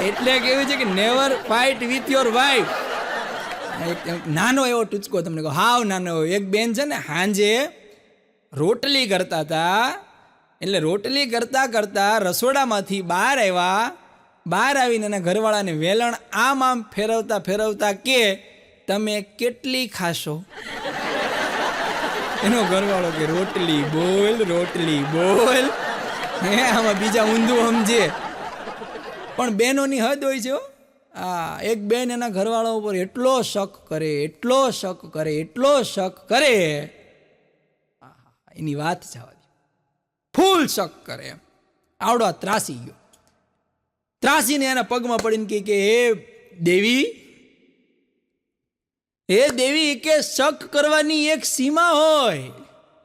એટલે કેવું છે કે never fight with your wife. એક નાનો એવો ટૂચકો તમને કહો, હાવ નાનો. એક બેન છે ને હાંજે રોટલી કરતા હતા. એટલે રોટલી કરતા કરતા રસોડામાંથી બહાર આવ્યા. બહાર આવીને એના ઘરવાળાને વેલણ આમ ફેરવતા ફેરવતા કે તમે કેટલી ખાશો? એનો ઘરવાળો કે રોટલી બોલ, રોટલી બોલ. હે આમાં બીજા ઊંધું સમજે. પણ બહેનોની હદ હોય છે. હા, એક બેન એના ઘરવાળા ઉપર એટલો શક કરે, એટલો શક કરે, એટલો શક કરે, એની વાત જવા દે. ફૂલ શક કરે એમ. આવડો ત્રાસી ગયો. ત્રાસીને એના પગમાં પડીને કે હે દેવી, હે દેવી, કે શક કરવાની એક સીમા હોય,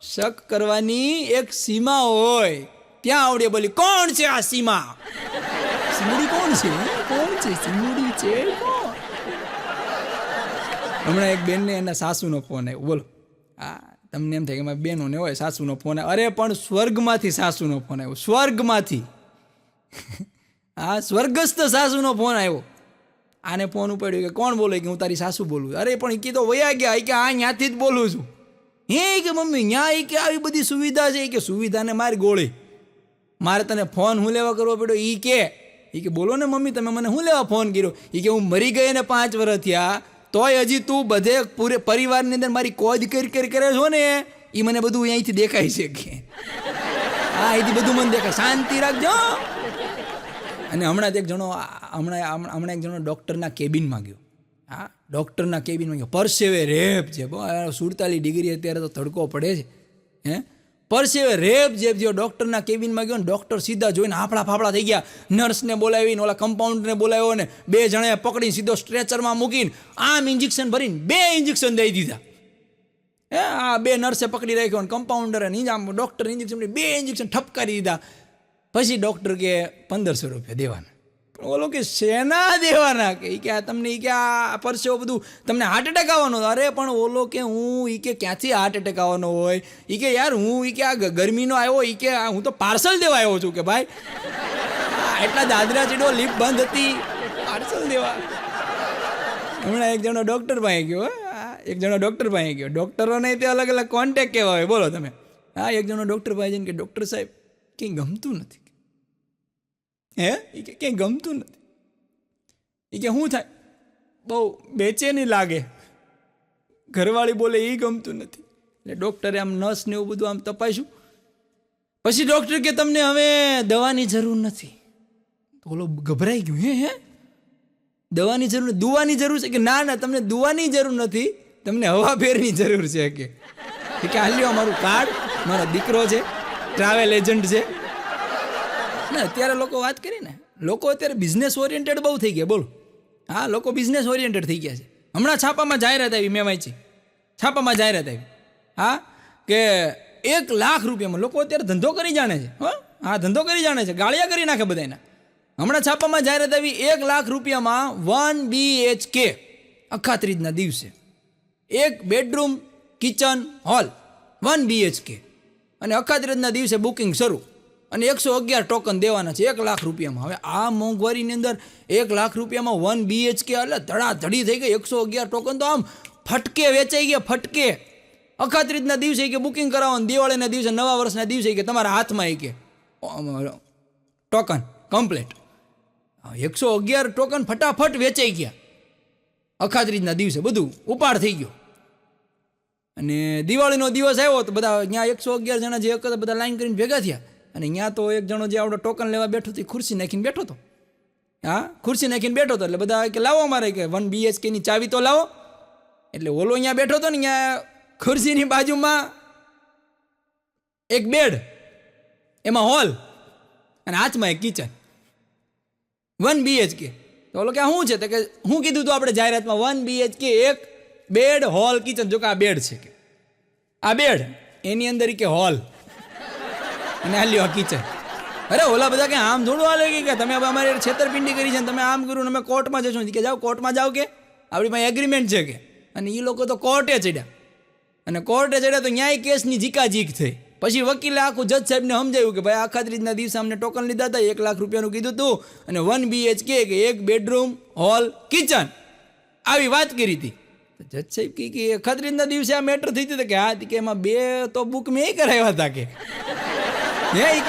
શક કરવાની એક સીમા હોય. ત્યાં આવડે બોલી, કોણ છે આ સીમા? સીમડી કોણ છે? કોણ છે સીમડી છે? હમણાં એક બેનને એના સાસુનો ફોન આવ્યો. બોલો, હા, તમને એમ થાય કે મારી બહેનોને હોય સાસુનો ફોન આવ્યો. અરે પણ સ્વર્ગમાંથી સાસુનો ફોન આવ્યો, સ્વર્ગમાંથી. હા, સ્વર્ગસ્થ સાસુનો ફોન આવ્યો. આને ફોન ઉપાડ્યો કે કોણ બોલે? કે હું તારી સાસુ બોલું. અરે પણ એ કીધો વયા ગયા. કે આ ત્યાંથી જ બોલું છું. હે કે મમ્મી ત્યાં કે આવી બધી સુવિધા છે? કે સુવિધાને મારી ગોળી, મારે તને ફોન હું લેવા કરવો પડ્યો? એ કે બોલો ને મમ્મી, તમે મને હું લેવા ફોન કર્યો? એ કે હું મરી ગઈ ને 5 વર્ષ થયા, તોય હજી તું બધે પૂરે પરિવારની અંદર મારી કોજ કરી કરે છો ને, એ મને બધું અહીંથી દેખાય છે. કે હા, અહીંથી બધું મને દેખાય, શાંતિ રાખજો. અને હમણાં એક જણો ડૉક્ટરના કેબિનમાં ગયો. હા, ડૉક્ટરના કેબિનમાં ગયો. પરસેવે રેપ છે. 47 ડિગ્રી અત્યારે તો તડકો પડે છે. હે, પરસેવે રેપ જે થયો. ડૉક્ટરના કેબિનમાં ગયો ને ડૉક્ટર સીધા જોઈને હાફળા ફાફળા થઈ ગયા. નર્સને બોલાવીને ઓલા કમ્પાઉન્ડરને બોલાવ્યો ને 2 જણાએ પકડીને સીધો સ્ટ્રેચરમાં મૂકીને આમ ઇન્જેક્શન ભરીને 2 ઇન્જેક્શન દઈ દીધા. હે, આ 2 નર્સે પકડી રાખ્યો ને કમ્પાઉન્ડરે આમ ડૉક્ટર ઇન્જેક્શન 2 ઇન્જેક્શન ઠપકારી દીધા. પછી ડૉક્ટર કે 1500 રૂપિયા દેવાના. ઓલો કે શેના દેવાના? કે આ તમને કે આ પરસેવો બધું તમને હાર્ટ એટેક આવવાનો? અરે પણ ઓલો કે હું કે ક્યાંથી હાર્ટ એટેક આવવાનો હોય? કે યાર હું કે આ ગરમીનો આવ્યો, કે હું તો પાર્સલ દેવા આવ્યો છું. કે ભાઈ એટલા દાદરા ચીડો, લિફ્ટ બંધ હતી, પાર્સલ દેવા. હમણાં એક જણો ડૉક્ટર પાસે ગયો. એક જણો ડૉક્ટર પાસે ગયો. ડૉક્ટરોને તે અલગ અલગ કોન્ટેક્ટ કેવા હોય, બોલો તમે. હા, એક જણો ડૉક્ટર પાસે જઈને કે ડૉક્ટર સાહેબ કંઈ ગમતું નથી. હે, એ કે ક્યાંય ગમતું નથી. એ કે શું થાય? બહુ બેચેની લાગે. ઘરવાળી બોલે એ ગમતું નથી. એટલે ડૉક્ટરે આમ નસને એવું બધું આમ તપાસ્યું. પછી ડૉક્ટર કે તમને હવે દવાની જરૂર નથી. તો ઓલો ગભરાઈ ગયું. હે, દવાની જરૂર, દુવાની જરૂર છે? કે ના, તમને દુવાની જરૂર નથી, તમને હવા ફેરની જરૂર છે. કે હાલ્યો મારું કાર્ડ, મારો દીકરો છે, ટ્રાવેલ એજન્ટ છે. અત્યારે લોકો વાત કરી ને, લોકો અત્યારે બિઝનેસ ઓરિએન્ટેડ બહુ થઈ ગયા. બોલો, હા, લોકો બિઝનેસ ઓરિએન્ટેડ થઈ ગયા છે. હમણાં છાપામાં જાહેરાત આવી, મેં વાંચી, છાપામાં જાહેરાત આવી. હા, કે 1 લાખ રૂપિયામાં લોકો અત્યારે ધંધો કરી જાણે છે. હા, ધંધો કરી જાણે છે, ગાળિયા કરી નાખે બધાના. હમણાં છાપામાં જાહેરાત આવી, 1 લાખ રૂપિયામાં 1 BHK અખાત્રીજના દિવસે 1 બેડરૂમ કિચન હોલ 1 BHK, અને અખાત્રીજના દિવસે બુકિંગ શરૂ, અને 111 ટોકન દેવાના છે 1 લાખ રૂપિયામાં. હવે આ મોંઘવારીની અંદર 1 લાખ રૂપિયામાં 1 BHK એટલે ધડાધડી થઈ ગઈ. 111 ટોકન તો આમ ફટકે વેચાઈ ગયા, ફટકે. અખાત્રીજના દિવસે કે બુકિંગ કરાવવાનું, દિવાળીના દિવસે, નવા વર્ષના દિવસે કે તમારા હાથમાં કે ટોકન કમ્પ્લીટ. 111 ટોકન ફટાફટ વેચાઈ ગયા અખાત્રીજના દિવસે, બધું ઉપાડ થઈ ગયો. અને દિવાળીનો દિવસ આવ્યો તો બધા ત્યાં 111 જણા જે હતા બધા લાઈન કરીને ભેગા થયા. અને ત્યાં તો એક જણો જે આવડો ટોકન લેવા બેઠો હતો, ખુરશી નાખીને બેઠો હતો. હા, ખુરશી નાખીને બેઠો હતો. એટલે બધા કે લાવો અમારે કે 1 BHKની ચાવી તો લાવો. એટલે ઓલો અહીંયા બેઠો હતો ને, અહીંયા ખુરશીની બાજુમાં એક બેડ, એમાં હોલ, અને હાથમાં એક કિચન, 1 BHK. તો ઓલો કે શું છે? તો કે હું કીધું હતું આપણે જાહેરાતમાં 1 BHK, એક બેડ, હોલ, કિચન. જો કે આ બેડ છે, કે આ બેડ, એની અંદર કે હોલ, અને હાલ્યો આ કિચન. અરે ઓલા બધા કે આમ થોડું હાલે કે તમે હવે અમારે છેતરપિંડી કરી છે ને તમે આમ કર્યું ને અમે કોર્ટમાં જશું. કે જાઓ કોર્ટમાં જાઓ, કે આપણી પાસે એગ્રીમેન્ટ છે. કે અને એ લોકો તો કોર્ટે ચડ્યા, અને કોર્ટે ચડ્યા તો ન્યાય કેસની જીકાજીક થઈ. પછી વકીલે આખું જજ સાહેબને સમજાવ્યું કે ભાઈ અખાત્રીજના દિવસે અમને ટોકન લીધા હતા, 1 લાખ રૂપિયાનું કીધું હતું, અને 1 BHK કે 1 બેડરૂમ હોલ કિચન આવી વાત કરી હતી. જજ સાહેબ કે અખાત્રીજના દિવસે આ મેટર થઈ હતી કે હા, કે એમાં 2 તો બુક મેં કરાવ્યા હતા કે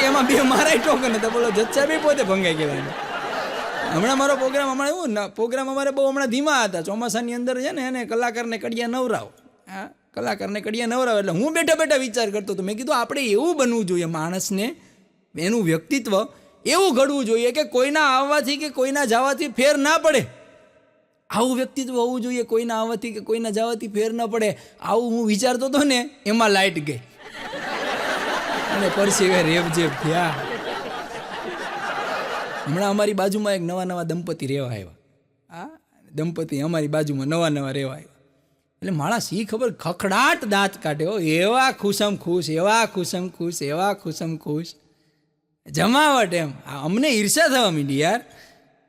એમાં 2 મારા ટોકન હતા. બોલો, જજ સાહેબ પોતે ભંગાઈ ગયા. હમણાં મારો પ્રોગ્રામ અમારે બહુ હમણાં ધીમા હતા. ચોમાસાની અંદર છે ને એને કલાકારને કડિયા નવરાવ, હા, કલાકારને કડિયા નવરાવ. એટલે હું બેઠા બેઠા વિચાર કરતો હતો, મેં કીધું આપણે એવું બનવું જોઈએ, માણસને એનું વ્યક્તિત્વ એવું ઘડવું જોઈએ કે કોઈના આવવાથી કે કોઈના જવાથી ફેર ના પડે. આવું વ્યક્તિત્વ હોવું જોઈએ, કોઈના આવવાથી કે કોઈના જવાથી ફેર ના પડે. આવું હું વિચારતો હતો ને, એમાં લાઇટ ગઈ અને પરસેવે રેબઝેબ થયા. હમણાં અમારી બાજુમાં એક નવા દંપતી રહેવા આવ્યા. હા, દંપતી અમારી બાજુમાં નવા રહેવા આવ્યા. એટલે માણસ એ ખબર ખખડાટ દાંત કાઢ્યો, એવા ખુશમ ખુશ, એવા ખુશમ ખુશ, એવા ખુશમ ખુશ, જમાવટ એમ. અમને ઈર્ષા થવા માંડી યાર.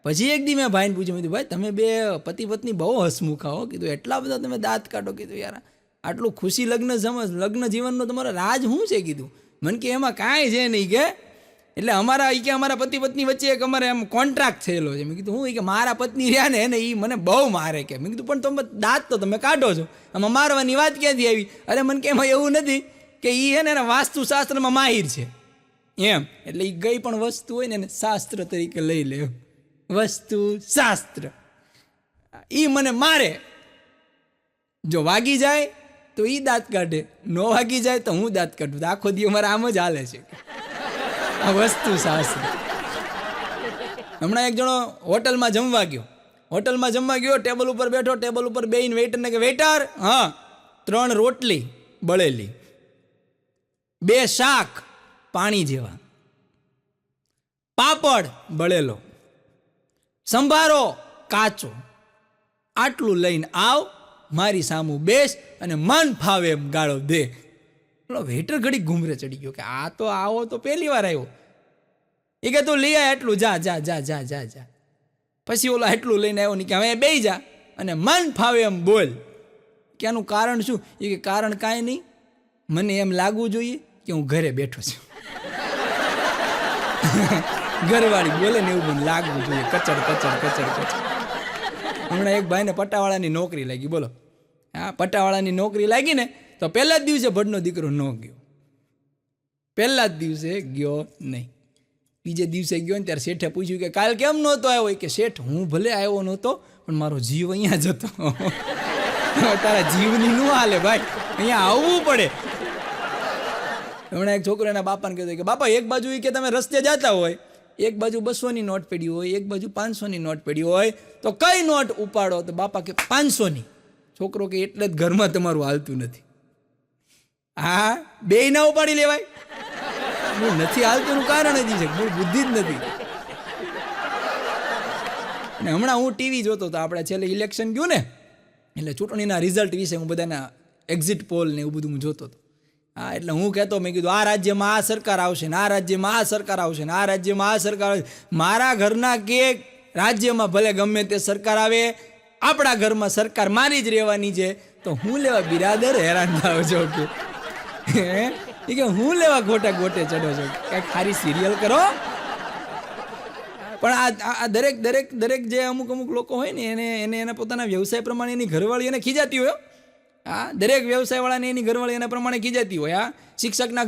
પછી એક દી મેં ભાઈને પૂછ્યું, કીધું ભાઈ તમે 2 પતિ પત્ની બહુ હસમુખા હો, કીધું એટલા બધા તમે દાંત કાઢો, કીધું યાર આટલું ખુશી લગ્ન જીવનનો તમારો રાજ શું છે? કીધું મને કે એમાં કાંઈ છે નહીં કે, એટલે અમારા પતિ પત્ની વચ્ચે એક અમારે એમ કોન્ટ્રાક્ટ થયેલો છે. મેં કીધું હું કે મારા પત્ની રહ્યા ને એને એ મને બહુ મારે કે. મેં કીધું પણ તમે દાંત તો તમે કાઢો છો, આમાં મારવાની વાત ક્યાંથી આવી? અરે મને કે એમાં એવું નથી કે એ છે ને એના વાસ્તુશાસ્ત્રમાં માહિર છે એમ. એટલે એ ગઈ પણ વસ્તુ હોય ને એને શાસ્ત્ર તરીકે લઈ લે. વસ્તુ શાસ્ત્ર એ મને મારે, જો વાગી જાય તો એ દાંત કાઢે, ન વાગી જાય તો હું દાંત કાઢું. આખો દી અમારે આમ જ હાલે છે આ વસ્તુ શાસ્ત્ર. હમણાં એક જણો હોટલમાં જમવા ગયો, ટેબલ ઉપર બેઠો, ટેબલ ઉપર બેહીને વેઇટરને કે વેઇટર, હા 3 રોટલી બળેલી, 2 શાક પાણી જેવા, પાપડ બળેલો, સંભારો કાચો, આટલું લઈને આવ, મારી સામું બેસ અને મન ફાવે એમ ગાળો દે. પેલો વેઇટર ઘડી ઘૂમરે ચડી ગયો કે આ તો આવો તો પહેલી વાર આવ્યો. એ કે તું લઈ આય એટલું, જા જા જા જા જા જા. પછી ઓલો એટલું લઈને આવ્યો ને કે હવે બેસી જા અને મન ફાવે એમ બોલ. કે આનું કારણ શું? એ કે કારણ કાંઈ નહીં, મને એમ લાગવું જોઈએ કે હું ઘરે બેઠો છું. ઘરવાળી બોલે ને એવું મને લાગવું જોઈએ, કચડ કચડ કચડ કચડ. હમણાં એક ભાઈને પટાવાળાની નોકરી લાગી, બોલો. હા, પટાવાળાની નોકરી લાગી ને તો પહેલા જ દિવસે ભડનો દીકરો ન ગયો, પહેલા જ દિવસે ગયો નહીં. બીજે દિવસે ગયો ને ત્યારે શેઠે પૂછ્યું કે કાલ કેમ નહોતો આવ્યો? કે શેઠ હું ભલે આવ્યો નહોતો પણ મારો જીવ અહીંયા જ હતો. તારા જીવની ન હાલે ભાઈ, અહીંયા આવવું પડે. હમણાં એક છોકરો એના બાપાને કહેતો કે બાપા એક બાજુ કે તમે રસ્તે જતા હોય, એક બાજુ 200ની નોટ પડી હોય, એક બાજુ 500ની નોટ પડી હોય, તો કઈ નોટ ઉપાડો? તો બાપા કે 500ની. છોકરો કે એટલે જ ઘરમાં તમારું હાલતું નથી. હા, 2 ના ઉપાડી લેવાય? નથી હાલતું એનું કારણ જ છે, મૂળ બુદ્ધિ જ નથી. અને હમણાં હું ટીવી જોતો હતો, આપણે છેલ્લે ઇલેક્શન ગયું ને એટલે ચૂંટણીના રિઝલ્ટ વિશે હું બધાના એક્ઝિટ પોલ ને એવું બધું હું જોતો હતો. હા, એટલે હું કહેતો, મેં કીધું આ રાજ્યમાં આ સરકાર આવશે ને આ રાજ્યમાં આ સરકાર આવશે ને આ રાજ્યમાં આ સરકાર આવશે. મારા ઘરના કે રાજ્યમાં ભલે ગમે તે સરકાર આવે, આપણા ઘરમાં સરકાર મારી જ રહેવાની છે. તો હું લેવા બિરાદર હેરાન થાવ છો કે હું લેવા ગોટે ચડો છો? કંઈક સારી સિરિયલ કરો. પણ આ દરેક જે અમુક લોકો હોય ને એને એના પોતાના વ્યવસાય પ્રમાણે એની ઘરવાળી એને ખીજાતી હોય. હા, દરેક વ્યવસાયવાળાને એની ઘરવાળી એના પ્રમાણે ખીજાતી હોય. હા, શિક્ષકના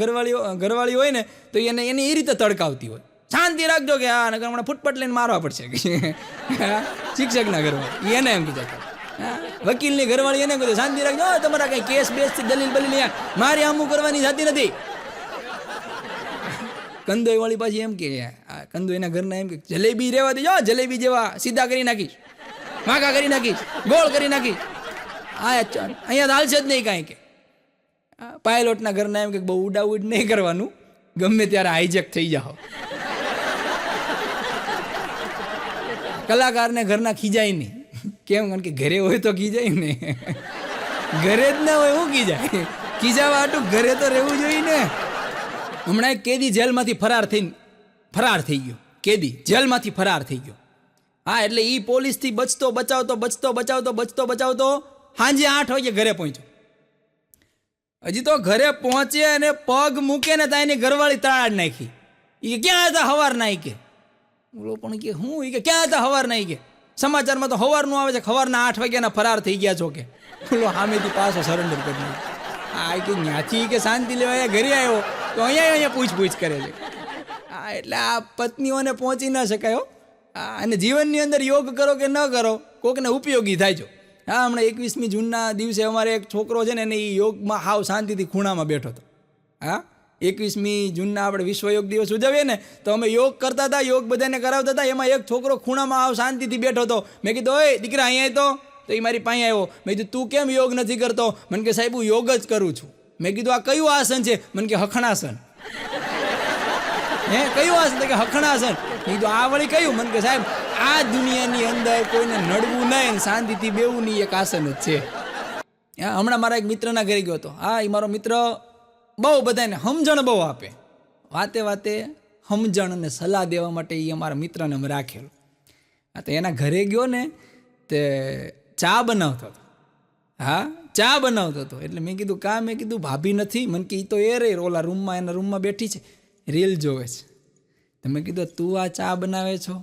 ઘરવાળી હોય ને તો એને એ રીતે તડકાવતી હોય, શાંતિ રાખજો કે હા નકર હમણાં ફૂટપટ લઈને મારવા પડશે. શિક્ષકના ઘરવાળી એને એમ કીધા. વકીલની ઘરવાળી એને કીધું શાંતિ રાખજો, તમારા કઈ કેસ બેસ દલીલ બલીલ મારી આમું કરવાની જાતી નથી. કંદોઈ વાળી પાછી એમ કે કંદોઈ એના ઘરના એમ કે જલેબી રહેવા દેજો, જલેબી જેવા સીધા કરી નાખીશ, માગા કરી નાખીશ, ગોળ કરી નાખીશ. અહીંયા હાલશે જ નહીં કાંઈ. કે પાયલોટના ઘરના એમ કે બહુ ઉડાઉડ નહીં કરવાનું, ગમે ત્યારે હાઈજેક થઈ જાઓ. કલાકારને ઘરના ખીજાય નહીં. કેમ? કારણ કે ઘરે હોય તો ખીજાય ને, ઘરે જ ના હોય હું ખીજાય? ખીજાવા હાટું ઘરે તો રહેવું જોઈએ ને. હમણાં એક કેદી જેલમાંથી ફરાર થઈ ગયો. કેદી જેલમાંથી ફરાર થઈ ગયો. હા, એટલે એ પોલીસથી બચતો બચાવતો સાંજે 8 વાગે ઘરે પહોંચ્યો. હજી તો ઘરે પહોંચે અને પગ મૂકે ને ત્યાં એની ઘરવાળી તાળા જ નાખી. એ ક્યાં હતા હવાર ના? કે બોલો પણ કે હું કે ક્યાં હતા હવાર ના? કે સમાચારમાં તો હવારનું આવે છે, સવારના 8 વાગ્યાના ફરાર થઈ ગયા છો. કે બોલો સામેથી પાછો સરેન્ડર કરી નાખ્યો. આ કે ત્યાંથી કે શાંતિ લેવા ઘરે આવ્યો તો અહીંયા પૂછ કરે છે. એટલે આ પત્નીઓને પહોંચી ન શકાય. અને જીવનની અંદર યોગ કરો કે ન કરો, કોકને ઉપયોગી થાય છો. હા, હમણાં 21મી જૂનના દિવસે અમારે એક છોકરો છે ને એને એ યોગમાં હાવ શાંતિથી ખૂણામાં બેઠો હતો. હા, 21મી જૂનના આપણે વિશ્વ યોગ દિવસ ઉજવીએ ને તો અમે યોગ કરતા હતા, યોગ બધાને કરાવતા હતા. એમાં એક છોકરો ખૂણામાં હાવ શાંતિથી બેઠો હતો. મેં કીધું, ઓય દીકરા અહીંયા તો એ મારી પાસે આવ્યો. મેં કીધું તું કેમ યોગ નથી કરતો? મને કે સાહેબ હું યોગ જ કરું છું. મેં કીધું આ કયું આસન છે? મને કે હખણાસન. કયું આસન? કે હખણાસન. મેં કીધું આ વળી કયું? મને કે સાહેબ આ દુનિયાની અંદર કોઈને નડવું નહીં, શાંતિથી બેવું નહીં, એક આસન જ છે. હમણાં મારા એક મિત્રના ઘરે ગયો હતો. હા, એ મારો મિત્ર બહુ બધાને સમજણ બહુ આપે. વાતે સમજણ અને સલાહ દેવા માટે એ અમારા મિત્રને અમે રાખેલો. હા, તો એના ઘરે ગયો ને તે ચા બનાવતો હતો. હા, ચા બનાવતો હતો. એટલે મેં કીધું કા? મેં કીધું ભાભી નથી. મને કે એ તો એ રહી ઓલા રૂમમાં, એના રૂમમાં બેઠી છે, રીલ જોવે છે. તો મેં કીધું તું આ ચા બનાવે છો?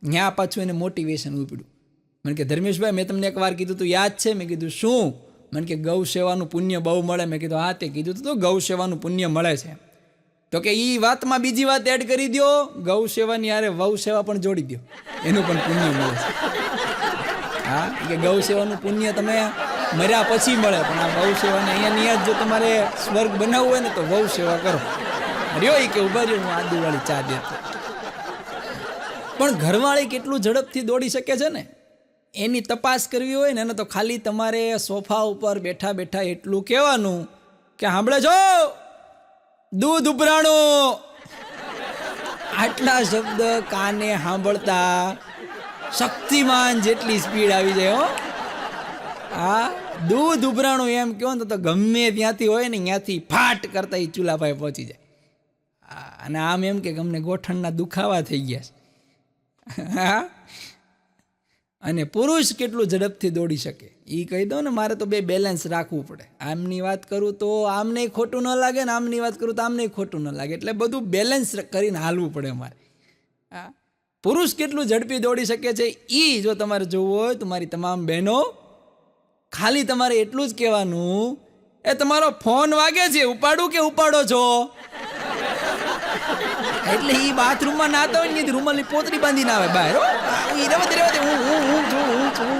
ત્યાં પાછું એને મોટિવેશન ઉપડ્યું. મને કે ધર્મેશભાઈ મેં તમને એક વાર કીધું તું યાદ છે? મેં કીધું શું? મને કે ગૌ સેવાનું પુણ્ય બહુ મળે. મેં કીધું હા, તે કીધું તું ગૌ સેવાનું પુણ્ય મળે છે. તો કે એ વાતમાં બીજી વાત એડ કરી દો, ગૌ સેવાની યારે વહુ સેવા પણ જોડી દો, એનું પણ પુણ્ય મળે છે. હા, કે ગૌ સેવાનું પુણ્ય તમે મર્યા પછી મળે, પણ આ ગૌ સેવાને અહીંયા જો તમારે સ્વર્ગ બનાવવું હોય ને તો ગૌ સેવા કરો. રહ્યો એ કે ઉભા રહ્યો, હું આદુવાળી ચા દેતો. પણ ઘરવાળી કેટલું ઝડપથી દોડી શકે છે ને, એની તપાસ કરવી હોય ને તો ખાલી તમારે સોફા ઉપર બેઠા બેઠા એટલું કહેવાનું કે સાંભળે છો દૂધ ઉભરાણું. આટલા શબ્દ કાને સાંભળતા શક્તિમાન જેટલી સ્પીડ આવી જાય. હા, દૂધ ઉભરાણું એમ કહો ને તો ગમે ત્યાંથી હોય ને ત્યાંથી ફાટ કરતા એ ચૂલા પાસે પહોંચી જાય. અને આમ એમ કે અમને ગોઠણના દુખાવા થઈ ગયા છે. હા, અને પુરુષ કેટલું ઝડપથી દોડી શકે એ કહી દો ને. મારે તો બે બેલેન્સ રાખવું પડે. આમની વાત કરું તો આમને ખોટું ન લાગે ને આમની વાત કરું તો આમને ખોટું ન લાગે. એટલે બધું બેલેન્સ કરીને હાલવું પડે અમારે. હા, પુરુષ કેટલું ઝડપી દોડી શકે છે એ જો તમારે જોવું હોય તો મારી તમામ બહેનો ખાલી તમારે એટલું જ કહેવાનું, એ તમારો ફોન વાગે છે, ઉપાડું કે ઉપાડો છો? એટલે એ બાથરૂમમાં નાતા હોય ને રૂમાલની પોતરી બાંધીને આવે બહાર. હું છું.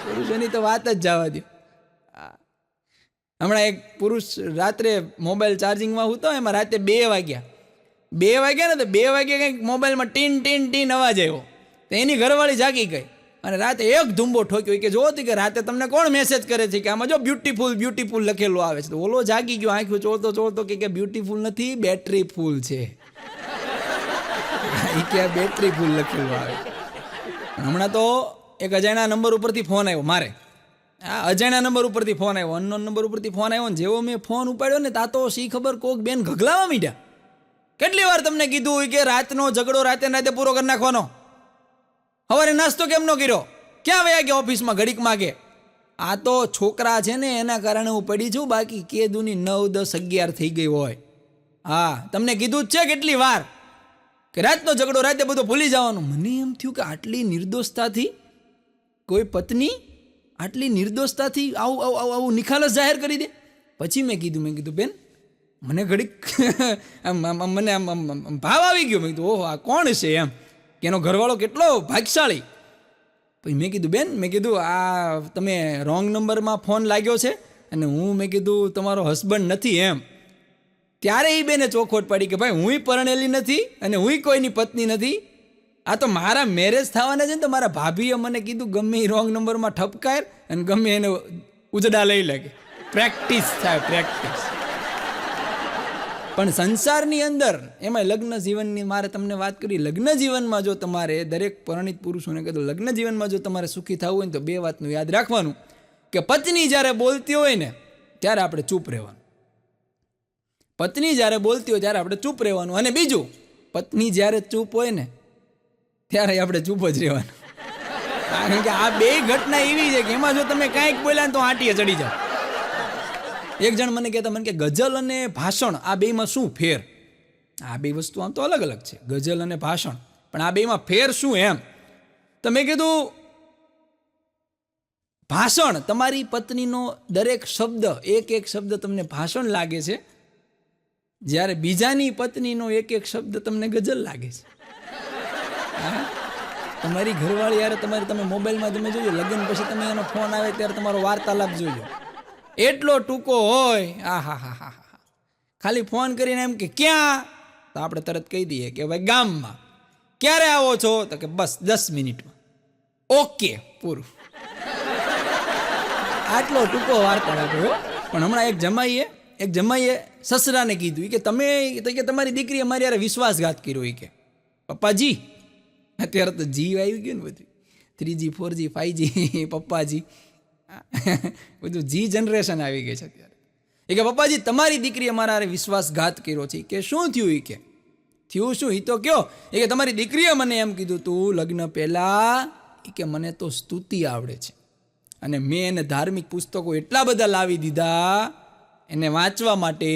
પુરુષોની તો વાત જ જવા દો. હમણાં એક પુરુષ રાત્રે મોબાઈલ ચાર્જિંગમાં હતો, એમાં રાતે 2 વાગ્યા ને તો 2 વાગ્યા કંઈક મોબાઈલમાં ટીન ટીન ટીન અવાજ આવ્યો. તો એની ઘરવાળી જાગી ગઈ અને રાતે એક ધુંબો ઠોક્યો કે જોતી કે રાતે તમને કોણ મેસેજ કરે છે કે આમાં જો બ્યુટીફુલ લખેલું આવે છે. તો ઓલો જાગી ગયો, આંખું ચોળતો કે બ્યુટીફુલ નથી, બેટરી ફૂલ છે. એ કે બેટરી ફૂલ લખેલું આવે. હમણાં તો એક અજાણ્યા નંબર ઉપરથી ફોન આવ્યો મારે. આ અજાણ્યા નંબર ઉપરથી ફોન આવ્યો, અનનોન નંબર ઉપરથી ફોન આવ્યો ને જેવો મેં ફોન ઉપાડ્યો ને તા તો શી ખબર કોક બેન ગગલાવા મીડ્યા. કેટલી વાર તમને કીધું કે રાતનો ઝઘડો રાતે પૂરો કરી નાખવાનો? સવારે નાસ્તો કેમ ન કર્યો? ક્યાં વયા ગયા ઓફિસમાં ઘડીક માગે? આ તો છોકરા છે ને એના કારણે હું પડી છું, બાકી કે દુની 9, 10, 11 થઈ ગઈ હોય. હા, તમને કીધું જ છે કેટલી વાર કે રાતનો ઝઘડો રાતે બધો ભૂલી જવાનું. મને એમ થયું કે આટલી નિર્દોષતાથી કોઈ પત્ની આટલી નિર્દોષતાથી આવું નિખાલસ જાહેર કરી દે. પછી મેં કીધું બેન મને ઘડીક મને ભાવ આવી ગયો. મેં કીધું ઓહો આ કોણ છે એમ, કે એનો ઘરવાળો કેટલો ભાગ્યશાળી. પછી મેં કીધું આ તમે રોંગ નંબરમાં ફોન લાગ્યો છે અને મેં કીધું તમારો હસબન્ડ નથી એમ. ત્યારે એ બેને ચોખવટ પાડી કે ભાઈ હુંય પરણેલી નથી અને હુંય કોઈની પત્ની નથી. આ તો મારા મેરેજ થવાના છે ને તો મારા ભાભીએ મને કીધું ગમે એ રોંગ નંબરમાં ઠપકાય અને ગમે એને ઉજડા લઈ લાગે. પ્રેક્ટિસ થાય પ્રેક્ટિસ. પણ સંસારની અંદર એમાં લગ્ન જીવનની મારે તમને વાત કરી. લગ્ન જીવનમાં જો તમારે દરેક પરણિત પુરુષોને કીધું લગ્ન જીવનમાં જો તમારે સુખી થવું હોય ને તો 2 વાતનું યાદ રાખવાનું કે પત્ની જ્યારે બોલતી હોય ને ત્યારે આપણે ચૂપ રહેવાનું. પત્ની જ્યારે બોલતી હોય ત્યારે આપણે ચૂપ રહેવાનું. અને બીજું, પત્ની જ્યારે ચૂપ હોય ને ત્યારે આપણે ચૂપ જ રહેવાનું. કારણ કે આ બે ઘટના એવી છે કે એમાં જો તમે કાંઈક બોલ્યા ને તો આંટીએ ચડી જાઓ. એક જણ મને કહેતા, મને કે ગઝલ અને ભાષણ આ બેમાં શું ફેર? આ બે વસ્તુ આમ તો અલગ અલગ છે, ગઝલ અને ભાષણ, પણ આ બેમાં ફેર શું એમ? તો મેં કીધું ભાષણ, તમારી પત્નીનો દરેક શબ્દ, એક એક શબ્દ તમને ભાષણ લાગે છે, જ્યારે બીજાની પત્નીનો એક એક શબ્દ તમને ગઝલ લાગે છે. તમારી ઘરવાળી યાર તમે મોબાઈલમાં તમે જોજો, લગ્ન પછી તમે એનો ફોન આવે ત્યારે તમારો વાર્તાલાપ જોજો, એટલો ટૂંકો હોય. હા, ખાલી ફોન કરીને એમ કે ક્યાં, તો આપણે તરત કહી દઈએ કે ભાઈ ગામમાં. ક્યારે આવો છો? તો કે બસ 10 મિનિટમાં. ઓકે, પૂરું. આટલો ટૂંકો વાર્તાલાપ હોય. પણ હમણાં એક જમાઈએ સસરાને કીધું કે કે તમારી દીકરીએ મારી યાર વિશ્વાસઘાત કર્યો. કે પપ્પાજી, અત્યારે તો જી આવી ગયું ને બધું, 3G 4G 5G, પપ્પાજી બધું જી જનરેશન આવી ગઈ છે અત્યારે. એ કે પપ્પાજી તમારી દીકરીએ મારા વિશ્વાસઘાત કર્યો છે. કે શું થયું? એ કે થયું શું એ તો કયો. એ કે તમારી દીકરીએ મને એમ કીધું તું લગ્ન પહેલાં કે મને તો સ્તુતિ આવડે છે, અને મેં એને ધાર્મિક પુસ્તકો એટલા બધા લાવી દીધા એને વાંચવા માટે,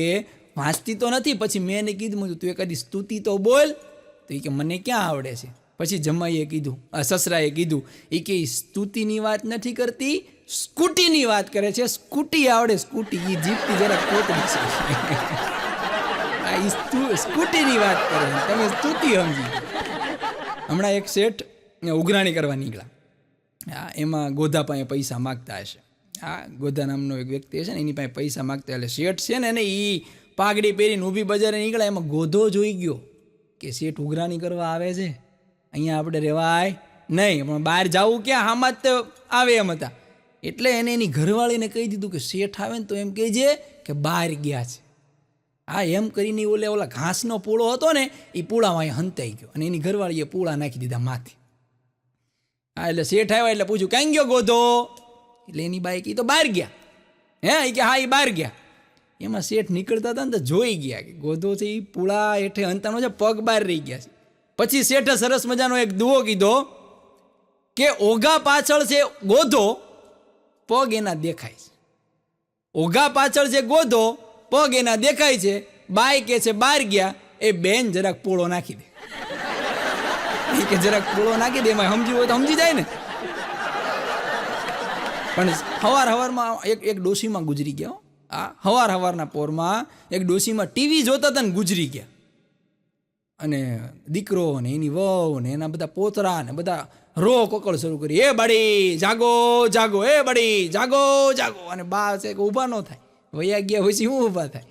વાંચતી તો નથી. પછી મેં એને કીધું તું એકાદી સ્તુતિ તો બોલ. તો એ કે મને ક્યાં આવડે છે. પછી જમાઈએ કીધું, સસરાએ કીધું, એ કે સ્તુતિની વાત નથી કરતી, સ્કૂટીની વાત કરે છે. સ્કૂટી આવડે, સ્કૂટી. એ જીપતી જરાક પોતરી છે. સ્કૂટીની વાત કરે, તમે સ્તુતિ સમજી. હમણાં એક શેઠ ઉઘરાણી કરવા નીકળ્યા. એમાં ગોધા પાસે પૈસા માગતા હશે. ગોધા નામનો એક વ્યક્તિ હશે ને, એની પાસે પૈસા માગતા. એટલે શેઠ છે ને એને એ પાઘડી પહેરીને ઊભી બજારે નીકળ્યા. એમાં ગોધો જોઈ ગયો કે શેઠ ઉઘરાણી કરવા આવે છે, અહીંયા આપણે રહેવાય નહીં, પણ બહાર જવું ક્યાં, આમાં જ આવે એમ હતા. એટલે એને એની ઘરવાળીને કહી દીધું કે શેઠ આવે ને તો એમ કહેજે કે બહાર ગયા છે. એમ કરીને ઓલા ઘાસનો પૂળો હતો ને એ પૂળામાં હંતાઈ ગયો, અને એની ઘરવાળીએ પૂળા નાખી દીધા માથે. એટલે શેઠ આવ્યા એટલે પૂછ્યું ક્યાં ગયો ગોધો? એટલે એની બાઈ કી તો બહાર ગયા. એ કે હા એ બહાર ગયા. એમાં શેઠ નીકળતા હતા ને તો જોઈ ગયા કે ગોધો છે એ પૂળા હેઠે હંતાનો છે, પગ બહાર રહી ગયા છે. પછી શેઠે સરસ મજાનો એક દુઓ કીધો કે ઓઘા પાછળ છે ગોધો, પગ એના દેખાય છે. ઓઘા પાછળ છે ગોધો, પગ એના દેખાય છે. બાઈ કે છે બહાર ગયા, એ બેન જરાક પૂળો નાખી દે. કે જરાક પૂળો નાખી દે, એમાં સમજ્યું હોય તો સમજી જાય ને. પણ હવારમાં એક ડોશીમાં ગુજરી ગયા. હવારના પોરમાં એક ડોશીમાં ટીવી જોતા હતા ને ગુજરી ગયા. અને દીકરો ને એની વહુ ને એના બધા પોતરા ને બધા રો કોકળ શરૂ કરી, એ બડી જાગો જાગો, એ બડી જાગો જાગો. અને બા છે કે ઊભા ન થાય, વૈયા ગયા પછી શું ઊભા થાય?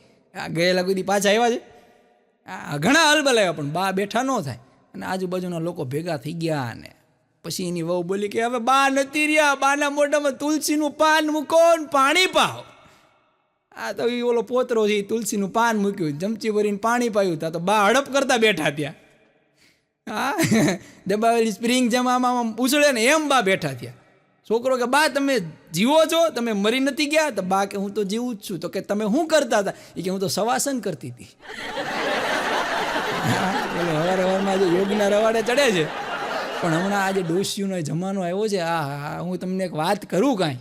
ગયેલા કોઈ પાછા આવ્યા છે, ઘણા હલબલાવ્યા, પણ બા બેઠા ન થાય. અને આજુબાજુના લોકો ભેગા થઈ ગયા. ને પછી એની વહુ બોલી કે હવે બા નથી રહ્યા, બાના મોઢામાં તુલસીનું પાન મૂકો ને પાણી પાઓ. તો એ ઓલો પોતરો છે, તુલસીનું પાન મૂક્યું, ચમચી ભરીને પાણી પાયું. તા તો બા હડપ કરતા બેઠા ત્યાં. દબાવેલી સ્પ્રિંગ જેમ આમાં ઉછળે ને એમ બા બેઠા ત્યાં. છોકરો કે બા તમે જીવો છો, તમે મરી નથી ગયા? તો બા કે હું તો જીવું જ છું. તો કે તમે શું કરતા હતા? એ કે હું તો સવાસન કરતી હતી. હવારમાં જે યોગના રવાડે ચડે છે. પણ હમણાં આજે ડોશીઓનો જમાનો આવ્યો છે. હું તમને એક વાત કરું કાંઈ.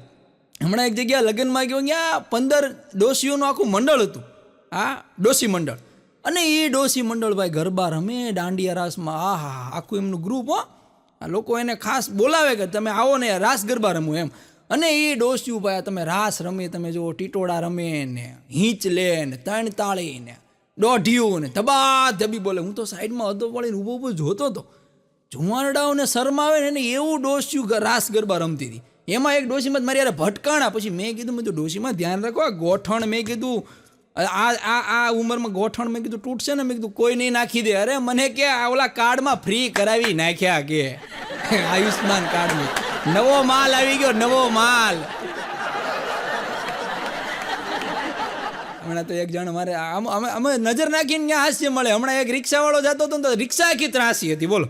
હમણાં એક જગ્યા લગ્નમાં ગયો, ત્યાં 15 ડોશીઓનું આખું મંડળ હતું. ડોશી મંડળ. અને એ ડોશી મંડળ ભાઈ ગરબા રમે, દાંડિયા રાસમાં. આખું એમનું ગ્રુપ. લોકો એને ખાસ બોલાવે કે તમે આવો ને રાસ ગરબા રમો એમ. અને એ ડોશીઓ ભાઈ તમે રાસ રમે, તમે જો ટીટોળા રમે ને, હીંચ લે ને, ત્રણ તાળી ને, દોઢિયું ને, ધબા ધબી બોલે. હું તો સાઈડમાં અધો પડીને ઊભો જોતો હતો. જુવાનડાઓને શરમાવે ને એવું ડોશીઓ રાસ ગરબા રમતી હતી. એમાં એક ડોશીમાં મારી યાર ભટકાણા. પછી મેં કીધું ડોશીમાં ધ્યાન રાખો, ગોઠણ મેં કીધું આ ઉંમરમાં ગોઠણ મેં કીધું તૂટશે ને, મેં કીધું કોઈ નહીં નાખી દે. અરે મને કે ઓલા કાર્ડમાં ફ્રી કરાવી નાખ્યા કે આયુષ્માન કાર્ડમાં નવો માલ આવી ગયો, નવો માલ. હમણાં તો એક જણ મારે અમે નજર નાખીને ત્યાં હાસ્ય મળે. હમણાં એક રિક્ષાવાળો જતો હતો ને તો રિક્ષા આખી ત્રાસી હતી. બોલો,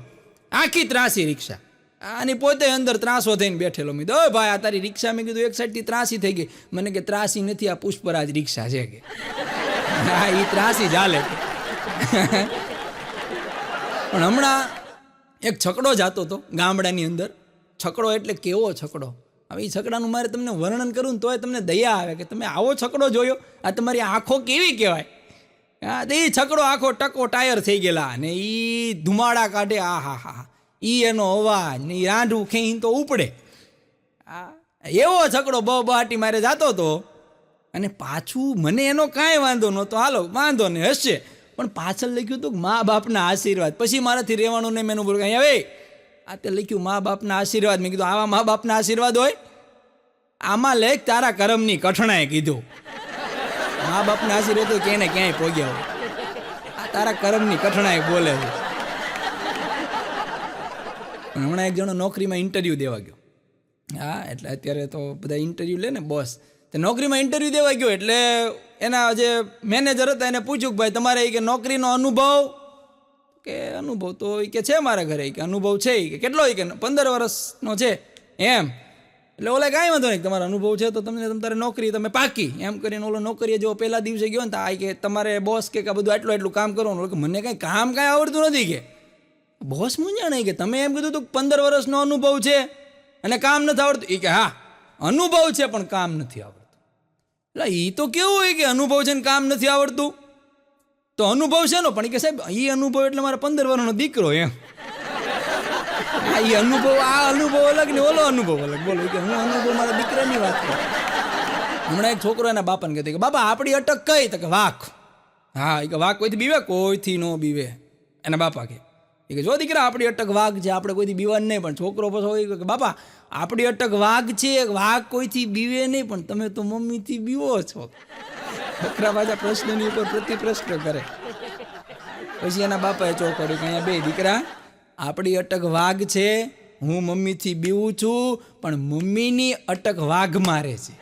આખી ત્રાસી રિક્ષા. અને પોતે અંદર ત્રાસો થઈને બેઠેલો. મેં કીધું ભાઈ આ તારી રિક્ષા, મેં કીધું એક સાઈડથી ત્રાસી થઈ ગઈ. મને કે ત્રાસી નથી, આ પુષ્પરાજ રિક્ષા છે કે. એ ત્રાસી ચાલે. પણ હમણાં એક છકડો જતો હતો ગામડાની અંદર. છકડો એટલે કેવો છકડો? હવે એ છકડાનું મારે તમને વર્ણન કરું ને તોય તમને દયા આવે કે તમે આવો છકડો જોયો, આ તમારી આંખો કેવી કહેવાય. હા, તો એ છકડો આખો ટકો ટાયર થઈ ગયેલા ને એ ધુમાડા કાઢે. આ હા હા, એ એનો અવાજ ને એ રાંઢું ખેંચીને તો ઉપડે. આ એવો છકડો બહાટી મારે જાતો હતો. અને પાછું મને એનો કાંઈ વાંધો નહોતો, હાલો વાંધો ને હશે, પણ પાછળ લખ્યું હતું મા બાપના આશીર્વાદ. પછી મારાથી રહેવાનું નહીં. મેં બોલ્યું હવે આ તે લખ્યું મા બાપના આશીર્વાદ. મેં કીધું આવા મા બાપના આશીર્વાદ હોય? આમાં લેખ તારા કરમની કઠણાએ કીધું. મા બાપના આશીર્વાદ તો ક્યાંય ને ક્યાંય પોગ્યા હોય, આ તારા કરમની કઠણાએ બોલે છે. હમણાં એક જણો નોકરીમાં ઇન્ટરવ્યૂ દેવા ગયો. હા, એટલે અત્યારે તો બધા ઇન્ટરવ્યૂ લે ને બોસ, તો નોકરીમાં ઇન્ટરવ્યૂ દેવા ગયો એટલે એના જે મેનેજર હતા એને પૂછ્યું કે ભાઈ તમારે કે નોકરીનો અનુભવ, કે અનુભવ તો કે છે મારા ઘરે, કે અનુભવ છે કે કેટલો, કે 15 વર્ષનો છે એમ. એટલે ઓલે કાંઈ વાંધો નહીં, તમારો અનુભવ છે તો તમને તમારે નોકરી તમે પાકી એમ કરીને. ઓલો નોકરીએ જો પહેલા દિવસે ગયો ને તો આ કે તમારે બોસ કે બધું એટલું કામ કરવાનું. મને કાંઈ કામ કાંઈ આવડતું નથી કે. બોસ મૂંઝા નહીં કે તમે એમ કીધું તું 15 વર્ષનો અનુભવ છે અને કામ નથી આવડતું. એ કે હા અનુભવ છે પણ કામ નથી આવડતું. એટલે એ તો કેવું હોય કે અનુભવ છે ને કામ નથી આવડતું, તો અનુભવ છે નો? પણ એ કે સાહેબ એ અનુભવ એટલે મારા 15 વર્ષનો દીકરો એમ. હા, એ અનુભવ, આ અનુભવ અલગ ને ઓલો અનુભવ અલગ. બોલો કે હું અનુભવ મારા દીકરાની વાત કરું. હમણાં એક છોકરો એના બાપાને કહેતો કે બાપા આપણી અટક કઈ? તો કે વાઘ. હા, એ કે વાઘ કોઈથી બીવે? કોઈથી ન બીવે. એના બાપા કે જો દીકરા આપણી અટક વાઘ છે, આપણે કોઈથી બીવાનું નહીં. પણ છોકરો પછી કે બાપા આપણી અટક વાઘ છે, વાઘ કોઈથી બીવે નહીં, પણ તમે તો મમ્મીથી બીવો છો. છોકરા પાછા પ્રશ્નની ઉપર પ્રતિ પ્રશ્ન કરે. પછી એના બાપાએ ચોખ્યું કે અહીંયા બે દીકરા આપણી અટક વાઘ છે, હું મમ્મીથી બીવું છું, પણ મમ્મીની અટક વાઘ મારે છે.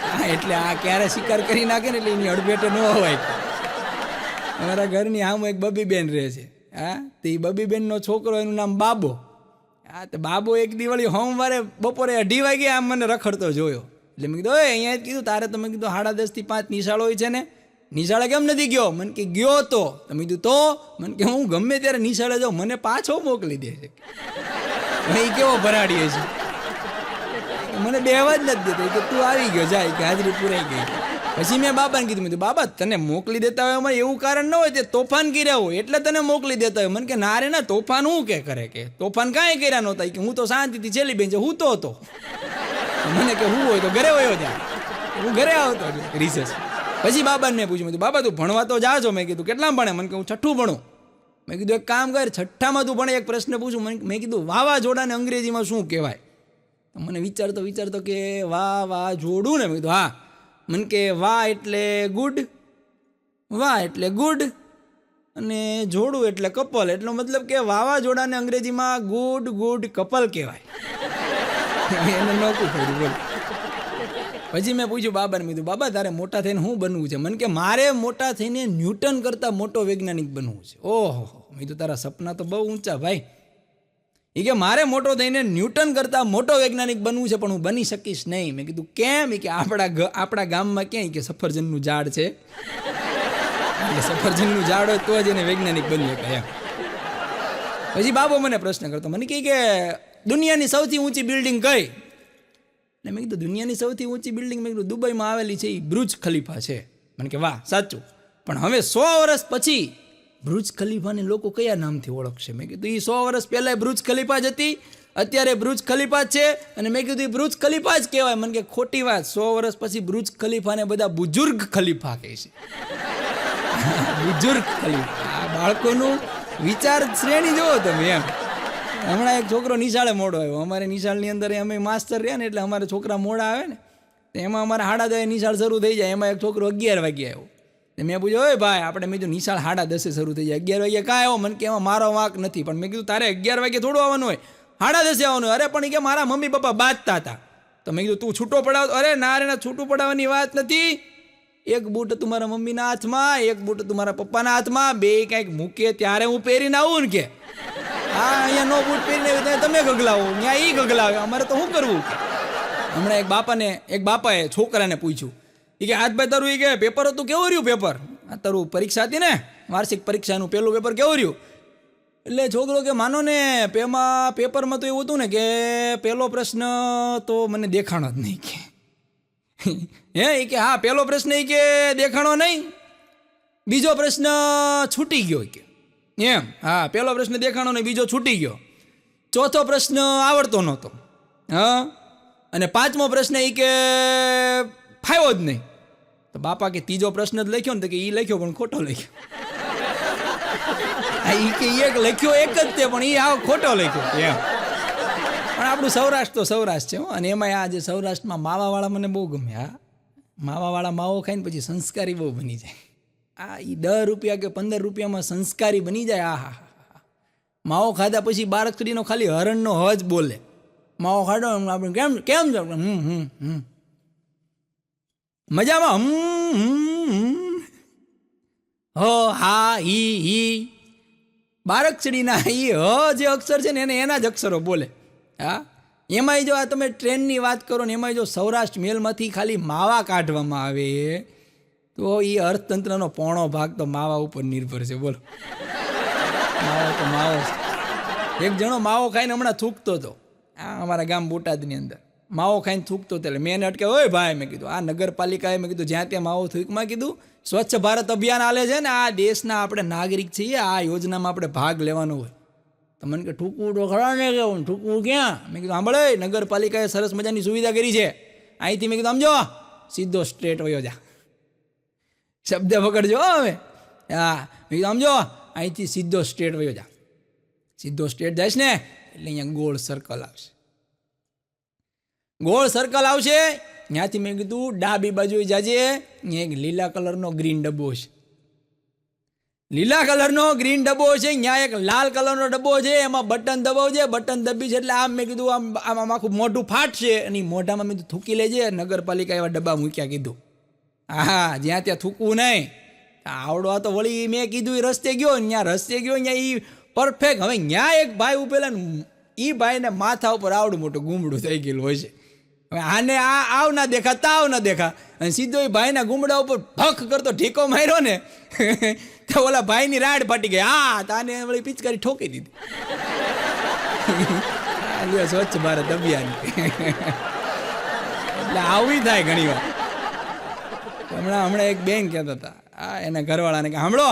હા, એટલે આ ક્યારે શિકાર કરી નાખે ને એટલે એની અડભેટે ન હોય. અમારા ઘરની આમ એક બબીબેન રહે છે. હા, તો એ બબીબેનનો છોકરો એનું નામ બાબો. હા, તો બાબો એક દિવાળી સોમવારે બપોરે 2:30 વાગે આમ મને રખડતો જોયો. એટલે મેં કીધું અહીંયા જ કીધું તારે, તમે કીધું 4:30 થી 5 નિશાળ હોય છે ને, નિશાળે કેમ નથી ગયો? મને કે ગયો તો. તમે કીધું તો? મને કે હું ગમે ત્યારે નિશાળે જાઉં મને પાછો મોકલી દે છે. એ કેવો ભરાડીએ છે, મને બેહવા જ નથી દેતો કે તું આવી ગયો જાય, કે હાજરી પૂરાઈ ગઈ. પછી મેં બાબાને કીધું, મેં બાબા તને મોકલી દેતા હોય એમાં એવું કારણ ન હોય, તે તોફાન કર્યા હોય એટલે તને મોકલી દેતા હોય. મને કે ના રે ના, તોફાન હું કે કરે, કે તોફાન કાંઈ કર્યા નહોતા, કે હું તો શાંતિથી છેલ્લી બેન્ચે હૂતો હતો. મને કે હું હોય તો ઘરે વયો જાય, હું ઘરે આવતો રિસેસ. પછી બાબાને મેં પૂછ્યું, બાબા તું ભણવા તો જા છો? મેં કીધું કેટલામાં ભણે? મને કે હું 6ઠું ભણું. મેં કીધું એક કામ કર, 6ઠ્ઠામાં તું ભણે, એક પ્રશ્ન પૂછું. મેં કીધું વાવાઝોડાને અંગ્રેજીમાં શું કહેવાય? મને વિચારતો કે વાવાઝોડું ને. મેં કીધું હા. મને કે વા એટલે ગુડ, વા એટલે ગુડ, અને જોડું એટલે કપલ. એટલો મતલબ કે વાવાઝોડાને અંગ્રેજીમાં ગુડ કપલ કહેવાય. એને નોકું થયું બોલ. પછી મેં પૂછ્યું બાબાને, કીધું બાબા તારે મોટા થઈને શું બનવું છે? મને કે મારે મોટા થઈને ન્યૂટન કરતાં મોટો વૈજ્ઞાનિક બનવું છે. ઓહો, મેં કીધું તારા સપના તો બહુ ઊંચા ભાઈ. એ કે મારે મોટો થઈને ન્યૂટન કરતાં મોટો વૈજ્ઞાનિક બનવું છે, પણ હું બની શકીશ નહીં. મેં કીધું કેમ? કે આપણા ગામમાં ક્યાંય કે સફરજનનું ઝાડ છે, એટલે સફરજનનું ઝાડ હોય તો જ એને વૈજ્ઞાનિક બની શકે એમ. પછી બાબો મને પ્રશ્ન કરતો, મને કહે કે દુનિયાની સૌથી ઊંચી બિલ્ડિંગ કઈ? એટલે મેં કીધું દુનિયાની સૌથી ઊંચી બિલ્ડિંગ, મેં કીધું દુબઈમાં આવેલી છે, એ બુર્જ ખલીફા છે. મને કે વાહ સાચું, પણ હવે 100 વર્ષ પછી બુર્જ ખલીફાને લોકો કયા નામથી ઓળખશે? મેં કીધું એ 100 વર્ષ પહેલાં બુર્જ ખલીફા જ હતી, અત્યારે બુર્જ ખલીફા જ છે, અને મેં કીધું એ બુર્જ ખલીફા જ કહેવાય. મને કે ખોટી વાત, 100 વર્ષ પછી બુર્જ ખલીફાને બધા બુજુર્ગ ખલીફા કહે છે. બુજુર્ગ ખલીફા, આ બાળકોનું વિચાર શ્રેણી જુઓ તમે એમ. હમણાં એક છોકરો નિશાળે મોડો આવ્યો. અમારે નિશાળની અંદર અમે માસ્તર રહ્યા ને, એટલે અમારે છોકરા મોડા આવે ને, તો એમાં અમારે 10:30 નિશાળ શરૂ થઈ જાય. એમાં એક છોકરો 11 વાગે આવ્યો. મેં પૂછ્યું, ઓય ભાઈ આપણે મેં કીધું નિશાળ 10:30 શરૂ થઈ જાય, 11 વાગે કાં આવ્યો? મને કે એમાં મારો વાંક નથી. પણ મેં કીધું તારે 11 વાગે થોડું આવવાનું હોય, 10:30 આવવાનું હોય. અરે પણ કે મારા મમ્મી પપ્પા બાંધતા હતા. તો મેં કીધું તું છૂટો પડાવ? અરે ના રે ના, છૂટું પડાવવાની વાત નથી. એક બૂટ તમારા મમ્મીના હાથમાં, એક બૂટ તમારા પપ્પાના હાથમાં, બે કંઈક મૂકે ત્યારે હું પહેરીને આવું ને. કે હા અહીંયા નો બૂટ પહેરીને તમે ગગલાવો, ત્યાં એ ગગલાવે, અમારે તો શું કરવું? હમણાં એક બાપાએ છોકરાને પૂછ્યું, એ કે હાથ ભાઈ તારું એ કે પેપર હતું કેવું રહ્યું? પેપર આ તારું પરીક્ષા હતી ને, વાર્ષિક પરીક્ષાનું પહેલું પેપર કેવું રહ્યું? એટલે છોકરો કે માનો ને પેપરમાં તો એવું હતું ને કે પહેલો પ્રશ્ન તો મને દેખાણો જ નહીં કે એ કે હા પહેલો પ્રશ્ન એ કે દેખાણો નહીં, બીજો પ્રશ્ન છૂટી ગયો કે એમ, હા પહેલો પ્રશ્ન દેખાણો નહીં, બીજો છૂટી ગયો, ચોથો પ્રશ્ન આવડતો નહોતો, હા, અને પાંચમો પ્રશ્ન એ કે ફાવ્યો જ નહીં. તો બાપા કે ત્રીજો પ્રશ્ન જ લખ્યો ને, તો કે એ લખ્યો પણ ખોટો લખ્યો. એ કે એક લખ્યો એક જ તે, પણ એ આવો ખોટો લખ્યો એમ. પણ આપણું સૌરાષ્ટ્ર તો સૌરાષ્ટ્ર છે, અને એમાં આ જે સૌરાષ્ટ્રમાં માવાવાળા મને બહુ ગમે. હા, માવાવાળા માવો ખાઈને પછી સંસ્કારી બહુ બની જાય. આ એ 10 રૂપિયા કે 15 રૂપિયામાં સંસ્કારી બની જાય. આ હા હા, માવો ખાધા પછી બારકડીનો ખાલી હરણનો હજ બોલે. માવો ખાધો આપણે કેમ કેમ છે મજામાં, હો હા હી બારકડીના ઈ હ જે અક્ષર છે ને એના જ અક્ષરો બોલે. હા, એમાંય જો આ તમે ટ્રેનની વાત કરો ને, એમાંય જો સૌરાષ્ટ્ર મેલમાંથી ખાલી માવા કાઢવામાં આવે તો એ અર્થતંત્રનો પોણો ભાગ તો માવા ઉપર નિર્ભર છે. બોલો, માવો તો માવો છે. એક જણો માવો ખાઈને હમણાં થૂકતો હતો, આ અમારા ગામ બોટાદની અંદર માવો ખાઈને થૂકતો હતો. એટલે મેં એને અટકે, ઓય ભાઈ, મેં કીધું આ નગરપાલિકાએ મેં કીધું જ્યાં ત્યાં માવો થૂકમાં કીધું સ્વચ્છ ભારત અભિયાન હાલે છે ને, આ દેશના આપણે નાગરિક છીએ, આ યોજનામાં આપણે ભાગ લેવાનો હોય. તો મને કે ઠૂકવું તો ખરા ને, કે ઠૂકવું ક્યાં? મેં કીધું સાંભળે, નગરપાલિકાએ સરસ મજાની સુવિધા કરી છે, અહીંથી મેં કીધું સમજો સીધો સ્ટ્રેટ વયો જા, શબ્દ પકડજો હવે. હા, મેં કીધું સમજો અહીંથી સીધો સ્ટ્રેટ વયો જા. સીધો સ્ટ્રેટ જઈશ ને એટલે અહીંયા ગોળ સર્કલ આવશે. ગોળ સર્કલ આવશે ત્યાંથી મેં કીધું ડાબી બાજુ જાજે, અહીંયા એક લીલા કલરનો ગ્રીન ડબ્બો છે. લીલા કલરનો ગ્રીન ડબ્બો છે, ત્યાં એક લાલ કલરનો ડબ્બો છે, એમાં બટન દબાવજે. બટન દબી છે એટલે આમ મેં કીધું આમ આખું મોઢું ફાટશે, અને મોઢામાં મેં કીધું થૂકી લેજે. નગરપાલિકા એવા ડબ્બા મૂક્યા કીધું. હા, જ્યાં ત્યાં થૂકવું નહીં. આવડો આ તો વળી મેં કીધું એ રસ્તે ગયો, ત્યાં રસ્તે ગયો, ત્યાં એ પરફેક્ટ. હવે ત્યાં એક ભાઈ ઉભેલા ને, એ ભાઈને માથા ઉપર આવડું મોટું ગુમડું થઈ ગયેલું હોય છે. હવે આને આવ ના દેખા તાવ ના દેખા, અને સીધો એ ભાઈના ગુમડા ઉપર ભખ કરતો ઢીકો માર્યો ને તો ઓલા ભાઈની રાડ ફાટી ગઈ. હા, તાને વળી પિચકારી ઠોકી દીધી. સ્વચ્છ ભારત અભિયાન એટલે આવી થાય ઘણી વાર. હમણાં એક બેન કહેતા હતા, આ એના ઘરવાળાને કે સાંભળો,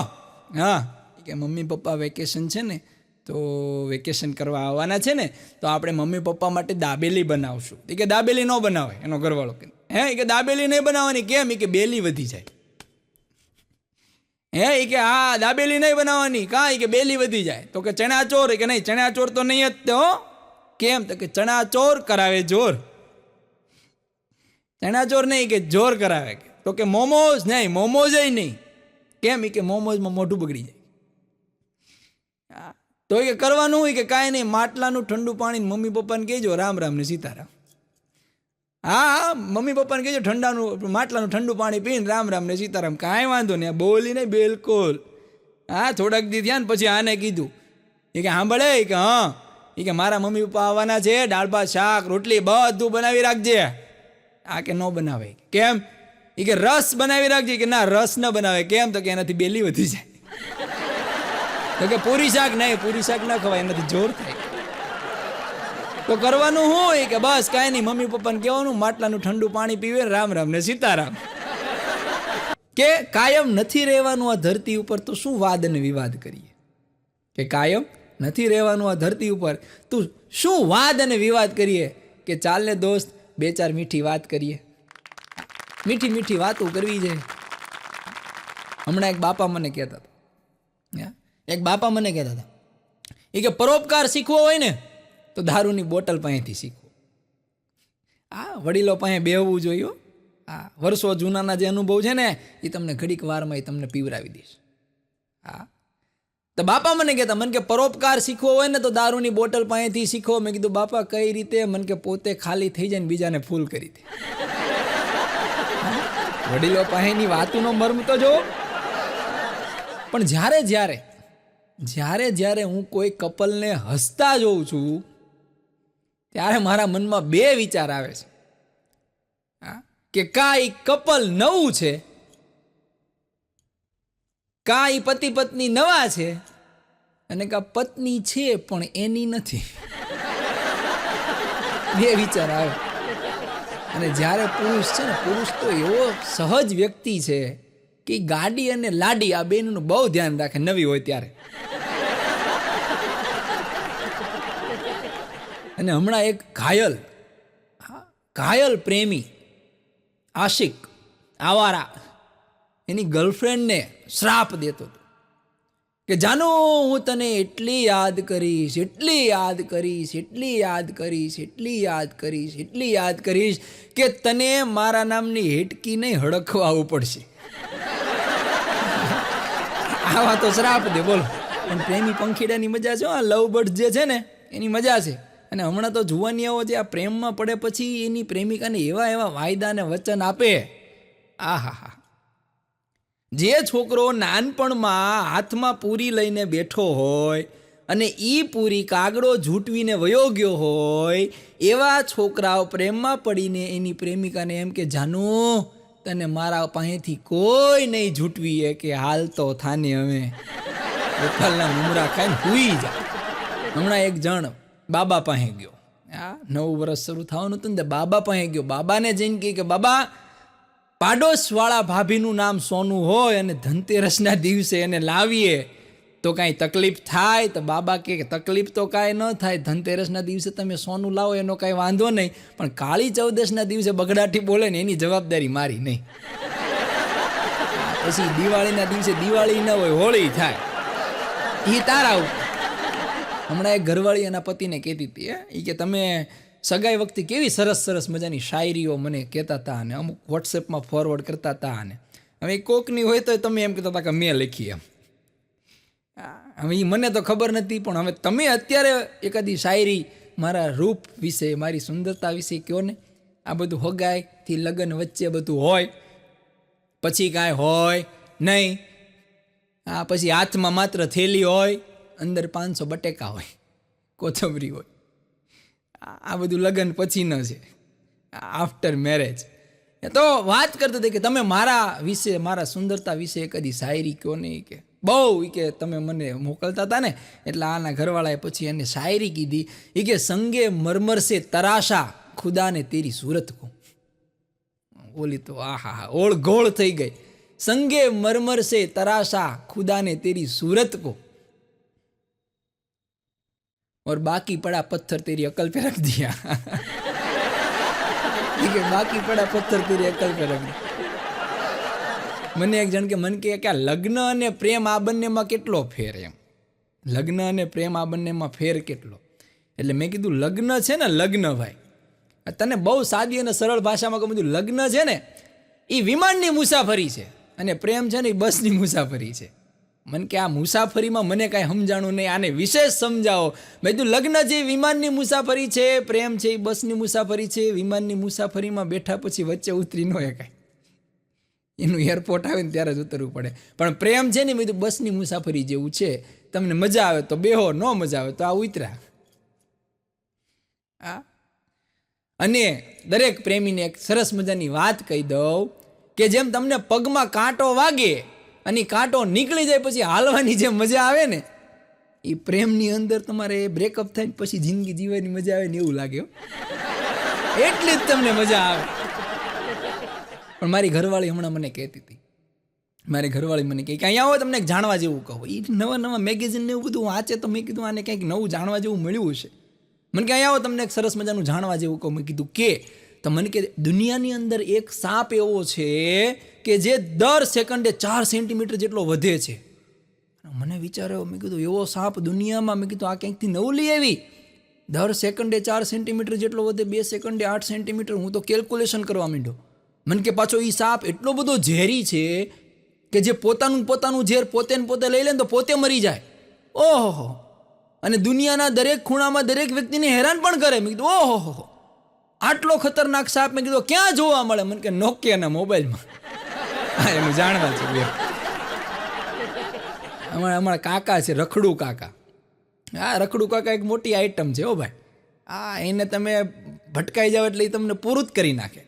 હા કે મમ્મી પપ્પા વેકેશન છે ને, તો વેકેશન કરવા આવવાના છે ને, તો આપણે મમ્મી પપ્પા માટે દાબેલી બનાવશું. એ કે દાબેલી ન બનાવે એનો ઘરવાળો કે, હે એ કે દાબેલી નહીં બનાવવાની. કેમ? એ કે બેલી વધી જાય. હે એ કે હા દાબેલી નહીં બનાવવાની. કાં? એ કે બેલી વધી જાય. તો કે ચણા ચોર? કે નહીં, ચણા ચોર તો નહીં જ તો. કેમ? તો કે ચણા ચોર કરાવે જોર. ચણા ચોર નહીં કે જોર કરાવે. તો કે મોમોઝ નહીં, મોમોઝ નહીં. કેમ? એ કે મોમોઝમાં મોઢું બગડી જાય. તો એ કરવાનું હોય કે કાંઈ નહીં, માટલાનું ઠંડુ પાણી મમ્મી પપ્પાને કહેજો રામ રામ ને સીતારામ. હા, મમ્મી પપ્પાને કહેજો માટલાનું ઠંડુ પાણી પીને રામ રામ ને સીતારામ. કાંઈ વાંધો નહીં, બોલી નહીં બિલકુલ. હા, થોડાક દી થયા ને પછી આને કીધું, એ કે સાંભળે કે હા, એ કે મારા મમ્મી પપ્પા આવવાના છે, દાળ ભાત શાક રોટલી બધું બનાવી રાખજે. આ કે ન બનાવે. કેમ? એ કે રસ બનાવી રાખજે. કે ના, રસ ન બનાવે. કેમ? તો કે એનાથી બેલી વધી જાય. તો કે પૂરી શાક નહીં, પૂરી શાક ના ખવાય, એનાથી જોર થાય. તો કરવાનું હોય કે બસ કાંઈ નહીં, મમ્મી પપ્પાને કહેવાનું માટલાનું ઠંડુ પાણી પીવે, રામ રામ ને સીતારામ. કે કાયમ નથી રહેવાનું આ ધરતી ઉપર, તો શું વાદ અને વિવાદ કરીએ? કે કાયમ નથી રહેવાનું આ ધરતી ઉપર, તું શું વાદ અને વિવાદ કરીએ? કે ચાલ ને દોસ્ત 2-4 મીઠી વાત કરીએ. મીઠી મીઠી વાતો કરવી છે. હમણાં એક બાપા મને કહેતા હતા, એ કે પરોપકાર શીખવો હોય ને તો દારૂની બોટલ પાસેથી શીખવો. હા, વડીલો પાસે બેહવું જોઈએ. હા, વર્ષો જૂનાના જે અનુભવ છે ને એ તમને ઘડીક વારમાં એ તમને પીવરાવી દઈશ. હા, તો બાપા મને કહેતા, મને કે પરોપકાર શીખવો હોય ને તો દારૂની બોટલ પાસેથી શીખવો. મેં કીધું બાપા કઈ રીતે? મને કે પોતે ખાલી થઈ જાય ને બીજાને ફૂલ કરી દે. વડીલો પાસેની વાતોનો મર્મ તો જો. પણ જ્યારે હું કોઈ કપલને હસતા જોઉં છું ત્યારે મારા મનમાં 2 વિચાર આવે છે. કે કાંઈ કપલ નવું છે, કાંઈ પતિ પત્ની નવા છે, અને કે પત્ની છે પણ એની નથી. બે વિચાર આવે. અને જ્યારે પુરુષ છે ને, પુરુષ તો એવો સહજ વ્યક્તિ છે કે ગાડી અને લાડી આ બેનનું બહુ ધ્યાન રાખે નવી હોય ત્યારે. અને હમણાં એક ઘાયલ પ્રેમી આશિક આવારા એની ગર્લફ્રેન્ડને શ્રાપ દેતો હતો કે જાનો હું તને એટલી યાદ કરીશ, એટલી યાદ કરીશ, એટલી યાદ કરીશ, એટલી યાદ કરીશ, એટલી યાદ કરીશ કે તને મારા નામની હેટકી નહીં હડકવાવું પડશે. આવા તો શ્રાપ દે બોલો. પણ પ્રેમી પંખીડાની મજા છે, આ લવ બર્ડ જે છે ને એની મજા છે. અને હમણાં તો જુવાનીઓ જે આ પ્રેમમાં પડે પછી એની પ્રેમિકાને એવા વાયદા અને વચન આપે. આહા, જે છોકરો નાનપણમાં હાથમાં પૂરી લઈને બેઠો હોય અને એ પૂરી કાગડો ઝૂંટવીને વયો ગયો હોય, એવા છોકરાઓ પ્રેમમાં પડીને એની પ્રેમિકાને એમ કે જાનું તને મારા પાસેથી કોઈ નહીં ઝૂંટવીએ કે હાલ તો થાને હવે ગોપાલના મુમરા ખાઈને હુઈ જાય. હમણાં એક જણ બાબા પાસે ગયો, 9 વર્ષ શરૂ થવાનું હતું ને, બાબા પાસે ગયો. બાબાને જઈને કહે કે બાબા, પાડોશવાળા ભાભીનું નામ સોનું હોય અને ધનતેરસના દિવસે એને લાવીએ તો કાંઈ તકલીફ થાય? તો બાબા કહે કે તકલીફ તો કાંઈ ન થાય, ધનતેરસના દિવસે તમે સોનું લાવો એનો કાંઈ વાંધો નહીં, પણ કાળી ચૌદશના દિવસે બગડાટી બોલે ને એની જવાબદારી મારી નહીં. પછી દિવાળીના દિવસે દિવાળી ન હોય, હોળી થાય, એ તારા ઉપર. હમણાં એક ઘરવાળી એના પતિને કહેતી હતી એ કે તમે સગાઈ વખતે કેવી સરસ સરસ મજાની શાયરીઓ મને કહેતા હતા અને અમુક વોટ્સએપમાં ફોરવર્ડ કરતા હતા. અને હવે કોકની હોય તો તમે એમ કહેતા હતા કે મેં લખી એમ. હવે એ મને તો ખબર નથી, પણ હવે તમે અત્યારે એકાદી શાયરી મારા રૂપ વિશે, મારી સુંદરતા વિશે કહો ને. આ બધું હગાઈથી લગ્ન વચ્ચે બધું હોય, પછી કાંઈ હોય નહીં. પછી હાથમાં માત્ર થેલી હોય, અંદર 500 બટેકા હોય, કોથમરી હોય. આ બધું લગ્ન પછીનો છે, આફ્ટર મેરેજ. તો વાત કરતા હતા કે તમે મારા વિશે, મારા સુંદરતા વિશે કદી શાયરી કહો નહીં. કે બહુ કે તમે મને મોકલતા હતા ને, એટલે આના ઘરવાળાએ પછી એને શાયરી કીધી. એ કે સંગે મરમર સે તરાશા ખુદા ને તેરી સુરત કો. બોલી તો આહા ઓળ ગોળ થઈ ગઈ. સંગે મરમર સે તરાશા ખુદા ને તેરી સુરત કો, और बाकी पड़ा पत्थर तेरी अकल पे रख दिया. बाकी पड़ा पत्थर तेरी अकल पे रख दिया. મને એક જણ કે મન કે લગ્ન અને પ્રેમ આ બંનેમાં કેટલો ફેર એમ. લગ્ન અને પ્રેમ આ બંનેમાં ફેર કેટલો? એટલે મેં કીધું લગ્ન છે ને, લગ્ન ભાઈ તને બહુ સાદી અને સરળ ભાષામાં કહું, બધું લગ્ન છે ને એ વિમાનની મુસાફરી છે અને પ્રેમ છે ને એ બસની મુસાફરી છે. મને કે આ મુસાફરીમાં મને કાંઈ સમજાણું નહીં, આને વિશેષ સમજાવો. મેં કીધું લગ્ન જે વિમાનની મુસાફરી છે, પ્રેમ છે એ બસની મુસાફરી છે. વિમાનની મુસાફરીમાં બેઠા પછી વચ્ચે ઉતરી ન હોય કાંઈ, એનું એરપોર્ટ આવે ને ત્યારે જ ઉતરવું પડે. પણ પ્રેમ છે ને, મેં કીધું બસની મુસાફરી જેવું છે. તમને મજા આવે તો બેહો, ન મજા આવે તો આ ઉતરા. અને દરેક પ્રેમીને એક સરસ મજાની વાત કહી દઉં કે જેમ તમને પગમાં કાંટો વાગે અને કાંટો નીકળી જાય પછી હાલવાની જે મજા આવે ને, એ પ્રેમની અંદર તમારે બ્રેકઅપ થાય પછી જિંદગી જીવવાની મજા આવે ને એવું લાગે. એટલી જ તમને મજા આવે. પણ મારી ઘરવાળી હમણાં મને કહેતી હતી, મારી ઘરવાળી મને કહે કે અહીંયા આવો તમને જાણવા જેવું કહો. એ નવા મેગેઝિન ને એવું બધું વાંચે તો મેં કીધું આને કંઈક નવું જાણવા જેવું મળ્યું છે. મને કે અહીંયા આવો તમને એક સરસ મજાનું જાણવા જેવું કહું. મેં કીધું કે તો મને કે દુનિયાની અંદર એક સાપ એવો છે કે જે દર સેકન્ડે 4 સેન્ટીમીટર જેટલો વધે છે. મને વિચાર્યો, મેં કીધું એવો સાપ દુનિયામાં? મેં કીધું આ ક્યાંકથી નવું લઈ આવી. દર સેકન્ડે 4 સેન્ટીમીટર જેટલો વધે, 2 સેકન્ડે 8 સેન્ટીમીટર. હું તો કેલ્ક્યુલેશન કરવા માંડ્યો. મને કે પાછો એ સાપ એટલો બધો ઝેરી છે કે જે પોતાનું ઝેર પોતે લઈ લે ને તો પોતે મરી જાય. ઓહો! અને દુનિયાના દરેક ખૂણામાં દરેક વ્યક્તિને હેરાન પણ કરે. મેં કીધું ઓહો, આટલો ખતરનાક સાપ મેં કીધું ક્યાં જોવા મળે? મને કે નોકિયાના મોબાઈલમાં. હા, એનું જાણવા છે. અમારા કાકા છે, રખડુ કાકા. હા, રખડુ કાકા એક મોટી આઈટમ છે હો ભાઈ. હા, એને તમે ભટકાઈ જાવ એટલે એ તમને પૂરું જ કરી નાખે.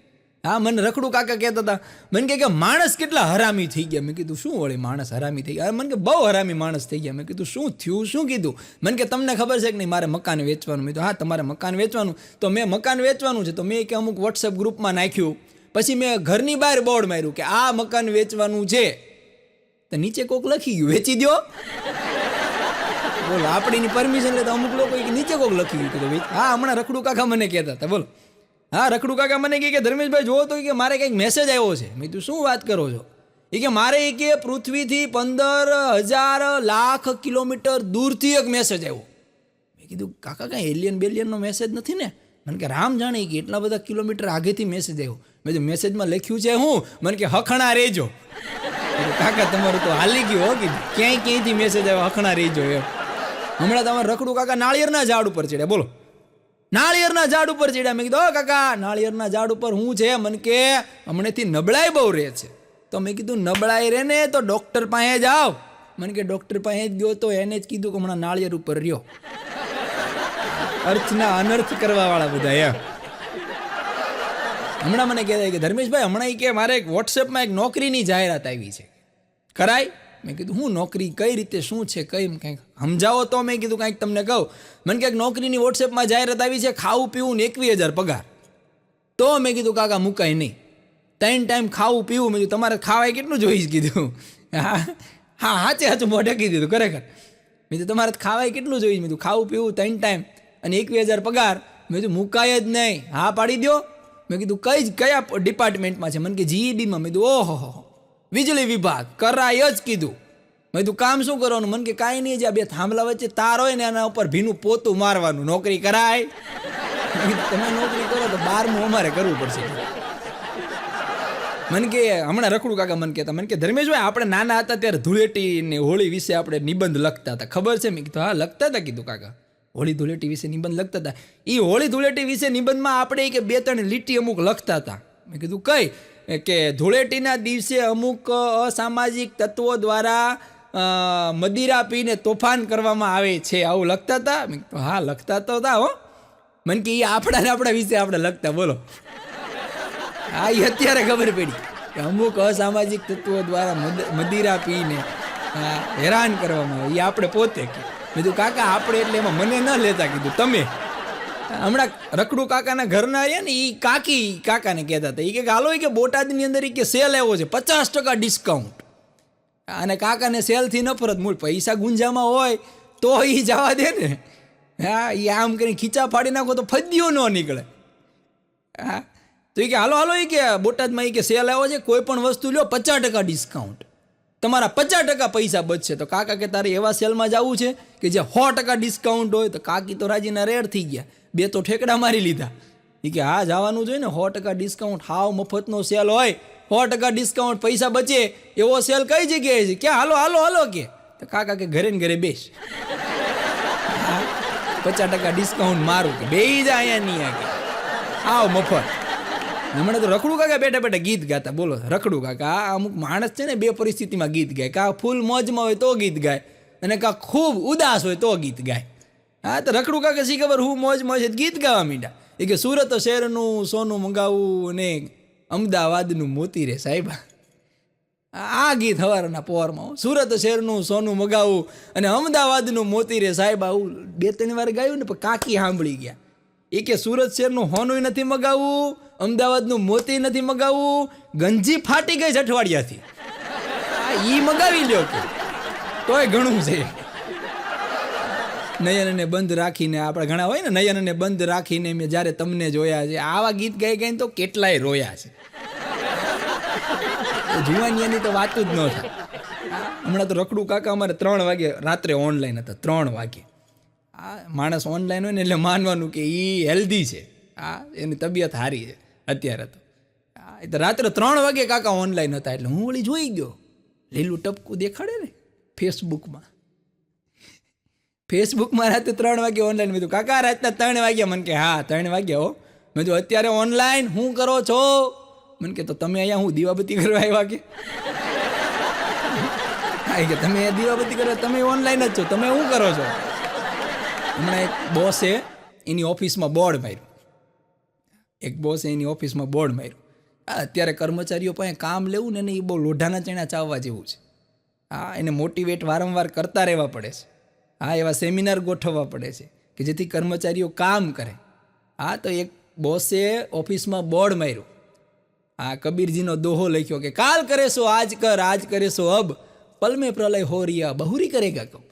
હા, મને રખડું કાકા કહેતા હતા, મને કે માણસ કેટલા હરામી થઈ ગયા. મેં કીધું શું વળી માણસ હરામી થઈ ગયા? મને કે બહુ હરામી માણસ થઈ ગયા. મેં કીધું શું થયું, શું કીધું? મને કે તમને ખબર છે કે નહીં મારે મકાન વેચવાનું. મેં કીધું હા તમારે મકાન વેચવાનું. તો મેં મકાન વેચવાનું છે તો મેં કે અમુક વોટ્સએપ ગ્રુપમાં નાખ્યું. પછી મેં ઘરની બહાર બોર્ડ માર્યું કે આ મકાન વેચવાનું છે. તો નીચે કોક લખી ગયું વેચી દો. બોલો, આપણીની પરમિશન લે તો અમુક લોકો નીચે કોક લખી ગયું. હા, હમણાં રખડું કાકા મને કહેતા હતા. બોલો, હા, રખડું કાકા મને કહે કે ધર્મેશભાઈ જોવો તો કે મારે કંઈક મેસેજ આવ્યો છે. મેં તું શું વાત કરો છો? એ કે મારે એ કે પૃથ્વીથી 15,000 લાખ કિલોમીટર દૂરથી એક મેસેજ આવ્યો. મેં કીધું કાકા કાંઈ એલિયન બેલિયનનો મેસેજ નથી ને? મને કે રામ જાણે કે એટલા બધા કિલોમીટર આગેથી મેસેજ આવ્યો. મેં તો મેસેજમાં લખ્યું છે હું? મને કે હખણા રહેજો. કાકા તમારું તો હાલી ગયું હો, કીધું ક્યાંયથી મેસેજ આવ્યો હખણા રહેજો એમ. હમણાં તમારે રખડું કાકા નાળિયેરના ઝાડ ઉપર ચડ્યા. બોલો, નાળિયેરના ઝાડ ઉપર ચડ્યા. મેં કીધું કાકા નાળિયેરના ઝાડ ઉપર હું છે? મને કે હમણાંથી નબળાઈ બહુ રહે છે. તો મેં કીધું નબળાઈ રહે ને તો ડૉક્ટર પાસે જાઓ. મને કે ડૉક્ટર પાસે જ ગયો તો એને જ કીધું કે હમણાં નાળિયેર ઉપર રહ્યો. અર્થના અનર્થ કરવાવાળા બધા એમ. હમણાં મને કહેતા કે ધર્મેશભાઈ હમણાં કે મારે એક વોટ્સએપમાં એક નોકરીની જાહેરાત આવી છે, કરાય? મેં કીધું હું નોકરી, કઈ રીતે, શું છે, કંઈક સમજાવો તો. મેં કીધું કાંઈક તમને કહું. મને કંઈક નોકરીની વોટ્સએપમાં જાહેરાત આવી છે, ખાવું પીવું ને 21,000 પગાર. તો મેં કીધું કાકા મુકાય નહીં, 3 ટાઈમ ખાવું પીવું. મેં કીધું તમારે ખાવાય કેટલું જોઈશ? કીધું હા હા, સાચું મોઢે કીધું ખરેખર. મેં કીધું તમારે ખાવાય કેટલું જોઈશ? મેં કીધું ખાવું પીવું 3 ટાઈમ અને 21,000 પગાર. મેં કીધું મુકાય જ નહીં, હા પાડી દો. મેં કીધું કયા ડિપાર્ટમેન્ટમાં છે? મને કે જીઈબીમાં. મેં કીધું ઓહો, વીજળી વિભાગ, કરાય જ કીધું. મેં કીધું કામ શું કરવાનું? મને કે કાંઈ નહીં, જ્યાં બે થાંભલા વચ્ચે તાર હોય ને એના ઉપર ભીનું પોતું મારવાનું. નોકરી કરાય? તમે નોકરી કરો તો 12મું અમારે કરવું પડશે. મને કે હમણાં રખડું કાકા મને કહેતા, મને કે ધર્મેશભાઈ આપણે નાના હતા ત્યારે ધૂળેટી ને હોળી વિશે આપણે નિબંધ લખતા હતા, ખબર છે? મેં કીધું હા લખતા હતા. કીધું કાકા હોળી ધૂળેટી વિશે નિબંધ લખતા હતા. એ હોળી ધૂળેટી વિશે નિબંધમાં આપણે કે 2-3 લીટી અમુક લખતા હતા. મેં કીધું કઈ? કે ધૂળેટીના દિવસે અમુક અસામાજિક તત્વો દ્વારા મદિરા પીને તોફાન કરવામાં આવે છે, આવું લખતા હતા? મેં કીધું હા લખતા તો હતા હો. મને કે એ આપણા વિશે આપણે લખતા. બોલો, હા એ અત્યારે ખબર પડી કે અમુક અસામાજિક તત્વો દ્વારા મદિરા પીને હેરાન કરવામાં આવે, એ આપણે પોતે. કીધું કાકા આપણે એટલે એમાં મને ન લેતા. કીધું તમે. હમણાં રખડું કાકાના ઘરના રહ્યા ને એ કાકાને કહેતા હતા, એ કે હાલો કે બોટાદની અંદર કે સેલ આવ્યો છે 50% ડિસ્કાઉન્ટ. અને કાકાને સેલથી નફરત, મૂળ પૈસા ગુંજામાં હોય તો એ જવા દે ને. હા, એ આમ કરીને ખીચા ફાડી નાખો તો ફદ્યો ન નીકળે. હા, તો એ કે હાલો એ કે બોટાદમાં એ કે સેલ આવ્યો છે, કોઈ પણ વસ્તુ લ્યો 50% ડિસ્કાઉન્ટ, તમારા 50% પૈસા બચશે. તો કાકા કે તારે એવા સેલમાં જવું છે કે જે 100% ડિસ્કાઉન્ટ હોય? તો કાકી તો રાજીના રેડ થઈ ગયા, 2 તો ઠેકડા મારી લીધા. એ કે હા જવાનું જોઈએ ને, 100% ડિસ્કાઉન્ટ, હાવ મફતનો સેલ હોય, 100% ડિસ્કાઉન્ટ, પૈસા બચે એવો સેલ કઈ જગ્યાએ છે? ક્યાં? હાલો કે. તો કાકા કે ઘરે ને ઘરે બેસ, 50% ડિસ્કાઉન્ટ મારું કે બે જા અહીંયા નહીં કે આવ મફત. હમણાં તો રખડું કાકા બેઠા ગીત ગાતા. બોલો, રખડું કાકા અમુક માણસ છે ને 2 પરિસ્થિતિમાં ગીત ગાય, કાં ફૂલ મોજમાં હોય તો ગીત ગાય અને કાં ખૂબ ઉદાસ હોય તો ગીત ગાય. હા, તો રખડું કાકા શી ખબર હું મોજમાં છે ગીત ગાવા માંડ્યા. એ કે સુરત શહેરનું સોનું મંગાવું અને અમદાવાદનું મોતી રે સાહેબ. આ ગીત સવારના પોરમાં, સુરત શહેરનું સોનું મગાવું અને અમદાવાદનું મોતી રે સાહેબ. આવું 2-3 વાર ગાયું ને પણ કાકી સાંભળી ગયા. એ કે સુરત શહેરનું હોનું નથી મગાવવું, અમદાવાદનું મોતી નથી મગાવવું, ગંજી ફાટી ગઈ છે અઠવાડિયાથી, ઈ મગાવી લ્યો કે તોય ઘણું છે. નયનને બંધ રાખીને, આપણે ઘણા હોય ને નયનને બંધ રાખીને મેં જ્યારે તમને જોયા છે, આવા ગીત ગાઈને તો કેટલાય રોયા છે. જુવાનિયાની તો વાત જ ન થાય. હમણાં તો રખડું કાકા અમારે 3 વાગે રાત્રે ઓનલાઈન હતા, 3 વાગે. આ માણસ ઓનલાઈન હોય ને એટલે માનવાનું કે એ હેલ્ધી છે, એની તબિયત સારી છે અત્યારે. તો રાત્રે 3 વાગે કાકા ઓનલાઈન હતા એટલે હું વળી જોઈ ગયો. લીલું ટપકું દેખાડે ને ફેસબુકમાં રાતે 3 વાગે ઓનલાઈન. મેં કાકા રાતના 3 વાગ્યા? મને કે હા 3 વાગ્યા હો. મેં તો અત્યારે ઓનલાઈન શું કરો છો? મને કે તો તમે અહીંયા હું દીવાબત્તી કરવા આવ્યા કે? હા કે તમે દીવાબત્તી કરવા, તમે ઓનલાઈન જ છો, તમે શું કરો છો? હમણાં એક બોસે એની ઓફિસમાં બોર્ડ માર્યું, અત્યારે કર્મચારીઓ પાસે કામ લેવું ને એ બહુ લોઢાના ચણા ચાવવા જેવું છે. એને મોટિવેટ વારંવાર કરતા રહેવા પડે છે. એવા સેમિનાર ગોઠવવા પડે છે કે જેથી કર્મચારીઓ કામ કરે. તો એક બોસે ઓફિસમાં બોર્ડ માર્યું. કબીરજીનો દોહો લખ્યો કે કાલ કરે સો આજ કર, આજ કરે સો અબ, પલ મેં પ્રલય હો રિયા બહુરી કરેગા કબ.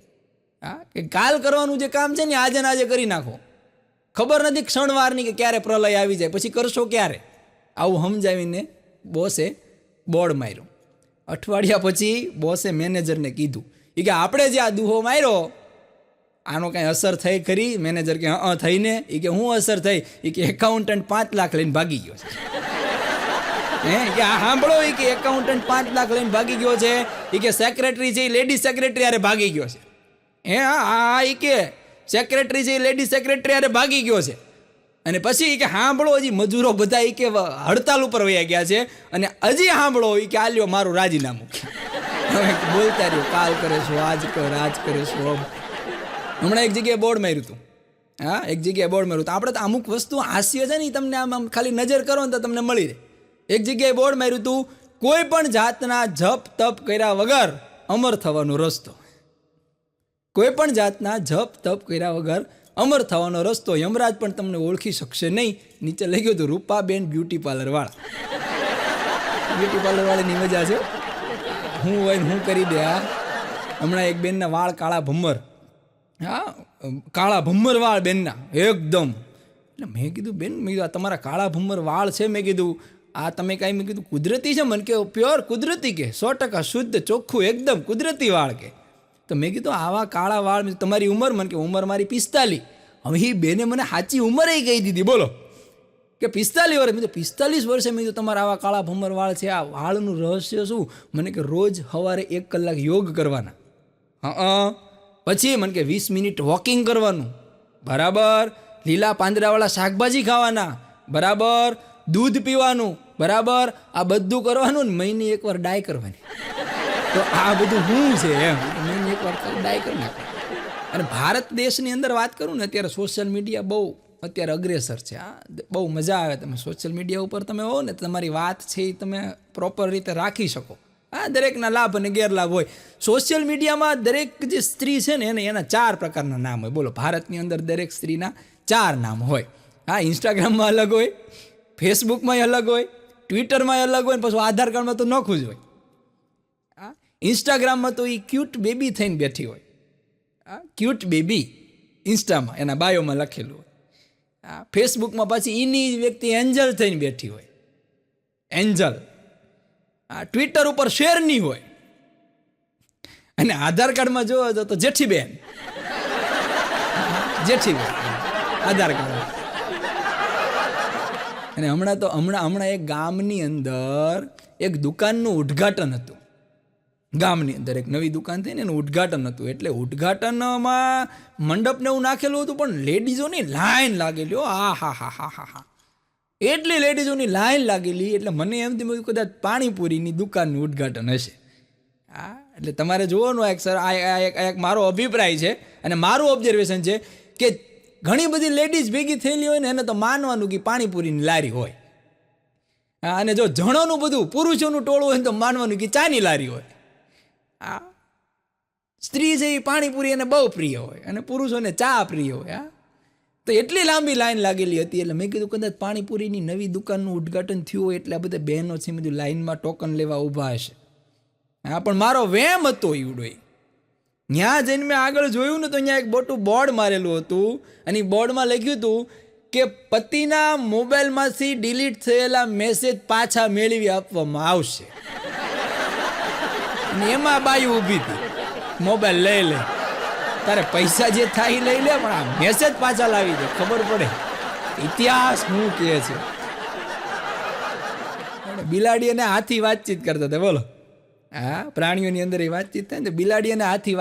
કે કાલ કરવાનું જે કામ છે ને આજે ને આજે કરી નાખો. ખબર નથી ક્ષણવારની કે ક્યારે પ્રલય આવી જાય, પછી કરશો ક્યારે. આવું સમજાવીને બોસે બોર્ડ માર્યું. અઠવાડિયા પછી બોસે મેનેજરને કીધું કે આપણે જે આ દુહો માર્યો આનો કાંઈ અસર થઈ ખરી? મેનેજર કે થઈને. કે હું અસર થઈ? કે એકાઉન્ટન્ટ 5 લાખ લઈને ભાગી ગયો છે. કે સાંભળો કે એકાઉન્ટન્ટ 5 લાખ લઈને ભાગી ગયો છે. કે સેક્રેટરી છે લેડી સેક્રેટરી અરે ભાગી ગયો છે. કે સેક્રેટરી છે લેડી સેક્રેટરી અરે ભાગી ગયો છે. અને પછી કે સાંભળો હજી મજૂરો બધા કે હડતાલ ઉપર વયા ગયા છે અને હજી સાંભળો કે આ લ્યો મારું રાજીનામું. હવે બોલતા રહ્યો કાલ કરે છો આજ કર, આજ કરે છો. હમણાં એક જગ્યાએ બોર્ડ માર્યું હતું. એક જગ્યાએ બોર્ડ માર્યું હતું. આપણે તો અમુક વસ્તુ હાસ્ય છે ને તમને આમ ખાલી નજર કરો ને તો તમને મળી રહે. એક જગ્યાએ બોર્ડ માર્યું હતું, કોઈ પણ જાતના જપ તપ કર્યા વગર અમર થવાનો રસ્તો. કોઈ પણ જાતના જપ તપ કર્યા વગર અમર થવાનો રસ્તો. યમરાજ પણ તમને ઓળખી શકશે નહીં. નીચે લઈ ગયો હતું રૂપાબેન બ્યુટી પાર્લર વાળા. બ્યુટી પાર્લર વાળાની મજા છે. હું હોય ને હું કરી દે. હમણાં એક બેનના વાળ કાળા ભમ્મર, કાળા ભમ્મર વાળ બેનના એકદમ. એટલે મેં કીધું બેન, મેં કીધું તમારા કાળા ભમ્મર વાળ છે, મેં કીધું તમે કાંઈ, મેં કીધું કુદરતી છે? મને કે પ્યોર કુદરતી, કે 100% શુદ્ધ ચોખ્ખું એકદમ કુદરતી વાળ. કે તો મેં કીધું આવા કાળા વાળ, તમારી ઉંમર? મને કે ઉંમર મારી 45. હવે એ બેને મને સાચી ઉંમરે કહી દીધી. બોલો કે 45 વર્ષ. મેં તો 45 વર્ષે મેં કીધું તમારા આવા કાળા ભમ્મર વાળ છે. આ વાળનું રહસ્ય શું? મને કે રોજ સવારે 1 કલાક યોગ કરવાના. પછી મને કે 20 મિનિટ વોકિંગ કરવાનું, બરાબર. લીલા પાંદડાવાળા શાકભાજી ખાવાના, બરાબર. દૂધ પીવાનું, બરાબર. આ બધું કરવાનું ને મહિને એકવાર ડાય કરવાની. તો આ બધું શું છે એમ? મહિને એકવાર ડાય કરી નાખો. અને ભારત દેશની અંદર વાત કરું ને, અત્યારે સોશિયલ મીડિયા બહુ અત્યારે અગ્રેસર છે. બહુ મજા આવે. તમે સોશિયલ મીડિયા ઉપર તમે હો ને, તમારી વાત છે એ તમે પ્રોપર રીતે રાખી શકો. દરેકના લાભ અને ગેરલાભ હોય. સોશિયલ મીડિયામાં દરેક જે સ્ત્રી છે ને એના 4 પ્રકારના નામ હોય. બોલો, ભારતની અંદર દરેક સ્ત્રીના 4 નામ હોય. ઇન્સ્ટાગ્રામમાં અલગ હોય, ફેસબુકમાં અલગ હોય, ટ્વિટરમાં અલગ હોય, પછી આધાર કાર્ડમાં તો નોખું જ હોય. ઇન્સ્ટાગ્રામમાં તો એ ક્યુટ બેબી થઈને બેઠી હોય. ક્યુટ બેબી ઇન્સ્ટામાં એના બાયોમાં લખેલું હોય. ફેસબુકમાં પાછી એની વ્યક્તિ એન્જલ થઈને બેઠી હોય, એન્જલ. ટ્વિટર ઉપર શેરની હોય. અને આધાર કાર્ડમાં જોવા તો જેઠીબેન, જેઠીબેન આધાર કાર્ડ. અને હમણાં એક ગામની અંદર એક દુકાનનું ઉદ્ઘાટન હતું. ગામની અંદર એક નવી દુકાન થઈ ને એનું ઉદ્ઘાટન હતું. એટલે ઉદ્ઘાટનમાં મંડપને એવું નાખેલું હતું, પણ લેડીઝોની લાઈન લાગેલી. હા. એટલી લેડીઝોની લાઈન લાગેલી. એટલે મને એમ થયું કદાચ પાણીપુરીની દુકાનનું ઉદ્ઘાટન હશે. એટલે તમારે જોવાનું એક મારો અભિપ્રાય છે અને મારું ઓબ્ઝર્વેશન છે કે ઘણી બધી લેડીઝ ભેગી થયેલી હોય ને એને તો માનવાનું કે પાણીપુરીની લારી હોય. અને જો જણોનું બધું પુરુષોનું ટોળું હોય તો માનવાનું કે ચાની લારી હોય. સ્ત્રી છે એ પાણીપુરી એને બહુ પ્રિય હોય અને પુરુષોને ચા પ્રિય હોય. તો એટલી લાંબી લાઈન લાગેલી હતી. એટલે મેં કીધું કદાચ પાણીપુરીની નવી દુકાનનું ઉદ્ઘાટન થયું હોય એટલે આ બધા બહેનો છે બધું લાઈનમાં ટોકન લેવા ઊભા હશે. પણ મારો વેમ હતો ઈવડો. ત્યાં જઈને મેં આગળ જોયું ને તો અહીંયા એક મોટું બોર્ડ મારેલું હતું અને એ બોર્ડમાં લખ્યું હતું કે પતિના મોબાઈલમાંથી ડિલીટ થયેલા મેસેજ પાછા મેળવી આપવામાં આવશે. અને એમાં બાઈ ઊભી હતી, મોબાઈલ લઈ લે, તારે પૈસા જે થાય લઈ લે, પણ આ મેસેજ પાછા લાવી દે. ખબર પડે ઇતિહાસ શું કહે છે. બિલાડી અને હાથી વાતચીત કરતા હતા. બોલો, પ્રાણીઓની અંદર એ વાતચીત થાય ને, બિલાડી અને હાથી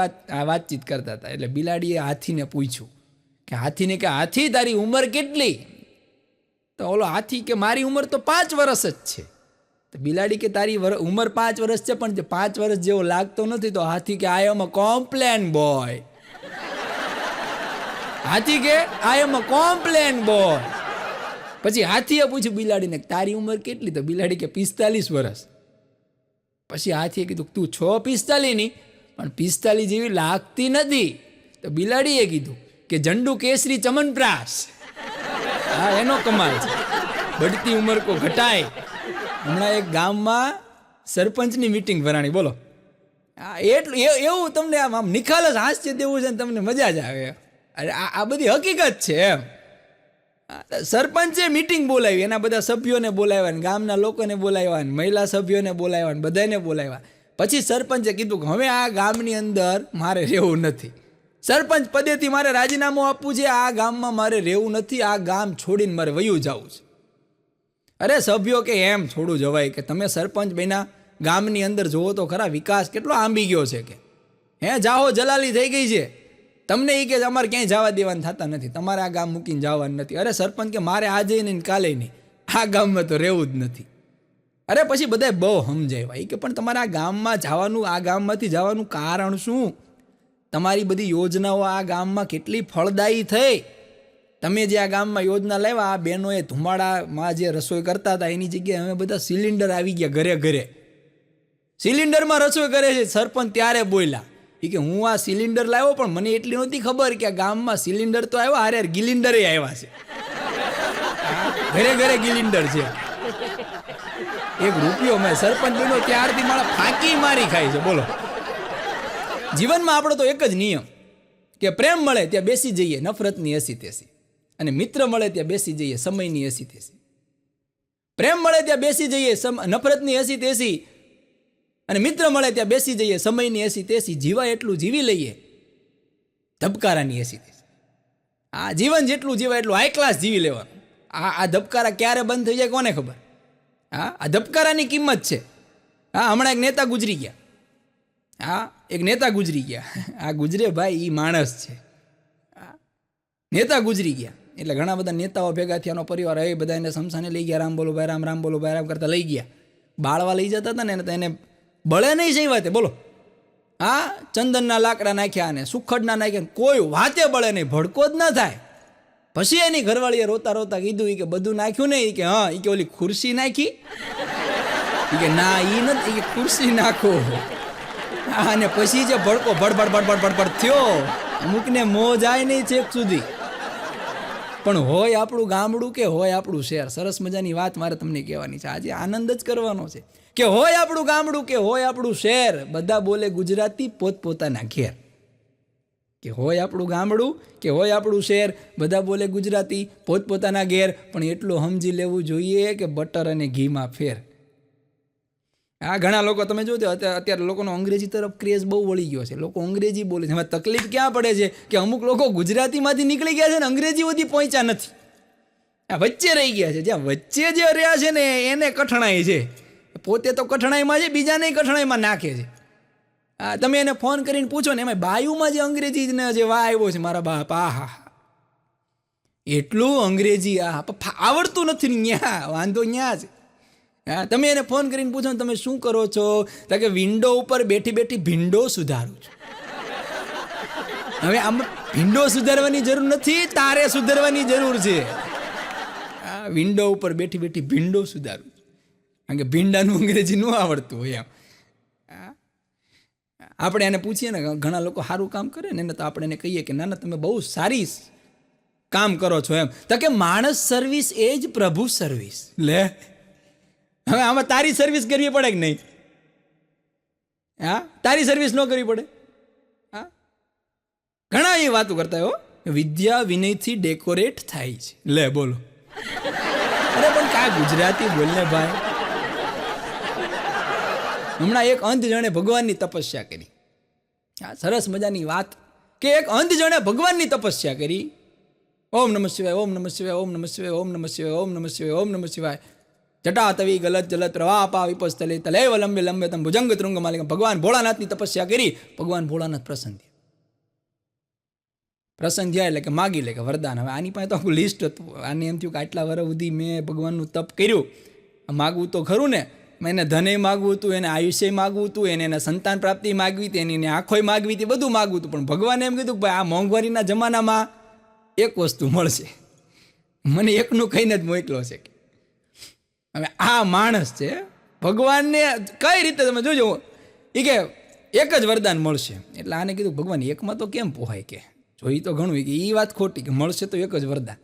વાતચીત કરતા હતા. એટલે બિલાડીએ હાથીને પૂછ્યું કે હાથી તારી ઉંમર કેટલી? તો ઓલો હાથી કે મારી ઉંમર તો 5 વર્ષ જ છે. તો બિલાડી કે તારી ઉંમર 5 વર્ષ છે પણ 5 વર્ષ જેવો લાગતો નથી. તો હાથી કે આઈ એમ અ કોમ્પ્લેન બોય. હાથી કે આઈ એમ અ કોમ્પ્લેન બોય. પછી હાથીએ પૂછ્યું બિલાડીને તારી ઉંમર કેટલી? તો બિલાડી કે 45 વર્ષ. પછી હાથીએ કીધું તું 45 પણ 45 જેવી લાગતી નથી. તો બિલાડીએ કીધું કે ઝંડુ કેસરી ચમનપ્રાસ. હા, એનો કમાલ છે, બઢતી ઉંમર કો ઘટાય. હમણાં એક ગામમાં સરપંચની મીટિંગ ભરાણી, બોલો. હા, એટલું એવું તમને આમ નિખાલસ હાસ્ય દેવું છે ને તમને મજા જ આવે. અરે આ બધી હકીકત છે એમ. સરપંચે મીટિંગ બોલાવી, એના બધા સભ્યોને બોલાવ્યા ને ગામના લોકોને બોલાવ્યા ને મહિલા સભ્યોને બોલાવ્યા ને બધાને બોલાવ્યા. પછી સરપંચે કીધું કે હવે આ ગામની અંદર મારે રહેવું નથી. સરપંચ પદેથી મારે રાજીનામું આપવું છે. આ ગામમાં મારે રહેવું નથી. આ ગામ છોડીને મારે વયું જવું છે. અરે સભ્યો કે એમ છોડું જવાય કે તમે સરપંચ બન્યા, ગામની અંદર જોવો તો ખરા વિકાસ કેટલો આંબી ગયો છે કે જાહો જલાલી થઈ ગઈ છે. તમને એ કે અમારે ક્યાંય જવા દેવાના થતા નથી, તમારે આ ગામ મૂકીને જવાનું નથી. અરે સરપંચ કે મારે આજે નહીં કાલે નહીં, આ ગામમાં તો રહેવું જ નથી. અરે પછી બધાએ બહુ સમજાવ્યા કે પણ તમારે આ ગામમાં જવાનું, આ ગામમાંથી જવાનું કારણ શું? તમારી બધી યોજનાઓ આ ગામમાં કેટલી ફળદાયી થઈ. તમે જે આ ગામમાં યોજના લાવ્યા, આ બહેનોએ ધુમાડામાં જે રસોઈ કરતા હતા એની જગ્યાએ અમે બધા સિલિન્ડર આવી ગયા ઘરે ઘરે. સિલિન્ડરમાં રસોઈ કરે છે. સરપંચ ત્યારે બોલ્યા કે હું આ સિલિન્ડર લાવ્યો પણ મને એટલી નહોતી ખબર કે આ ગામમાં સિલિન્ડર તો આવ્યા, હારે ગિલિન્ડરે આવ્યા છે. ઘરે ઘરે ગિલિન્ડર છે. એક રૂપિયો મેં સરપંચ બન્યો ત્યારથી મારા ફાંકી મારી ખાય છે, બોલો. જીવનમાં આપણો તો એક જ નિયમ કે પ્રેમ મળે ત્યાં બેસી જઈએ નફરતની એસી તેસી, અને મિત્ર મળે ત્યાં બેસી જઈએ સમયની એસી તેસી. પ્રેમ મળે ત્યાં બેસી જઈએ નફરતની એસી તેસી, અને મિત્ર મળે ત્યાં બેસી જઈએ સમયની એસી તેસી. જીવાય એટલું જીવી લઈએ ધબકારાની એસી તેસી. આ જીવન જેટલું જીવાય એટલું હાઈ ક્લાસ જીવી લેવાનું. આ ધબકારા ક્યારે બંધ થઈ જાય કોને ખબર? આ ધબકારાની કિંમત છે. હમણાં એક નેતા ગુજરી ગયા. એક નેતા ગુજરી ગયા. આ ગુજરે ભાઈ એ માણસ છે. નેતા ગુજરી ગયા એટલે ઘણા બધા નેતાઓ ભેગા થયાનો પરિવાર એ બધા એને શમશાને લઈ ગયા. રામ બોલો ભાઈ રામ, રામ બોલો ભાઈ રામ કરતા લઈ ગયા. બાળવા લઈ જતા હતા ને તો એને બળે નહીં જઈ વાતે, બોલો. ચંદનના લાકડા નાખ્યા અને સુખડના નાખ્યા, કોઈ વાતે બળે નહીં, ભડકો જ ના થાય. પછી એની ઘરવાળીએ રોતા રોતા કીધું કે બધું નાખ્યું નહીં? કે હા. કે ઓલી ખુરશી નાખી? કે ના એ નથી, કે ખુરશી નાખો. અને પછી જે ભડકો ભડભડ ભડભડ ભડભડ થયો, અમુકને મોં જાય નહીં છેક સુધી. પણ હોય આપણું ગામડું કે હોય આપણું શહેર, સરસ મજાની વાત મારે તમને કહેવાની છે. આજે આનંદ જ કરવાનો છે કે હોય આપણું ગામડું કે હોય આપણું શહેર, બધા બોલે ગુજરાતી પોતપોતાના ઘેર. કે હોય આપણું ગામડું કે હોય આપણું શહેર, બધા બોલે ગુજરાતી પોતપોતાના ઘેર. પણ એટલું સમજી લેવું જોઈએ કે બટર અને ઘીમાં ફેર. ઘણા લોકો તમે જોજો અત્યારે લોકોનો અંગ્રેજી તરફ ક્રેઝ બહુ વળી ગયો છે. લોકો અંગ્રેજી બોલે છે. એમાં તકલીફ ક્યાં પડે છે કે અમુક લોકો ગુજરાતીમાંથી નીકળી ગયા છે ને અંગ્રેજી સુધી પહોંચ્યા નથી. વચ્ચે રહી ગયા છે. જ્યાં વચ્ચે જે રહ્યા છે ને એને કઠણાઈ છે. પોતે તો કઠણાઈમાં છે, બીજાને કઠણાઈમાં નાખે છે. તમે એને ફોન કરીને પૂછો ને એમાં બાયુમાં જે અંગ્રેજીને જે વાહ આવ્યો છે મારા બાપ, એટલું અંગ્રેજી આવડતું નથી ને ન્યા વાંધો ન્યા છે. તમે એને ફોન કરીને પૂછો ને તમે શું કરો છો? તો કે વિન્ડો ઉપર બેઠી બેઠી ભીંડો સુધારું છું. હવે આમ ભીંડો સુધારવાની જરૂર નથી, તારે સુધારવાની જરૂર છે. વિન્ડો ઉપર બેઠી બેઠી ભીંડો સુધારું છું. કારણ કે ભીંડાનું અંગ્રેજી ન આવડતું હોય. એમ આપણે એને પૂછીએ ને, ઘણા લોકો સારું કામ કરે ને તો આપણે એને કહીએ કે ના ના તમે બહુ સારી કામ કરો છો એમ. તો કે માણસ સર્વિસ એ જ પ્રભુ સર્વિસ. લે હવે આમાં તારી સર્વિસ કરવી પડે કે નહીં? તારી સર્વિસ ન કરવી પડે? ઘણા એ વાતો કરતા હો, વિદ્યા વિનયથી ડેકોરેટ થાય છે. લે બોલો. અરે પણ કાંઈ ગુજરાતી બોલને ભાઈ. હમણાં એક અંધ જણે ભગવાનની તપસ્યા કરી. સરસ મજાની વાત કે એક અંધ જણે ભગવાનની તપસ્યા કરી. ઓમ નમઃ શિવાય, ઓમ નમઃ શિવાય, ઓમ નમઃ શિવાય, ઓમ નમઃ શિવાય, ઓમ નમઃ શિવાય, ઓમ નમઃ શિવાય. જટા તવી ગલત જલત પ્રવાહ પા વિપસ્તલે તલેવ લંબે લંબે તમ ભુજંગ તૃંગ માલિક. ભગવાન ભોળાનાથની તપસ્યા કરી. ભગવાન ભોળાનાથ પ્રસન્ન થયા. પ્રસન્ન થયા એટલે કે માગી લે કે વરદાન. હવે આની પાસે તો આખું લિસ્ટ હતું. આને એમ થયું કે આટલા વર્ષ સુધી મેં ભગવાનનું તપ કર્યું, માગવું તો ખરું ને. એને ધને માગવું હતું, એને આયુષ્ય માગવું હતું, એને સંતાન પ્રાપ્તિ માગવી હતી, એને આંખોય માગવી હતી, બધું માગવું હતું. પણ ભગવાને એમ કીધું કે ભાઈ આ મોંઘવારીના જમાનામાં એક વસ્તુ મળશે, મને એકનું કહીને જ મોકલો છે. હવે આ માણસ છે, ભગવાનને કઈ રીતે તમે જોજો એ કે એક જ વરદાન મળશે. એટલે આને કીધું ભગવાન એકમાં તો કેમ પોહાય, કે જોઈ તો ઘણું, કે એ વાત ખોટી, કે મળશે તો એક જ વરદાન.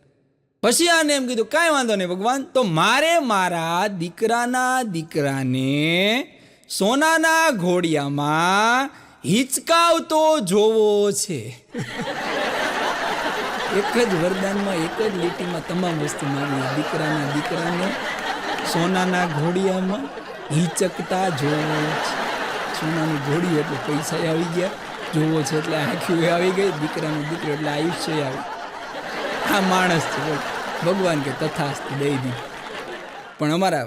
પછી આને એમ કીધું કાંઈ વાંધો નહીં ભગવાન, તો મારે મારા દીકરાના દીકરાને સોનાના ઘોડિયામાં હિચકાવતો જોવો છે. એક જ વરદાનમાં, એક જ લીટીમાં તમામ વસ્તુ માગી. દીકરાના દીકરાને સોનાના ઘોડિયામાં હિચકતા જોવો છે. સોનાની ઘોડી એટલે પૈસા આવી ગયા, જોવો છે એટલે આંખ્યું આવી ગઈ, દીકરાનો દીકરો એટલે આયુષ્ય આવી. આ માણસ છે, ભગવાન કે તથાસ્તુ દઈ દીધું. પણ અમારા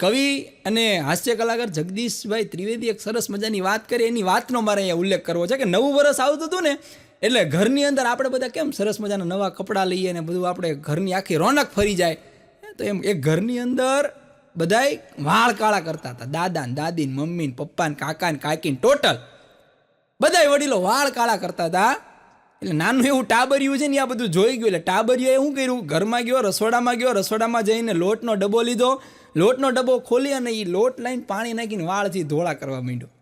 કવિ અને હાસ્ય કલાકાર જગદીશભાઈ ત્રિવેદી એક સરસ મજાની વાત કરી, એની વાતનો મારે અહીંયા ઉલ્લેખ કરવો છે. કે નવું વર્ષ આવતું હતું ને, એટલે ઘરની અંદર આપણે બધા કેમ સરસ મજાના નવા કપડાં લઈએ ને બધું, આપણે ઘરની આખી રોનક ફરી જાય. તો એમ એક ઘરની અંદર બધાય વાળ કાળા કરતા હતા. દાદા ને દાદી ને મમ્મી ને પપ્પા ને કાકા ને કાકી ને ટોટલ બધાય વડીલો વાળ કાળા કરતા હતા. એટલે નાનું એવું ટાબરિયું છે ને, આ બધું જોઈ ગયું. એટલે ટાબરિયાએ શું કર્યું, ઘરમાં ગયો, રસોડામાં જઈને લોટનો ડબ્બો લીધો, લોટનો ડબ્બો ખોલી અને એ લોટ લઈને પાણી નાખીને વાળથી ધોળા કરવા માંડ્યો.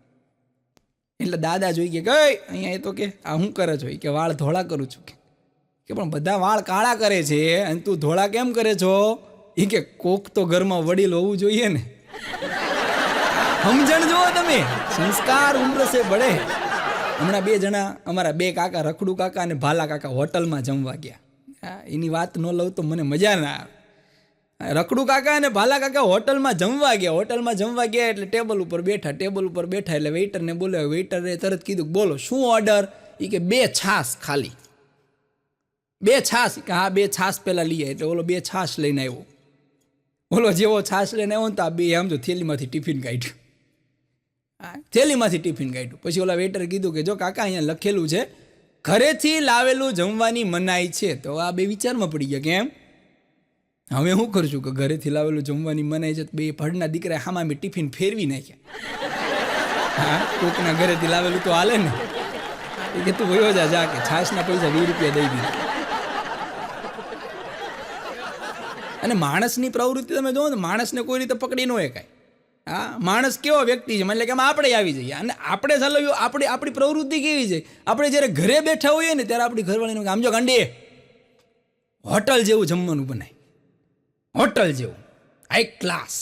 એટલે દાદા જોઈ કે ગઈ અહીંયા, એ તો કે આ શું કરે છો, કે વાળ ધોળા કરું છું. કે પણ બધા વાળ કાળા કરે છે અને તું ધોળા કેમ કરે છો? એ કે કોક તો ઘરમાં વડીલ હોવું જોઈએ ને. સમજણ જુઓ તમે, સંસ્કાર ઉમ્ર સે બડે. હમણાં 2 જણા અમારા 2 કાકા, રખડુ કાકા અને ભાલા કાકા હોટલમાં જમવા ગયા. એની વાત ન લઉં તો મને મજા ના આવે. રખડુ કાકા અને ભાલા કાકા હોટલમાં જમવા ગયા એટલે ટેબલ ઉપર બેઠા એટલે વેઇટરને બોલ્યો. વેઇટરે તરત કીધું બોલો શું ઓર્ડર? એ કે 2 છાશ ખાલી. 2 છાશ? કે હા 2 છાશ પહેલાં લઈએ. એટલે ઓલો 2 છાશ લઈને આવ્યો. ઓલો જેવો છાશ લઈને આવ્યો ને તો આ 2 આમ જો થેલીમાંથી ટિફિન કાઢ્યું. પછી ઓલા વેઇટરે કીધું કે જો કાકા અહીંયા લખેલું છે ઘરેથી લાવેલું જમવાની મનાઈ છે. તો આ 2 વિચારમાં પડી ગયા. કેમ? હવે શું કરશું કે ઘરેથી લાવેલું જમવાની મનાઈ છે. 2 ભડના દીકરા હામાં ટિફિન ફેરવી નાખ્યા. હા, કોકના ઘરેથી લાવેલું તો હાલે ને. એ કે તું વયો જા કે છાશના પૈસા 20 રૂપિયા દઈ દીધા. અને માણસની પ્રવૃત્તિ તમે જુઓ ને, માણસને કોઈ રીતે પકડી ન શકાય. હા, માણસ કેવો વ્યક્તિ છે, એટલે કે આપણે આવી જઈએ અને આપણે ચાલો આપણી પ્રવૃત્તિ કેવી છે. આપણે જ્યારે ઘરે બેઠા હોઈએ ને ત્યારે આપણી ઘરવાળીનું આમ જો ગાંડી હોટલ જેવું જમવાનું બનાય, હોટલ જેવું હાઈ ક્લાસ.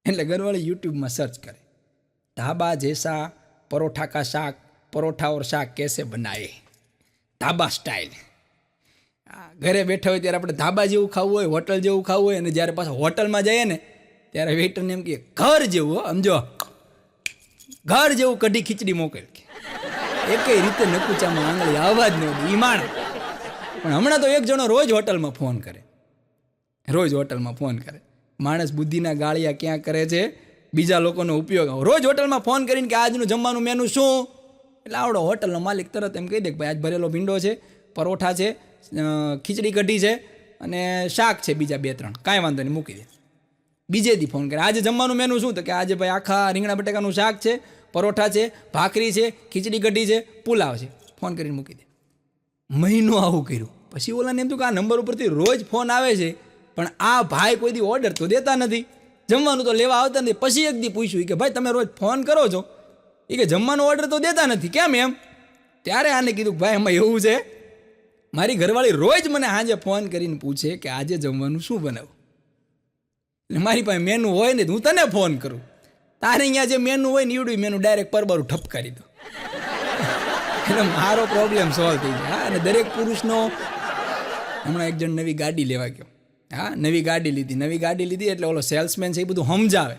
એટલે ઘરવાળી યુટ્યુબમાં સર્ચ કરે ધાબા જૈસા પરોઠા કા શાક, પરોઠા ઓર શાક कैसे બનાએ, ધાબા સ્ટાઇલ. ઘરે બેઠા હોય ત્યારે આપણે ધાબા જેવું ખાવું હોય, હોટલ જેવું ખાવું હોય, અને જ્યારે પાછા હોટલમાં જઈએ ને ત્યારે વેઇટરને એમ કે ઘર જેવું, સમજો ઘર જેવું કઢી ખીચડી મોકલ. એકેય રીતે નકુચામાં આંગળી આવવા જ નહીં ઈ માણ. પણ હમણાં તો એક જણો રોજ હોટલમાં ફોન કરે. માણસ બુદ્ધિના ગાળિયા ક્યાં કરે છે, બીજા લોકોનો ઉપયોગ. રોજ હોટલમાં ફોન કરીને કે આજનું જમવાનું મેનુ શું? એટલે આવડો હોટલનો માલિક તરત એમ કહી દે કે ભાઈ આજ ભરેલો ભીંડો છે, પરોઠા છે, ખીચડી કઢી છે અને શાક છે બીજા 2-3, કાંઈ વાંધો નહીં મૂકી દે. બીજે દી ફોન કરે આજે જમવાનું મેનુ શું? તો કે આજે ભાઈ આખા રીંગણા બટાકાનું શાક છે, પરોઠા છે, ભાખરી છે, ખીચડી કઢી છે, પુલાવ છે. ફોન કરીને મૂકી દે. મહિનો આવું કર્યું. પછી ઓલાને એમ થયું કે આ નંબર ઉપરથી રોજ ફોન આવે છે પણ આ ભાઈ કોઈ દી ઓર્ડર તો દેતા નથી, જમવાનું તો લેવા આવતા નથી. પછી એક દી પૂછ્યું કે ભાઈ તમે રોજ ફોન કરો છો, એ કે જમવાનો ઓર્ડર તો દેતા નથી, કેમ એમ? ત્યારે આને કીધું ભાઈ એમાં એવું છે, મારી ઘરવાળી રોજ મને સાંજે ફોન કરીને પૂછે કે આજે જમવાનું શું બનાવું. એટલે મારી પાસે મેનુ હોય ને હું તને ફોન કરું, તારે અહીંયા જે મેનુ હોય ને એવડું મેનુ ડાયરેક્ટ પરબારું ઠપકારી દો. એટલે મારો પ્રોબ્લેમ સોલ્વ થઈ જાય. હા, અને દરેક પુરુષનો હમણાં એક જણ નવી ગાડી લેવા ગયો. હા, નવી ગાડી લીધી એટલે ઓલો સેલ્સમેન છે એ બધું સમજાવે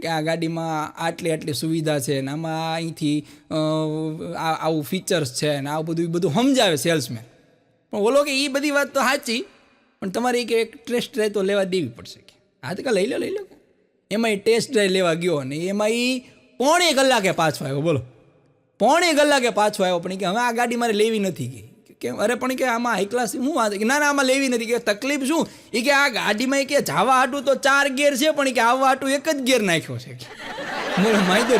કે આ ગાડીમાં આટલી સુવિધા છે ને આમાં અહીંથી આવું ફીચર્સ છે ને આવું બધું સમજાવે સેલ્સમેન. પણ ઓલો કે એ બધી વાત તો સાચી, પણ તમારે એક ટેસ્ટ ડ્રાઈવ તો લેવા દેવી પડશે. કે હા તો લઈ લો. એમાં એ ટેસ્ટ ડ્રાઈવ લેવા ગયો ને એમાં એ પોણે કલાકે પાછો આવ્યો. બોલો, પોણે કલાકે પાછો આવ્યો. પણ કે હવે આ ગાડી મારે લેવી નથી. કે અરે પણ કે આમાં હાઈ ક્લાસ શું વાત? ના આમાં લેવી નથી. કે તકલીફ શું? એ કે આ ગાડીમાં કે જવા હાટું તો 4 ગેર છે પણ કે આવવા હાટું એક જ ગેર નાખ્યો છે. મારી તો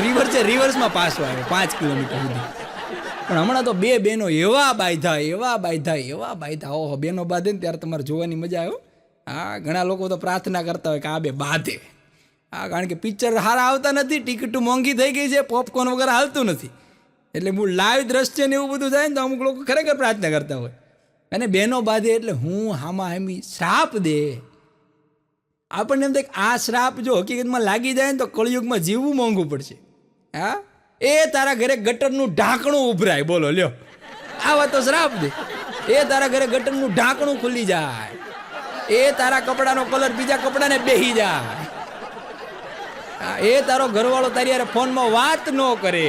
રિવર્સમાં પાછો આવ્યો 5 કિલોમીટર સુધી. પણ હમણાં તો બે બહેનો એવા બાંધ્યા ઓહો, બહેનો બાંધે ને ત્યારે તમારે જોવાની મજા આવ્યો. હા, ઘણા લોકો તો પ્રાર્થના કરતા હોય કે આ બે બાંધે. હા, કારણ કે પિક્ચર સારા આવતા નથી, ટિકિટ મોંઘી થઈ ગઈ છે, પોપકોર્ન વગર હાલતું નથી, એટલે હું લાઈવ દ્રશ્ય ને એવું બધું થાય ને તો અમુક લોકો ખરેખર પ્રાર્થના કરતા હોય. અને બહેનો બાંધે એટલે હું હામા હામી શ્રાપ દે. આપણને એમ થાય કે આ શ્રાપ જો હકીકતમાં લાગી જાય ને તો કળિયુગમાં જીવવું મોંઘું પડશે. હા, એ તારા ઘરે ગટરનું ઢાંકણું ઉભરાય, બોલો લ્યો, આવા તો શ્રાપ દે. એ તારા ઘરે ગટરનું ઢાંકણું ખુલી જાય, એ તારા કપડાનો કલર બીજા કપડાને બેહી જાય, એ તારો ઘરવાળો તારી યાર ફોનમાં વાત ન કરે,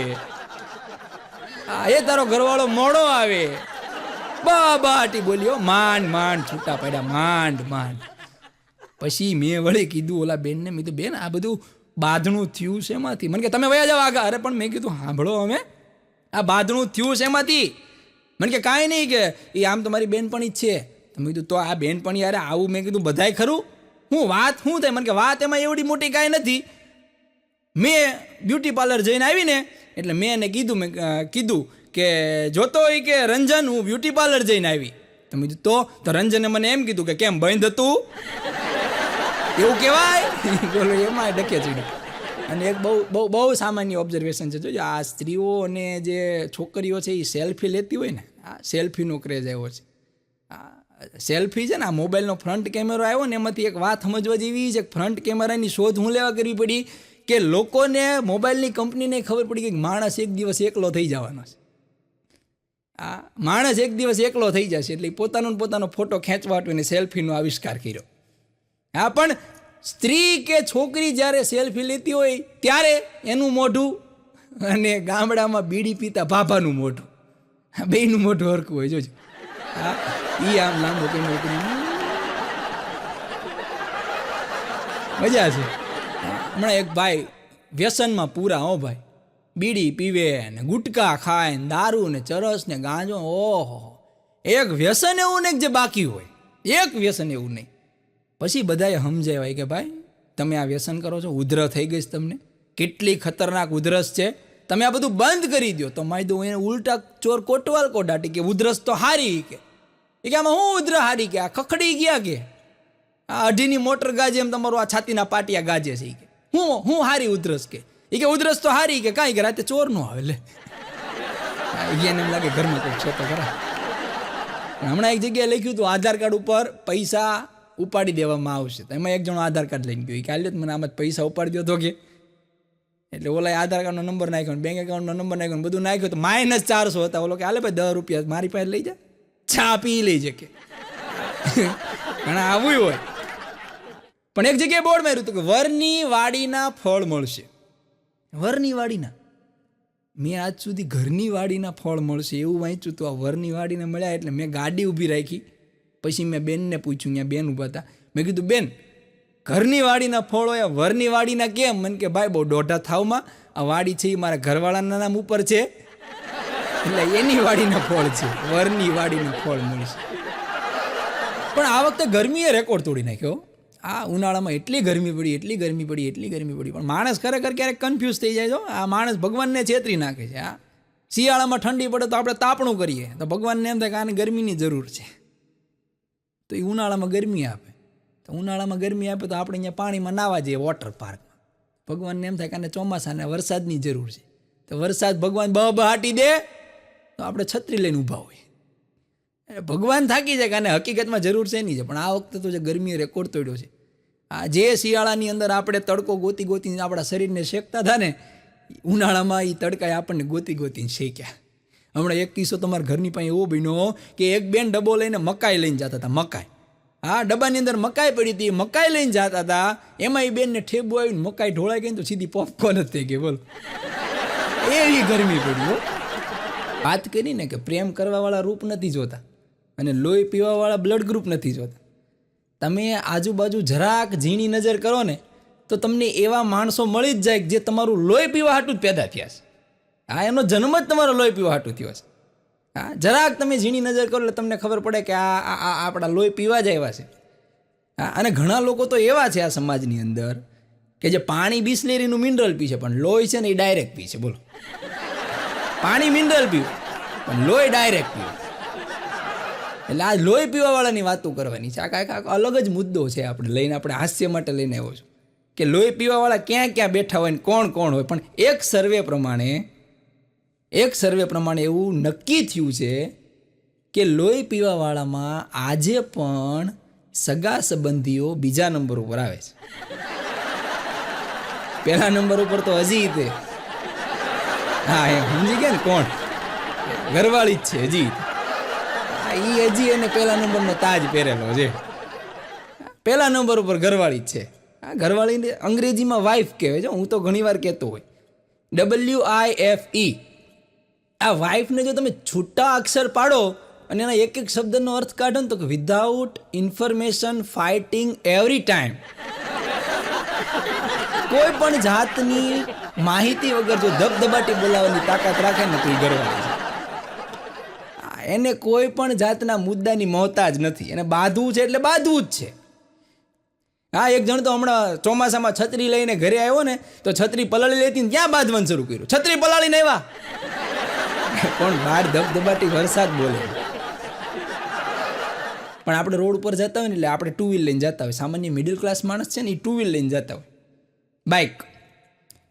એ તારો ઘરવાળો મોડો આવે, બાટી બોલ્યો, માંડ છૂટા પડ્યા, માંડ. પછી મેં વળી કીધું ઓલા બેનને, મેં કીધું બેન આ બધું બાંધણું થયું છે એમાંથી. મને કે તમે વયા જાઓ આગળ. અરે પણ મેં કીધું સાંભળો, અમે આ બાંધણું થયું છે એમાંથી. મને કે કાંઈ નહીં, કે એ આમ તમારી બેનપણી જ છે. તો મેં કીધું તો આ બેનપણી યારે આવું, મેં કીધું બધાય ખરું, હું વાત શું થાય. મને કે વાત એમાં એવડી મોટી કાંઈ નથી. મેં બ્યુટી પાર્લર જઈને આવીને એટલે મેં એને કીધું કે જોતો હોય કે રંજન હું બ્યુટી પાર્લર જઈને આવી. તો મેં કીધું તો રંજને મને એમ કીધું કે કેમ બંધ હતું એવું કહેવાય. બોલો એમાં ડકે ચીડ્યું. અને એક બહુ સામાન્ય ઓબ્ઝર્વેશન છે, જોજો આ સ્ત્રીઓ અને જે છોકરીઓ છે એ સેલ્ફી લેતી હોય ને, આ સેલ્ફીનો ક્રેઝ આવ્યો છે. સેલ્ફી છે ને, આ મોબાઈલનો ફ્રન્ટ કેમેરો આવ્યો ને એમાંથી એક વાત સમજવા જેવી છે. ફ્રન્ટ કેમેરાની શોધ હું લેવા કરવી પડી કે લોકોને મોબાઈલની કંપનીને ખબર પડી કે માણસ એક દિવસ એકલો થઈ જવાનો છે. આ માણસ એક દિવસ એકલો થઈ જશે એટલે પોતાનો ફોટો ખેંચવા અને સેલ્ફીનો આવિષ્કાર કર્યો. હા, પણ સ્ત્રી કે છોકરી જ્યારે સેલ્ફી લેતી હોય ત્યારે એનું મોઢું અને ગામડામાં બીડી પીતા ભાભાનું મોઢું, બેયનું મોઢું હરખું હોય. જોજો, હા, એ આમ લાંબુ કરી મજા છે. હમણાં એક ભાઈ વ્યસનમાં પૂરા, હો ભાઈ, બીડી પીવે ને ગુટકા ખાય ને દારૂ ને ચરસ ને ગાંજો. ઓહો, એક વ્યસન એવું નહીં જે બાકી હોય, એક વ્યસન એવું નહીં. પછી બધાએ સમજાવાય કે ભાઈ તમે આ વ્યસન કરો છો, ઉધરસ થઈ ગઈ છે, તમને કેટલી ખતરનાક ઉધરસ છે, તમે આ બધું બંધ કરી દો. તો માય દો એને ઉલટા ચોર કોટવાલ કોડાટી કે ઉધરસ તો હારી, કે આમાં હું ઉધર હારી, કે આ ખખડી ગયા, કે આ અઢીની મોટર ગાજે એમ તમારું આ છાતીના પાટિયા ગાજે છે, કે હું હારી ઉધરસ, કે ઉધરસ તો હારી, કે કાંઈ કે રાતે ચોર નો આવે. લે એને એમ લાગે ઘરમાં કોઈ છે તો ખરા. હમણાં એક જગ્યાએ લખ્યું હતું આધાર કાર્ડ ઉપર પૈસા ઉપાડી દેવામાં આવશે. તો એમાં એક જણો આધાર કાર્ડ લઈને ગયો, કે આલ્યો મને આમાં પૈસા ઉપાડી દો તો, કે એટલે ઓલા આધાર કાર્ડનો નંબર નાખ્યો, બેંક એકાઉન્ટનો નંબર નાખ્યો, બધું નાખ્યું તો -400 હતા. ઓલો કે હાલે ભાઈ 10 રૂપિયા મારી પાસે લઈ જા, ચા પી લઈ જાય, કે ઘણા આવું હોય. પણ એક જગ્યાએ બોર્ડ માર્યું હતું કે વરની વાડીના ફળ મળશે. વરની વાડીના, મેં આજ સુધી ઘરની વાડીના ફળ મળશે એવું વાંચ્યું હતું. આ વરની વાડીના મળ્યા એટલે મેં ગાડી ઊભી રાખી. પછી મેં બેનને પૂછ્યું, ત્યાં બેન ઊભા હતા. મેં કીધું બેન, ઘરની વાડીના ફળ હોય, વરની વાડીના કેમ? મને કે ભાઈ બહુ દોઢા થાવમાં આ વાડી છે એ મારા ઘરવાળાના નામ ઉપર છે એટલે એની વાડીના ફળ છે, વરની વાડીના ફળ મળશે. પણ આ વખતે ગરમીએ રેકોર્ડ તોડી નાખ્યો. આ ઉનાળામાં એટલી ગરમી પડી. પણ માણસ ખરેખર ક્યારેક કન્ફ્યુઝ થઈ જાય. જો આ માણસ ભગવાનને છેતરી નાખે છે. આ શિયાળામાં ઠંડી પડે તો આપણે તાપણું કરીએ તો ભગવાનને એમ થાય કે આને ગરમીની જરૂર છે, તો એ ઉનાળામાં ગરમી આપે. તો ઉનાળામાં ગરમી આપે તો આપણે અહીંયા પાણીમાં નાવા જઈએ વોટર પાર્કમાં. ભગવાનને એમ થાય કે આને ચોમાસાને વરસાદની જરૂર છે, તો વરસાદ ભગવાન બહાટી દે તો આપણે છત્રી લઈને ઊભા હોઈએ. ભગવાન થાકી જાય કે આને હકીકતમાં જરૂર છે નહીં છે. પણ આ વખતે તો જે ગરમીએ રેકોર્ડ તોડ્યો છે. આ જે શિયાળાની અંદર આપણે તડકો ગોતીને આપણા શરીરને શેકતા હતા ને, ઉનાળામાં એ તડકાએ આપણને ગોતીને શેક્યા. હમણાં એક કિસ્સો તમારા ઘરની પાસે એવો બન્યો કે એક બેન ડબ્બો લઈને મકાઈ લઈને જતા હતા. મકાઈ, હા, ડબ્બાની અંદર મકાઈ પડી હતી, મકાઈ લઈને જતા હતા. એમાં એ બેનને ઠેબુ આવીને મકાઈ ઢોળાઈ ગઈ તો સીધી પોપકોર્ન જ થઈ ગઈ. બોલો, એવી ગરમી પડી. વાત કરીને કે પ્રેમ કરવાવાળા રૂપ નથી જોતા અને લોહી પીવાવાળા બ્લડ ગ્રુપ નથી જોતા. તમે આજુબાજુ જરાક ઝીણી નજર કરો ને તો તમને એવા માણસો મળી જ જાય જે તમારું લોહી પીવા હાટું જ પેદા થયા છે. હા, એનો જન્મ જ તમારો લોહી પીવા હાટું થયો છે. હા, જરાક તમે ઝીણી નજર કરો એટલે તમને ખબર પડે કે આ આપણા લોહી પીવા જ આવ્યા છે. હા, અને ઘણા લોકો તો એવા છે આ સમાજની અંદર કે જે પાણી બિસ્લેરીનું મિનરલ પી છે, પણ લોહી છે ને એ ડાયરેક્ટ પી છે. બોલો, પાણી મિનરલ પીવું પણ લોહી ડાયરેક્ટ પીવે. એટલે આ લોહી પીવાવાળાની વાતો કરવાની છે. આ કાંઈક અલગ જ મુદ્દો છે આપણે લઈને, આપણે હાસ્ય માટે લઈને આવ્યો છું કે લોહી પીવાવાળા ક્યાં ક્યાં બેઠા હોય ને કોણ કોણ હોય. પણ એક સર્વે પ્રમાણે એવું નક્કી થયું છે કે લોહી પીવાવાળામાં આજે પણ સગા સંબંધીઓ બીજા નંબર ઉપર આવે છે. પહેલા નંબર ઉપર તો હજી તે હા એમ સમજી ગયા ને કોણ, ઘરવાળી જ છે હજી. એ હજી એને પહેલા નંબરનો તાજ પહેરેલો છે. પહેલા નંબર ઉપર ઘરવાળી જ છે. આ ઘરવાળીને અંગ્રેજીમાં વાઇફ કહેવાય છે. હું તો ઘણી વાર કહેતો હોય WIFE. આ વાઇફને જો તમે છૂટા અક્ષર પાડો અને એના એક એક શબ્દનો અર્થ કાઢો ને તો without information fighting every time. કોઈ પણ જાતની માહિતી વગર જો ધબધબાટી બોલાવવાની તાકાત રાખે ને તો એ ઘરવાળી છે. એને કોઈ પણ જાતના મુદ્દાની મોહતાજ નથી. એને બાંધવું છે એટલે બાંધવું જ છે. હા, એક જણ તો હમણાં ચોમાસામાં છત્રી લઈને ઘરે આવ્યો ને તો છત્રી પલાળી લેતી ને ત્યાં બાંધવાનું શરૂ કર્યું. છત્રી પલાળીને આવ્યા પણ બહાર ધબધબાટી વરસાદ બોલે. પણ આપણે રોડ ઉપર જતા હોય ને એટલે આપણે ટુ વ્હીલ લઈને જતા હોય. સામાન્ય મિડલ ક્લાસ માણસ છે ને એ ટુ વ્હીલ લઈને જતા હોય, બાઇક.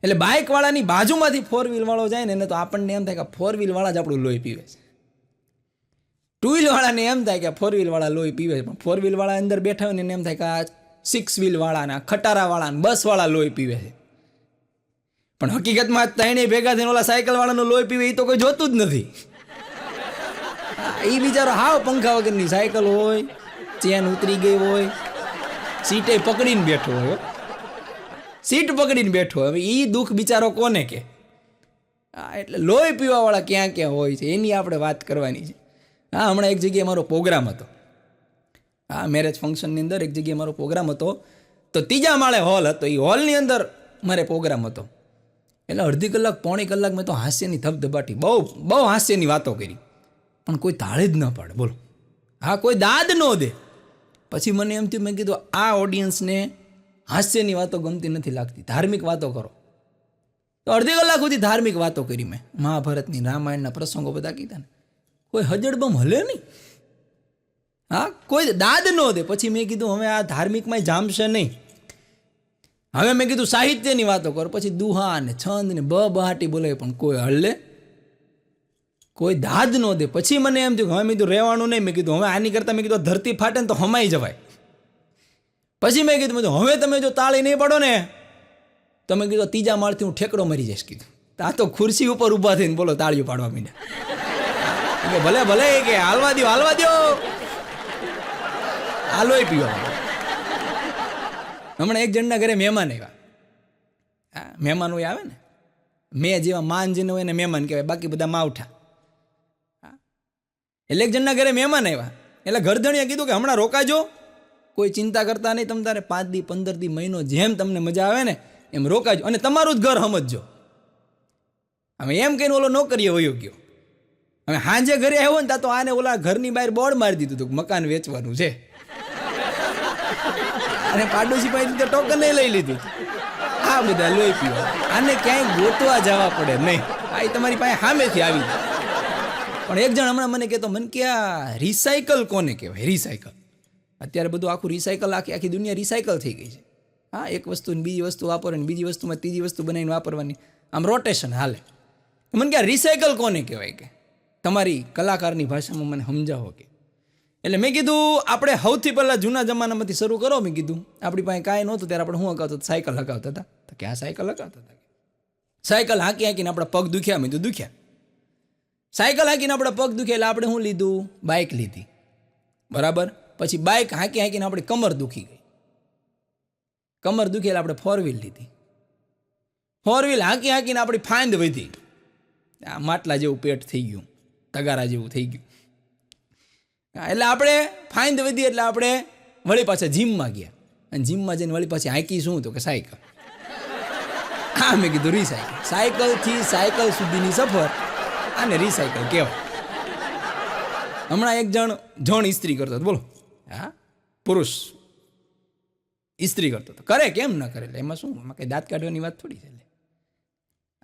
એટલે બાઇકવાળાની બાજુમાંથી ફોર વ્હીલવાળો જાય ને એને તો આપણને એમ થાય કે ફોર વ્હીલવાળા જ આપણું લોહી પીવે છે. ટુ વ્હીલવાળાને એમ થાય કે ફોર વ્હીલવાળા લોહી પીવે છે, પણ ફોર વ્હીલવાળા અંદર બેઠા હોય ને એને એમ થાય કે આ સિક્સ વ્હીલવાળાના ખટારાવાળા બસવાળા લોહી પીવે છે. પણ હકીકતમાં ત્રણેય ભેગા થઈને ઓલા સાયકલવાળાનું લોહી પીવે એ તો કોઈ જોતું જ નથી. એ બિચારો હાવ પંખા વગરની સાયકલ હોય, ચેન ઉતરી ગઈ હોય, સીટે પકડીને બેઠો હોય, સીટ પકડીને બેઠો હોય. હવે એ દુઃખ બિચારો કોને કે? એટલે લોહી પીવાવાળા ક્યાં ક્યાં હોય છે એની આપણે વાત કરવાની છે. હા, હમણાં એક જગ્યાએ મારો પ્રોગ્રામ હતો. હા, મેરેજ ફંક્શનની અંદર એક જગ્યાએ મારો પ્રોગ્રામ હતો. તો ત્રીજા માળે હોલ હતો. એ હોલની અંદર મારે પ્રોગ્રામ હતો. એટલે અડધી કલાક પોણી કલાક મેં તો હાસ્યની ધબધબાટી બહુ હાસ્યની વાતો કરી, પણ કોઈ તાળે જ ન પાડે. બોલો, હા, કોઈ દાદ ન દે. પછી મને એમ થયું, મેં કીધું આ ઓડિયન્સને હાસ્યની વાતો ગમતી નથી લાગતી, ધાર્મિક વાતો કરો. તો અડધી કલાક સુધી ધાર્મિક વાતો કરી મેં. મહાભારતની, રામાયણના પ્રસંગો બધા કીધા ને. કોઈ હજડબમ હલે નહીં. હા, કોઈ દાદ ન દે. પછી મેં કીધું હવે આ ધાર્મિકમાં જામશે નહીં. હવે મેં કીધું સાહિત્યની વાતો કરો. પછી દુહા ને છંદ ને બહાટી બોલે પણ કોઈ હળલે, કોઈ દાદ ન દે. પછી મને એમ થયું હવે મેં કીધું રહેવાનું નહીં. મેં કીધું હવે આની કરતાં મેં કીધું ધરતી ફાટે ને તો હમાઈ જવાય. પછી મેં કીધું હવે તમે જો તાળી નહીં પડો ને તો મેં કીધું ત્રીજા માળથી હું ઠેકડો મરી જઈશ. કીધું આ તો ખુરશી ઉપર ઊભા થઈને બોલો તાળીઓ પાડવા માંડ્યા. કે ભલે ભલે કે હાલવા દો હાલોય પીવા. હમણાં એક જણના ઘરે મહેમાન આવ્યા. હા, મહેમાન હોય આવે ને, મેં જેવા માન જેને હોય ને મહેમાન કહેવાય, બાકી બધા માવઠા. એટલે એક જણના ઘરે મહેમાન આવ્યા. એટલે ઘરધણીએ કીધું કે હમણાં રોકાજો, કોઈ ચિંતા કરતા નહીં, તમ તારે 5 દી 15 દી મહિનો જેમ તમને મજા આવે ને એમ રોકાજો, અને તમારું જ ઘર સમજજો. હવે એમ કહીને ઓલો નોકરીએ વયો ગયો. હવે હાંજે ઘરે આવ્યો ને ત્યાં તો આને ઓલા ઘરની બહાર બોર્ડ મારી દીધું હતું મકાન વેચવાનું છે, અને પાડોશી પાસે ટોકન લઈ લીધું. આ બધા લોહી પીવા. આને ક્યાંય ગોતવા જવા પડે નહીં. આ તમારી પાસે સામેથી આવી જાય. પણ એક જણ હમણાં મને કહેતો, મને કે આ રિસાયકલ કોને કહેવાય? રિસાયકલ અત્યારે બધું આખું રિસાયકલ, આખી દુનિયા રિસાયકલ થઈ ગઈ છે. હા, એક વસ્તુને બીજી વસ્તુ વાપરવાની, બીજી વસ્તુમાં ત્રીજી વસ્તુ બનાવીને વાપરવાની, આમ રોટેશન હાલે. મને કે આ રિસાયકલ કોને કહેવાય? કે તમારી કલાકારની ભાષામાં મને સમજાવો. કે એટલે મેં કીધું આપણે સૌથી પહેલાં જૂના જમાનામાંથી શરૂ કરો. મેં કીધું આપણી પાસે કાંઈ નહોતું ત્યારે આપણે શું હકાવતા? સાયકલ હકાવતા હતા. તો ક્યાં સાયકલ હકાવતા હતા? સાયકલ હાંકી હાંકીને આપણા પગ દુખ્યા. મેં તો દુખ્યા. સાયકલ હાંકીને આપણા પગ દુખ્યા એટલે આપણે શું લીધું? બાઇક લીધી. બરાબર. પછી બાઇક હાંકી હાંકીને આપણી કમર દુખી ગઈ. કમર દુખી એટલે આપણે 4 વ્હીલ લીધી. 4 વ્હીલ હાંકી હાંકીને આપણી ફાંદ વધી. આ માટલા જેવું પેટ થઈ ગયું, તગારા જેવું થઈ ગયું. એટલે આપણે ફાઇન્દ વધી એટલે આપણે વળી પાછા જીમમાં ગયા. અને જીમમાં જઈને વળી પાછી હાંકી શું તો કે સાયકલ. હા, મેં કીધું રિસાયકલ. સાયકલથી સાયકલ સુધીની સફર આને રિસાયકલ કહેવાય. હમણાં એક જણ ઇસ્ત્રી કરતો હતો. બોલો, હા, પુરુષ ઇસ્ત્રી કરતો હતો. કરે કેમ ન કરે? એટલે એમાં શું, એમાં કંઈ દાંત કાઢવાની વાત થોડી છે.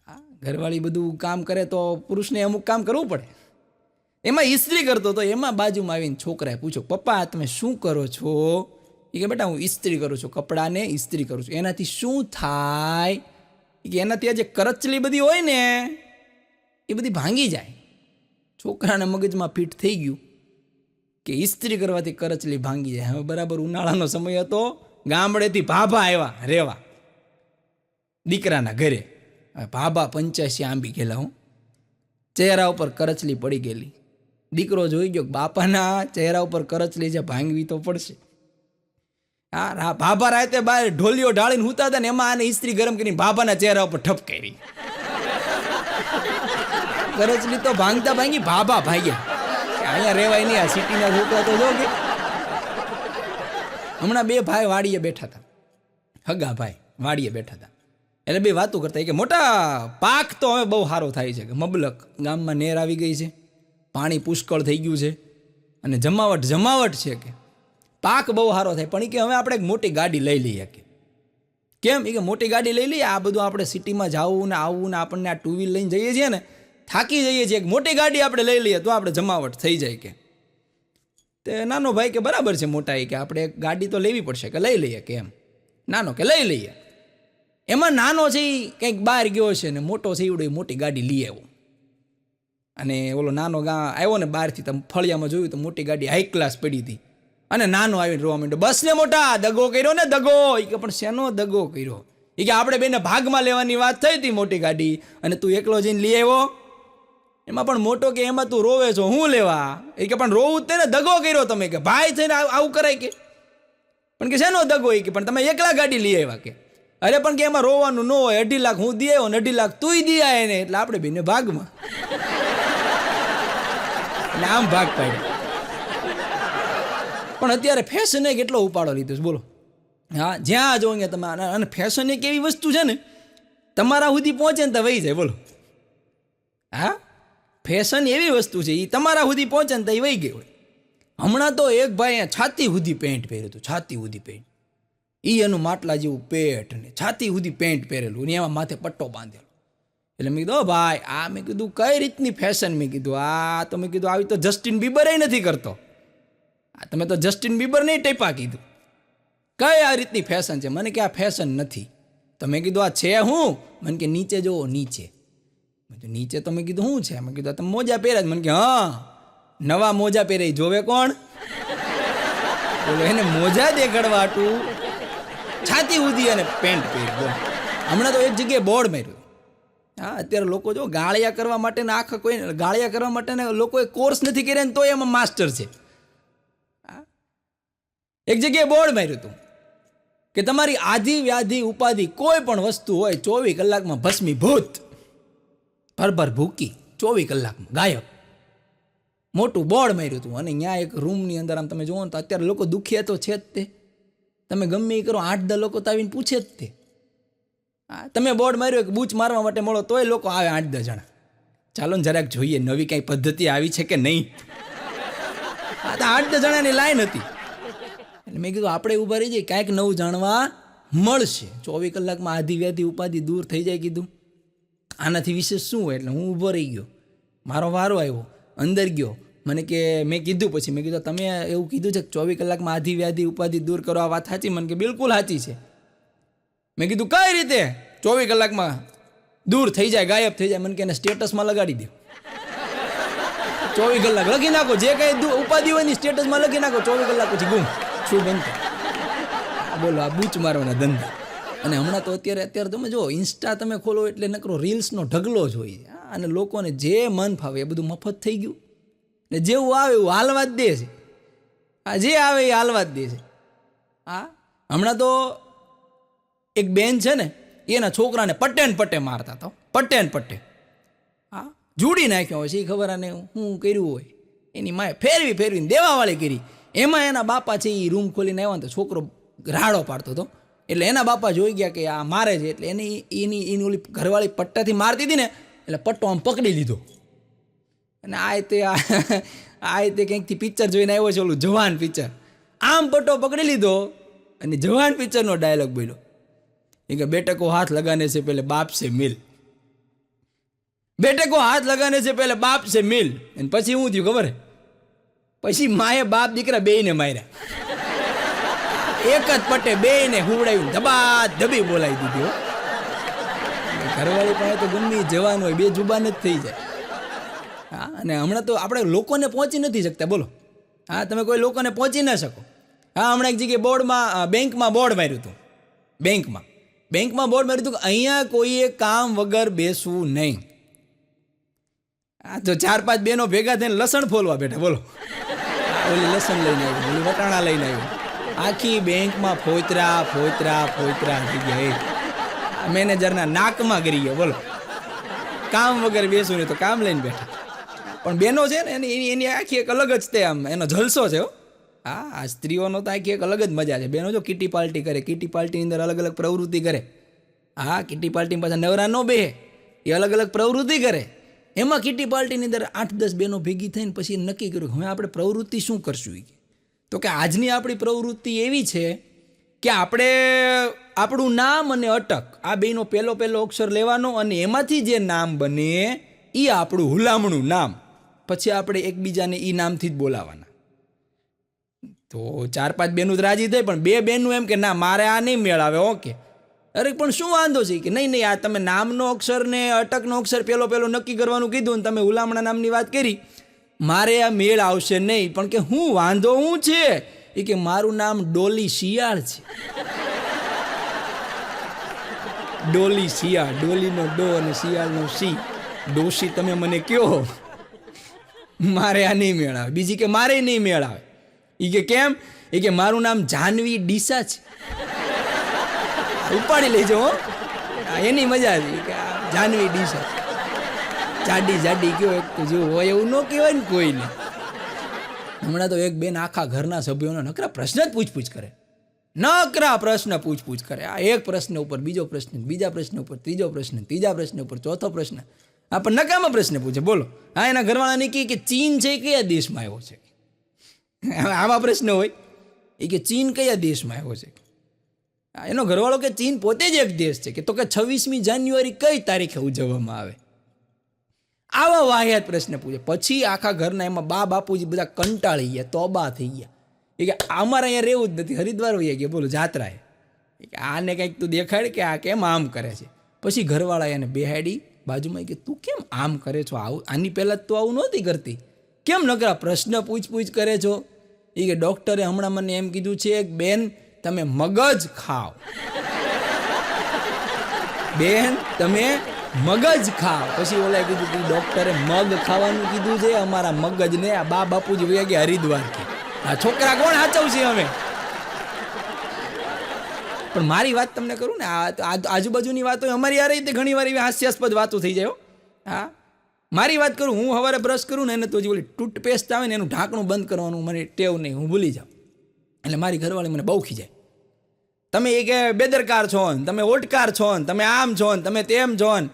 હા, ઘરવાળી બધું કામ કરે તો પુરુષને અમુક કામ કરવું પડે. એમાં ઇસ્ત્રી કરતો હતો. એમાં બાજુમાં આવીને છોકરાએ પૂછ્યું, પપ્પા તમે શું કરો છો? એ કે બેટા હું ઇસ્ત્રી કરું છું, કપડાને ઇસ્ત્રી કરું છું. એનાથી શું થાય? કે એનાથી આ જે કરચલી બધી હોય ને એ બધી ભાંગી જાય. છોકરાના મગજમાં ફિટ થઈ ગયું કે ઇસ્ત્રી કરવાથી કરચલી ભાંગી જાય. હવે બરાબર ઉનાળાનો સમય હતો, ગામડેથી ભાભા આવ્યા રેવા દીકરાના ઘરે. ભાભા 85 આંબી ગયેલા. હું ચહેરા ઉપર કરચલી પડી ગયેલી. દીકરો જોઈ ગયો બાપાના ચહેરા ઉપર કરચલી છે, ભાંગવી તો પડશે. હા, ભાભા રાતે બહાર ઢોલીઓ ઢાળીને હુતા હતા ને એમાં આને ઇસ્ત્રી ગરમ કરીને ભાભાના ચહેરા ઉપર ઠપ કરી. કરચલી તો ભાંગતા ભાંગી ભાભા ભાગ્યા. અહીંયા રેવાય નહીં, આ સિટીના છોકરા તો જો કે. હમણાં 2 ભાઈ વાડીએ બેઠા હતા, હગા ભાઈ વાડીએ બેઠા હતા. એટલે 2 વાતો કરતા કે મોટા પાક તો હવે બહુ સારો થાય છે, કે મબલક ગામમાં નેર આવી ગઈ છે, પાણી પુષ્કળ થઈ ગયું છે અને જમાવટ છે, કે પાક બહુ સારો થાય. પણ એ કે હવે આપણે એક મોટી ગાડી લઈ લઈએ. કે કેમ? એ કે મોટી ગાડી લઈ લઈએ, આ બધું આપણે સિટીમાં જવું ને આવવું ને આપણને આ 2 વ્હીલ લઈને જઈએ છીએ ને થાકી જઈએ છીએ, એક મોટી ગાડી આપણે લઈ લઈએ તો આપણે જમાવટ થઈ જાય. કે તે નાનો ભાઈ કે બરાબર છે મોટા, કે આપણે એક ગાડી તો લેવી પડશે, કે લઈ લઈએ. કે એમ નાનો કે લઈ લઈએ. એમાં નાનો છે એ કંઈક બહાર ગયો છે ને મોટો છે એવડો મોટી ગાડી લઈ આવ્યો. અને ઓલો નાનો આવ્યો ને બહારથી તમે ફળિયામાં જોયું તો મોટી ગાડી હાઈ ક્લાસ પડી હતી. અને નાનો આવીને રોવા માંડ્યો, બસ ને મોટા દગો કર્યો ને દગો. એ કે પણ શેનો દગો કર્યો? એ કે આપણે બેને ભાગમાં લેવાની વાત થઈ હતી મોટી ગાડી અને તું એકલો જઈને લઈ આવ્યો. એમાં પણ મોટો કે એમાં તું રોવે છો હું લેવા? એ કે પણ રોવું જ તેને દગો કર્યો તમે, કે ભાઈ થઈને આવું કરાય? કે પણ કે શેનો દગો? એ કે પણ તમે એકલા ગાડી લઈ આવ્યા. કે અરે પણ કે એમાં રોવાનું ન હોય, 2.5 લાખ હું દઈ આવ્યો ને 2.5 લાખ તું દી આય ને, એટલે આપણે બેને ભાગમાં. એટલે આમ ભાગ પાડ્યો. પણ અત્યારે ફેશને કેટલો ઉપાડો લીધો છે બોલો. હા, જ્યાં જો અહીંયા તમે. અને ફેશન એક એવી વસ્તુ છે ને તમારા સુધી પહોંચે ને તો વહી જાય બોલો. હા, ફેશન એવી વસ્તુ છે એ તમારા સુધી પહોંચે ને તો એ વહી ગઈ હોય. હમણાં તો એક ભાઈ છાતી સુધી પેન્ટ પહેર્યું હતું, છાતી સુધી પેન્ટ. એનું માટલા જેવું પેટ ને છાતી સુધી પેન્ટ પહેરેલું ને એમાં માથે પટ્ટો બાંધેલો. એટલે મેં કીધું ભાઈ આ, મેં કીધું કઈ રીતની ફેશન? મેં કીધું આ તો મેં કીધું આવી તો જસ્ટિન બીબર નથી કરતો. આ તમે તો જસ્ટિન બીબર નહીં ટેપા કીધું. કઈ આ રીતની ફેશન છે? મને કે આ ફેશન નથી. તો મેં કીધું આ છે હું? મને કે નીચે જુઓ નીચે. મેં કીધું નીચે તો મેં કીધું શું છે? મેં કીધું તમે મોજા પહેર્યા? મને કે હા, નવા મોજા પહેરે જોવે કોણ? બોલો એને મોજા દેખાડવા હાટું છાતી ઉધી અને પેન્ટ પહેર્યું. હમણાં તો એક જગ્યાએ બોર્ડ માર્યું. હા, અત્યારે લોકો જો ગાળિયા કરવા માટેના આખા કોઈ ગાળિયા કરવા માટેના લોકોએ કોર્સ નથી કર્યા ને તો એમાં માસ્ટર છે. એક જગ્યાએ બોર્ડ માર્યું હતું કે તમારી આધિ વ્યાધિ ઉપાધિ કોઈ પણ વસ્તુ હોય 24 કલાકમાં ભસ્મીભૂત, ભરભર ભૂકી 24 કલાકમાં ગાયબ. મોટું બોર્ડ માર્યું હતું. અને ત્યાં એક રૂમની અંદર આમ તમે જુઓ ને તો અત્યારે લોકો દુખિયા તો છે જ તે. તમે ગમે એ કરો 8-10 લોકો તો આવીને પૂછે જ તે. હા, તમે બોર્ડ માર્યો કે બૂચ મારવા માટે મળો તોય લોકો આવે 8-10 જણા. ચાલો ને જરાક જોઈએ નવી કાંઈ પદ્ધતિ આવી છે કે નહીં. હા, તો 8-10 જણાની લાઈન હતી. એટલે મેં કીધું આપણે ઊભા રહી જઈએ, કાંઈક નવું જાણવા મળશે. 24 કલાકમાં આધિ વ્યાધિ ઉપાધિ દૂર થઈ જાય. કીધું આનાથી વિશેષ શું હોય? એટલે હું ઊભો રહી ગયો. મારો વારો આવ્યો, અંદર ગયો. મને કે મેં કીધું પછી મેં કીધું તમે એવું કીધું છે કે 24 કલાકમાં આધિ વ્યાધિ ઉપાધિ દૂર કરો, આ વાત સાચી? મને કે બિલકુલ સાચી છે. મેં કીધું કઈ રીતે 24 કલાકમાં દૂર થઈ જાય, ગાયબ થઈ જાય? મને કે એને સ્ટેટસમાં લગાડી દો. 24 કલાક લખી નાખો, જે કાંઈ ઉપાધિ હોય ને સ્ટેટસમાં લખી નાખો, 24 કલાક પછી ગુમ શું બનતો. બોલો આ બૂચ મારવાના ધંધા. અને હમણાં તો અત્યારે તમે જો ઇન્સ્ટા તમે ખોલો એટલે નકરો રીલ્સનો ઢગલો જ હોય. અને લોકોને જે મન ફાવે એ બધું મફત થઈ ગયું ને જેવું આવે એવું હાલવા જ દે છે. આ જે આવે એ હાલવા જ દે છે. હા, હમણાં તો એક બેન છે ને એના છોકરાને પટ્ટે મારતા હતા, પટ્ટે. હા, જુડી નાખ્યો હોય છે એ ખબર આને શું કર્યું હોય. એની માએ ફેરવીને દેવાવાળી કરી. એમાં એના બાપા છે એ રૂમ ખોલીને આવ્યા તો છોકરો રાડો પાડતો હતો. એટલે એના બાપા જોઈ ગયા કે આ મારે છે. એટલે એની ઓલી ઘરવાળી પટ્ટાથી મારતી હતી ને એટલે પટ્ટો આમ પકડી લીધો. અને આ તે કંઈકથી પિક્ચર જોઈને આવ્યો છે, ઓલું જવાન પિક્ચર. આમ પટ્ટો પકડી લીધો અને જવાન પિક્ચરનો ડાયલોગ બોલ્યો. એ કે બેટે કો હાથ લગાને સે પહેલે બાપ સે મિલ. बेटे को हाथ लगाने से पहले बाप से मिल. અને પછી શું થયું ખબર? પછી માએ બાપ દીકરા બેયને માર્યા. એક જ પટ્ટે બેયને હુવડાવ્યું, ધબા ધબી બોલાવી દીધી. ઘરવાળી પાસે તો ગમે જવાનું હોય, બે જુબાન જ થઈ જાય. હા, અને હમણાં તો આપણે લોકોને પહોંચી નથી શકતા. બોલો, હા, તમે કોઈ લોકોને પહોંચી ના શકો. હા, હમણાં એક જગ્યાએ બોર્ડમાં, બેંકમાં બોર્ડ માર્યું હતું. બેંકમાં બોર્ડ માર્યું હતું કે અહીંયા કોઈએ કામ વગર બેસવું નહીં. આ તો 4-5 બહેનો ભેગા થઈને લસણ ફોલવા બેઠા. બોલો, ઓલી લસણ લઈને આવી, ઓલી વટાણા લઈને આવી. આખી બેંકમાં ફોતરા થઈ ગયા. મેનેજરના નાકમાં ગરી ગયા. બોલો, કામ વગર બેસવું નહીં તો કામ લઈને બેઠા. પણ બહેનો છે ને એની આખી એક અલગ જ તે આમ એનો જલસો છે. હા, આ સ્ત્રીઓનો તો આખી એક અલગ જ મજા છે. બહેનો જો કીટી પાર્ટી કરે, કીટી પાર્ટીની અંદર અલગ અલગ પ્રવૃત્તિ કરે. હા, કીટી પાર્ટીમાં પાછા નવરા ન બેહે, એ અલગ અલગ પ્રવૃત્તિ કરે. એમાં કીટી પાર્ટીની અંદર 8-10 બહેનો ભેગી થઈને પછી નક્કી કર્યું હવે આપણે પ્રવૃત્તિ શું કરશું. તો કે આજની આપણી પ્રવૃત્તિ એવી છે કે આપણે આપણું નામ અને અટક આ બેનો પહેલો અક્ષર લેવાનો અને એમાંથી જે નામ બને એ આપણું હુલામણું નામ. પછી આપણે એકબીજાને એ નામથી જ બોલાવાના. તો 4-5 બહેનું રાજી થઈ, પણ 2 બહેનું એમ કે ના, મારે આ નહીં મેળ આવે. ઓકે, અરે પણ શું વાંધો છે કે નહીં, આ તમે નામનો અક્ષર ને અટકનો અક્ષર પહેલો નક્કી કરવાનું કીધું ને તમે હુલામણા નામની વાત કરી, મારે આ મેળ આવશે નહીં. પણ કે હું વાંધો હું છે એ કે મારું નામ ડોલી શિયાળ છે. ડોલી શિયાળ, ડોલીનો ડો અને શિયાળનો સી. ડોશી તમે મને કયો, મારે આ નહીં મેળ આવે. બીજી કે મારે નહીં મેળ આવે. એ કે કેમ? એ કે મારું નામ જાનવી ડીસા છે. ઉપાડી લેજો, એની મજા છે કે જાનવી ડીસા. જાડી કયો એક તો જેવું હોય એવું ન કહેવાય ને કોઈને. હમણાં તો એક બેન આખા ઘરના સભ્યોનો નકરા પ્રશ્ન જ પૂછપૂછ કરે. આ એક પ્રશ્ન ઉપર બીજો પ્રશ્ન, બીજા પ્રશ્ન ઉપર ત્રીજો પ્રશ્ન, ત્રીજા પ્રશ્ન ઉપર ચોથો પ્રશ્ન. આ પણ નકામા પ્રશ્ન પૂછે. બોલો, હા, એના ઘરવાળાને કહે કે ચીન છે એ કયા દેશમાં આવ્યો છે? આવા પ્રશ્ન હોય. એ કે ચીન કયા દેશમાં આવ્યો છે? એનો ઘરવાળો કે ચીન પોતે જ એક દેશ છે. કે તો કે 26મી જાન્યુઆરી કઈ તારીખે ઉજવવામાં આવે? આવા વાહિયાત પ્રશ્ન પૂછે. પછી આખા ઘરના એમાં બાપુજી બધા કંટાળી ગયા, તોબા થઈ ગયા. એ કે અમારે અહીંયા રહેવું જ નથી, હરિદ્વાર વહી ગયા. બોલો, જાત્રાએ. કે આને કંઈક તું દેખાડ કે આ કેમ આમ કરે છે. પછી ઘરવાળા એને બેહાડી બાજુમાં કે તું કેમ આમ કરે છો? આવું આની પહેલાં તું આવું નહોતી કરતી, કેમ નકરા પ્રશ્ન પૂછ કરે છો? એ કે ડૉક્ટરે હમણાં મને એમ કીધું છે કે બેન તમે મગજ ખાઓ. બેન તમે મગજ ખાઓ. પછી ઓલા કીધું કે ડૉક્ટરે મગ ખાવાનું કીધું છે, અમારા મગજને આ બાપુજી વયા ગયા હરિદ્વાર. આ છોકરા કોણ હાચવશે હવે? પણ મારી વાત તમને કરું ને, આજુબાજુની વાતો અમારી આ રીતે ઘણી વાર એવી હાસ્યાસ્પદ વાતો થઈ જાય. હા, મારી વાત કરું, હું સવારે બ્રશ કરું ને એને તો જે ઓલી ટૂથપેસ્ટ આવે ને એનું ઢાંકણું બંધ કરવાનું મને ટેવ નહીં, હું ભૂલી જાઉં. એટલે મારી ઘરવાળી મને બહુ ખીજાય. તમે એ કે બેદરકાર છો ને, તમે ઓટકાર છો ને, તમે આમ છો ને, તમે તેમ છો ને,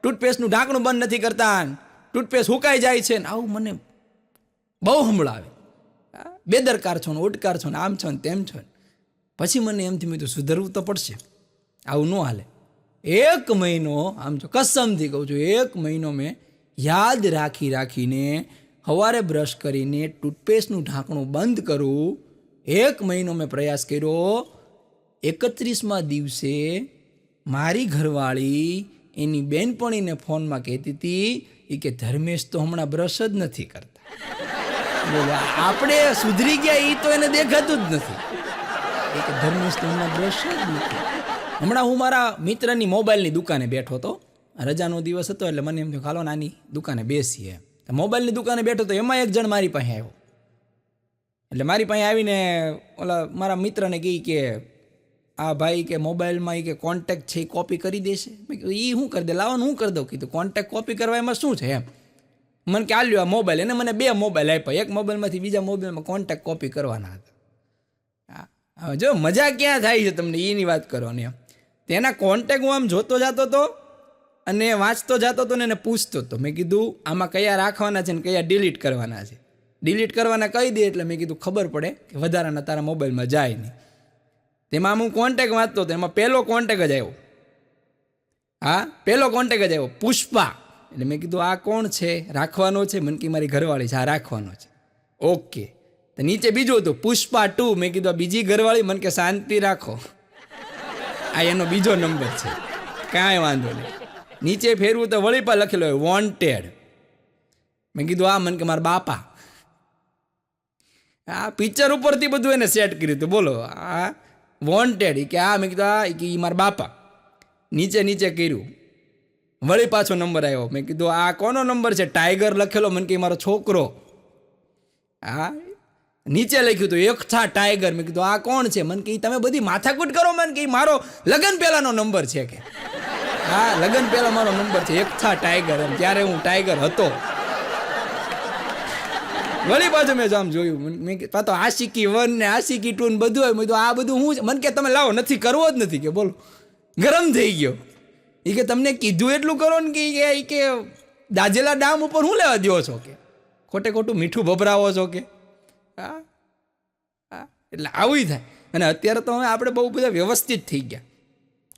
ટૂથપેસ્ટનું ઢાંકણું બંધ નથી કરતા, ટૂથપેસ્ટ હુકાઈ જાય છે ને, આવું મને બહુ સંભળાવે. બેદરકાર છો ને, ઓટકાર છો ને, આમ છો ને, તેમ છો ને. પછી મને એમથી મેં તો સુધરવું તો પડશે, આવું ન હાલે. 1 મહિનો, આમ છો કસમથી કહું છું, 1 મહિનો મેં યાદ રાખીને સવારે બ્રશ કરીને ટૂથપેસ્ટનું ઢાંકણું બંધ કરું. 1 મહિનો મેં પ્રયાસ કર્યો. 31મા દિવસે મારી ઘરવાળી એની બેનપણીને ફોનમાં કહેતી હતી એ કે ધર્મેશ તો હમણાં બ્રશ જ નથી કરતા. બોલો, આપણે સુધરી ગયા એ તો એને દેખાતું જ નથી. એ કે ધર્મેશ તો હમણાં બ્રશ જ નથી. હમણાં હું મારા મિત્રની મોબાઈલની દુકાને બેઠો હતો, રજાનો દિવસ હતો એટલે મને એમ થયું ખાલો નાની દુકાને બેસીએ. મોબાઈલની દુકાને બેઠો તો એમાં એક જણ મારી પાસે આવ્યો. એટલે મારી પાસે આવીને ઓલા મારા મિત્રને કહી કે આ ભાઈ કે મોબાઈલમાં એ કે કોન્ટેક્ટ છે એ કોપી કરી દેશે. મેં કીધું એ શું કરી દે, લાવવાનું શું કરી દઉં. કીધું કોન્ટેક્ટ કોપી કરવા એમાં શું છે એમ. મને કે આલ્યો આ મોબાઈલ. એને મને 2 મોબાઈલ આપ્યા. એક મોબાઈલમાંથી બીજા મોબાઈલમાં કોન્ટેક્ટ કોપી કરવાના હતા. હા, જો મજા ક્યાં થાય છે તમને એની વાત કરવાની. એમ તેના કોન્ટેક્ટ હું આમ જોતો જતો હતો અને વાંચતો જતો હતો ને એને પૂછતો હતો. મેં કીધું આમાં કયા રાખવાના છે ને કયા ડિલીટ કરવાના છે. ડિલીટ કરવાના કહી દે એટલે મેં કીધું ખબર પડે કે વધારાના તારા મોબાઈલમાં જાય નહીં. તેમાં હું કોન્ટેક્ટ વાંચતો હતો, એમાં પહેલો કોન્ટેક્ટ જ આવ્યો. હા, પહેલો કોન્ટેક્ટ જ આવ્યો, પુષ્પા. એટલે મેં કીધું આ કોણ છે, રાખવાનો છે? મને કે મારી ઘરવાળી છે. હા, રાખવાનો છે. ઓકે. તો નીચે બીજું હતું પુષ્પા 2. મેં કીધું આ બીજી ઘરવાળી? મને કે શાંતિ રાખો, આ એનો બીજો નંબર છે, કાંઈ વાંધો નહીં. નીચે ફેરવું તો વળી પણ લખેલો હોય વોન્ટેડ. મેં કીધું આ? મને કે મારા બાપા. આ પિક્ચર ઉપરથી બધું એને સેટ કર્યું હતું. બોલો, આ વોન્ટેડ કે આ? મેં કીધું આ કે મારા બાપા. નીચે કર્યું, વળી પાછો નંબર આવ્યો. મેં કીધું આ કોનો નંબર છે? ટાઈગર લખેલો. મને કે મારો છોકરો. હા, નીચે લખ્યું હતું એકથા ટાઈગર. મેં કીધું આ કોણ છે? મને કે તમે બધી માથાકૂટ કરો. મને કે મારો લગ્ન પહેલાનો નંબર છે કે હા, લગ્ન પહેલા મારો નંબર છે, એકથા ટાઈગર. ત્યારે હું ટાઈગર હતો. વળી પાછું મેં આમ જોયું. મેં તો આશિકી 1 ને આશિકી 2 ને બધું હોય. મેં કીધું આ બધું હું? મને કે તમે લાવો, નથી કરવો જ નથી કે. બોલો, ગરમ થઈ ગયો. એ કે તમને કીધું એટલું કરો ને કે દાજેલા ડામ ઉપર શું લેવા દો છો કે ખોટે ખોટું મીઠું ભભરાવો છો કે. હા હા, એટલે આવું થાય. અને અત્યારે તો હવે આપણે બહુ બધા વ્યવસ્થિત થઈ ગયા.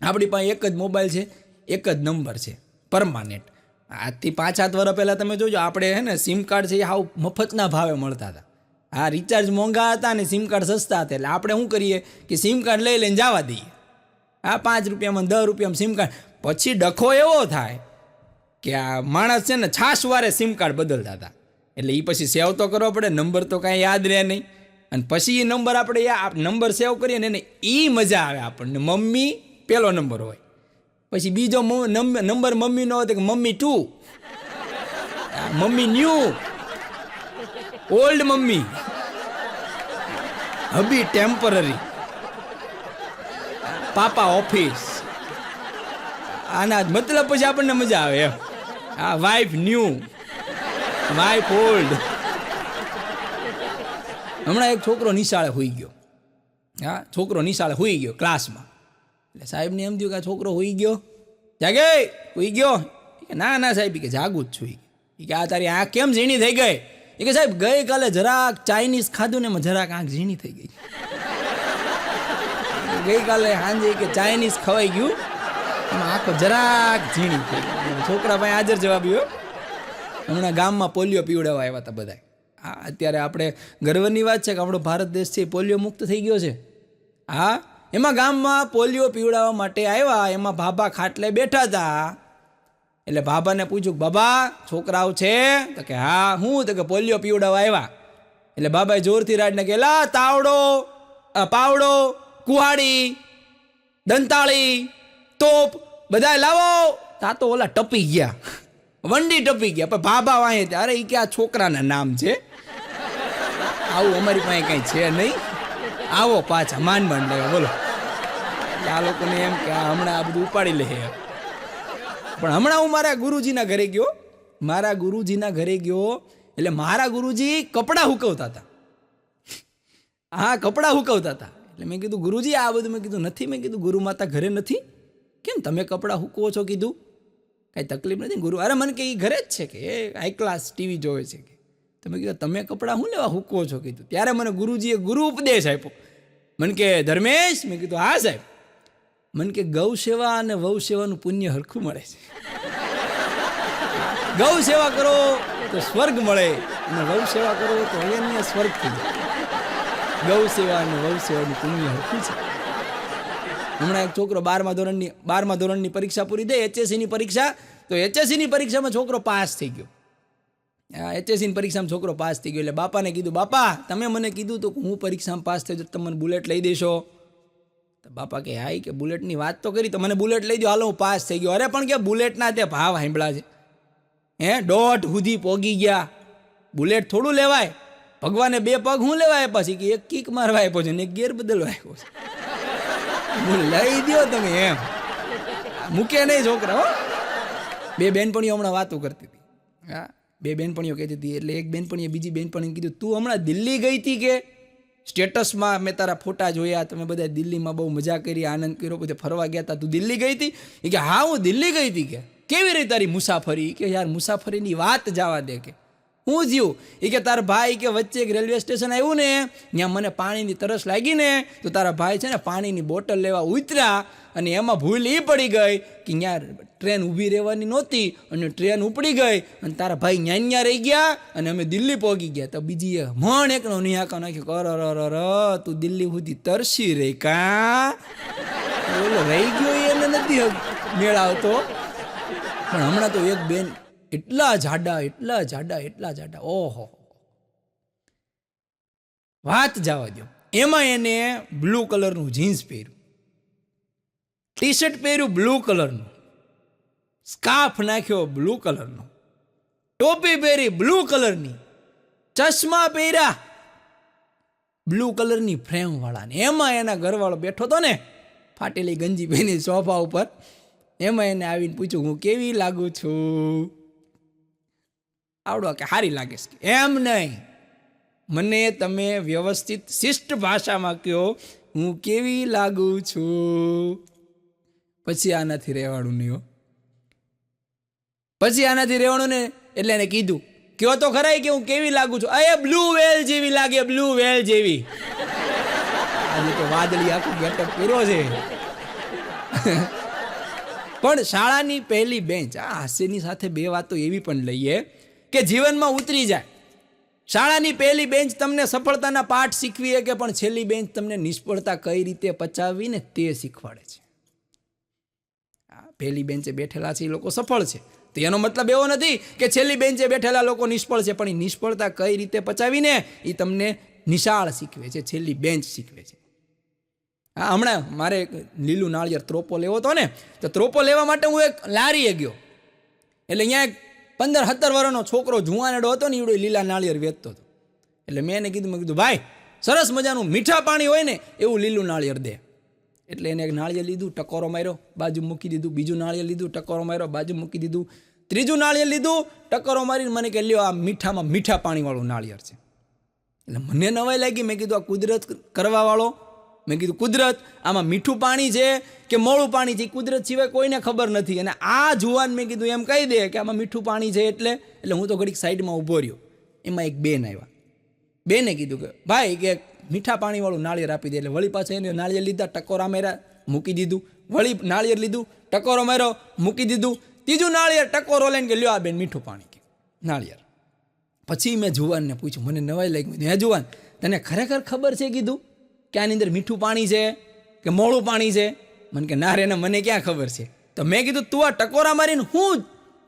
આપણી પાસે એક જ મોબાઈલ છે, એક જ નંબર છે, પરમાનેન્ટ. આજથી 5-7 વર્ષ પહેલાં તમે જોજો, આપણે હે ને સિમ કાર્ડ છે એ હાવ મફતના ભાવે મળતા હતા. હા, રિચાર્જ મોંઘા હતા ને સિમ કાર્ડ સસ્તા હતા. એટલે આપણે શું કરીએ કે સિમ કાર્ડ લઈ લઈને જવા દઈએ. હા, 5 રૂપિયામાં 10 રૂપિયામાં સિમ કાર્ડ. પછી ડખો એવો થાય કે આ માણસ છે ને છાશવારે સિમ કાર્ડ બદલતા હતા. એટલે એ પછી સેવ તો કરવો પડે, નંબર તો કાંઈ યાદ રહે નહીં. અને પછી એ નંબર આપણે નંબર સેવ કરીએ ને એને એ મજા આવે આપણને. મમ્મી પહેલો નંબર હોય, પછી બીજો નંબર મમ્મીનો હોય તો કે mummy 2, mummy new, old mummy, hubby temporary, papa office. આના મતલબ પછી આપણને મજા આવે એમ. હા, વાઇફ ન્યૂ, વાઇફ ઓલ્ડ. હમણાં એક છોકરો નિશાળે હોઈ ગયો. હા, છોકરો નિશાળે હોઈ ગયો ક્લાસમાં. એટલે સાહેબને એમ થયું કે આ છોકરો હોઈ ગયો, જાગે હોઈ ગયો. ના ના સાહેબ, કે જાગું જ છું. કે આ તારી આંખ કેમ ઝીણી થઈ ગઈ? એ કે સાહેબ ગઈકાલે જરાક ચાઇનીઝ ખાધું ને એમાં જરાક આંખ ઝીણી થઈ ગઈ. ગઈકાલે સાંજે કે ચાઇનીઝ ખવાઈ ગયું, એમાં આંખો જરાક ઝીણી થઈ ગઈ. છોકરા ભાઈ હાજર જવાબી. હમણાં ગામમાં પોલિયો પીવડાવવા આવ્યા હતા બધા. હા, અત્યારે આપણે ગર્વની વાત છે કે આપણો ભારત દેશ છે પોલિયો મુક્ત થઈ ગયો છે. હા, એમાં ગામમાં પોલિયો પીવડાવવા માટે આવ્યા. એમાં બાબા ખાટલે બેઠા હતા. એટલે બાબાને પૂછ્યું, બાબા છોકરાઓ છે? તો કે હા. હું? તો કે પોલિયો પીવડાવવા આવ્યા. એટલે બાબાએ જોરથી રાડને કે લા તાવડો, પાવડો, કુહાડી, દંતાળી, તોપ બધા લાવો. તા તો ઓલા ટપી ગયા, વંડી ટપી ગયા. પણ બાબા વાંહે અરે એ કે આ છોકરાના નામ છે, આવું અમારી પાસે કંઈ છે નહીં, આવો પાછા માંડ લેવા. બોલો, આ લોકોને એમ કે હમણાં આ બધું ઉપાડી લે. પણ હમણાં હું મારા ગુરુજીના ઘરે ગયો. એટલે મારા ગુરુજી કપડાં હુકવતા હતા. હા, કપડાં હુકવતા હતા. એટલે મેં કીધું ગુરુજી આ બધું? મેં કીધું નથી. મેં કીધું ગુરુ માતા ઘરે નથી. કેમ તમે કપડાં હુકવો છો? કીધું કાંઈ તકલીફ નથી ગુરુ? અરે મને કે એ ઘરે જ છે કે એ હાઈ ક્લાસ ટીવી જોવે છે કે. તમે કીધું તમે કપડાં શું લેવા હુકવો છો? કીધું. ત્યારે મને ગુરુજીએ ગુરુ ઉપદેશ આપ્યો. મને કે ધર્મેશ, મેં કીધું હા સાહેબ. મને કે ગૌ સેવા અને વહુ સેવાનું પુણ્ય હરખું મળે છે. ગૌ સેવા કરો તો સ્વર્ગ મળે, અને વહુ સેવા કરો તો અહીંયા સ્વર્ગ થઈ જાય. ગૌ સેવા અને વહુ સેવાનું પુણ્ય હરખું છે. હમણાં એક છોકરો 12મા ધોરણની પરીક્ષા પૂરી થઈ, HSCની પરીક્ષા. તો HSCની પરીક્ષામાં છોકરો પાસ થઈ ગયો. HSCની પરીક્ષામાં છોકરો પાસ થઈ ગયો. એટલે બાપાને કીધું, બાપા તમે મને કીધું તો હું પરીક્ષામાં પાસ થઈ તો તમે મને બુલેટ લઈ દેશો? તો બાપા કે હાઈ કે બુલેટની વાત તો કરી, તો મને બુલેટ લઈ દો, હાલો હું પાસ થઈ ગયો. અરે પણ કે બુલેટના તે ભાવ સાંભળ્યા છે, હે 1.5 સુધી પોગી ગયા. બુલેટ થોડું લેવાય? ભગવાને 2 પગ શું લેવાય? પછી કે એક કિક મારવા આપ્યો છે ને એક ગેર બદલવા આપ્યો છે. લઈ દો તમે એમ, મૂકે નહીં છોકરા. હો, 2 બેનપણીઓ હમણાં વાતો કરતી હતી. હા, 2 બેનપણીઓ કહેતી હતી. એટલે એક બેનપણીએ બીજી બેનપણીને કીધું, તું હમણાં દિલ્હી ગઈ હતી કે? સ્ટેટસમાં મેં તારા ફોટા જોયા, તમે બધા દિલ્હીમાં બહુ મજા કરી, આનંદ કર્યો, બધે ફરવા ગયા હતા, તું દિલ્હી ગઈ હતી? એ કે હા હું દિલ્હી ગઈ હતી. કે કેવી રીતે તારી મુસાફરી? કે યાર મુસાફરીની વાત જવા દે. કે શું થયું? એ કે તારા ભાઈ કે વચ્ચે એક રેલવે સ્ટેશન આવ્યું ને, ત્યાં મને પાણીની તરસ લાગી ને, તો તારા ભાઈ છે ને પાણીની બોટલ લેવા ઉતર્યા, અને એમાં ભૂલ એ પડી ગઈ કે ત્યાં ટ્રેન ઊભી રહેવાની નહોતી, અને ટ્રેન ઉપડી ગઈ, અને તારા ભાઈ ન્યા રહી ગયા, અને અમે દિલ્હી પહોંચી ગયા. તો બીજી મણ એકનો નિહાકો નાખ્યો, કર તું દિલ્હી સુધી તરસી રહી કા? ઓલો રહી ગયો એને નથી મેળ આવતો. પણ હમણાં તો એક બેન એટલા જાડા, ઓહો, વાત જવા દો. એમાં એને બ્લુ કલરનું જીન્સ પહેર્યું, ટી શર્ટ પહેર્યું બ્લુ કલરનું, સ્કાર્ફ નાખ્યો બ્લુ કલરનો, ટોપી પહેરી બ્લુ કલરની, ચશ્મા પહેર્યા બ્લુ કલરની ફ્રેમ વાળા. એમાં એના ઘરવાળો બેઠો હતો ને, ફાટેલી ગંજી પહેરી સોફા ઉપર. એમાં એને આવીને પૂછ્યું, હું કેવી લાગુ છું? આવડો કે સારી લાગે છે? એમ નહીં, મને તમે વ્યવસ્થિત શિષ્ટ ભાષામાં કહો, હું કેવી લાગુ છું? પછી આનાથી રહેવાનું નહીં હો, પછી આનાથી રહેવાનું ને. એટલે એને કીધું, કયો તો ખરાય કે હું કેવી લાગુ છું? અરે બ્લુ વેલ જેવી લાગે, બ્લુ વેલ જેવી. આજે તો વાદળી આખું ગેટઅપ કર્યો છે. પણ શાળાની પહેલી બેન્ચ, આ હાસ્યની સાથે બે વાતો એવી પણ લઈએ કે જીવનમાં ઉતરી જાય. શાળાની પહેલી બેન્ચ તમને સફળતાના પાઠ શીખવી કે, પણ છેલ્લી બેન્ચ તમને નિષ્ફળતા કઈ રીતે પચાવવી ને તે શીખવાડે છે. પહેલી બેન્ચે બેઠેલા છે એ લોકો સફળ છે, તો એનો મતલબ એવો નથી કે છેલ્લી બેન્ચે બેઠેલા લોકો નિષ્ફળ છે, પણ એ નિષ્ફળતા કઈ રીતે પચાવીને એ તમને નિશાળ શીખવે છે, છેલ્લી બેન્ચ શીખવે છે. હા, હમણાં મારે લીલું નાળિયેર ત્રોપો લેવો હતો ને, તો ત્રોપો લેવા માટે હું એક લારીએ ગયો. એટલે અહીંયા એક 15-17 વર્ષનો છોકરો જુવાનેડો હતો ને, એવડો લીલા નાળિયેર વેચતો હતો. એટલે મેં એને કીધું, ભાઈ સરસ મજાનું મીઠા પાણી હોય ને એવું લીલું નાળિયેર દે. એટલે એને એક નાળિયેર લીધું, ટકોરો માર્યો, બાજુ મૂકી દીધું. બીજું નાળિયેર લીધું, ટકોરો માર્યો, બાજુ મૂકી દીધું. ત્રીજું નાળિયેર લીધું, ટકોરો મારીને મને કે લ્યો, આ મીઠામાં મીઠા પાણીવાળું નાળિયેર છે. એટલે મને નવાઈ લાગી. મેં કીધું, આ કુદરત કરવાવાળો, મેં કીધું કુદરત, આમાં મીઠું પાણી છે કે મોળું પાણી છે, કુદરત સિવાય કોઈને ખબર નથી. અને આ જુવાન મેં કીધું એમ કહી દે કે આમાં મીઠું પાણી છે. એટલે હું તો ઘડીક સાઈડમાં ઊભો રહ્યો. એમાં એક બેન આવ્યા. બેને કીધું કે ભાઈ કે મીઠા પાણીવાળું નાળિયેર આપી દે. એટલે વળી પાછા એને નાળિયેર લીધા, ટકોરા માર્યા, મૂકી દીધું. વળી નાળિયેર લીધું, ટકોરો માર્યો, મૂકી દીધું. ત્રીજું નાળિયેર ટકોરો લઈને કે લ્યો આ બેન મીઠું પાણી કે નાળિયેર. પછી મેં જુવાનને પૂછ્યું, મને નવાઈ લાગી, હે જુવાન, તને ખરેખર ખબર છે કીધું કે આની અંદર મીઠું પાણી છે કે મોળું પાણી છે? મને કે ના રે ને, મને ક્યાં ખબર છે. તો મેં કીધું, તું આ ટકોરા મારીને હું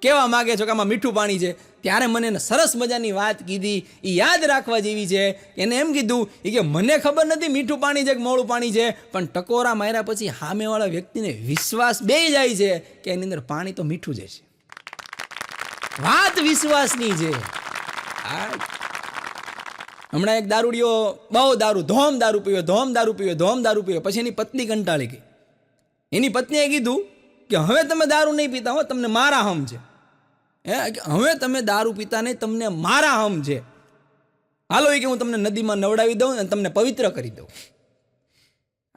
કહેવા માગે છો કે આમાં મીઠું પાણી છે? ત્યારે મને એને સરસ મજાની વાત કીધી, એ યાદ રાખવા જેવી છે. એને એમ કીધું કે મને ખબર નથી મીઠું પાણી છે કે મોળું પાણી છે, પણ ટકોરા માર્યા પછી સામેવાળા વ્યક્તિને વિશ્વાસ બેસી જાય છે કે એની અંદર પાણી તો મીઠું જ છે. વાત વિશ્વાસની છે. હમણાં એક દારૂડિયો બહુ ધોમ દારૂ પીયો. પછી એની પત્ની કંટાળી ગઈ. એની પત્નીએ કીધું કે હવે તમે દારૂ નહીં પીતા હો, તમને મારા હમ છે. હવે તમે દારૂ પીતા નહીં, તમને મારા હમ છે. હાલો એ કે હું તમને નદીમાં નવડાવી દઉં અને તમને પવિત્ર કરી દઉં.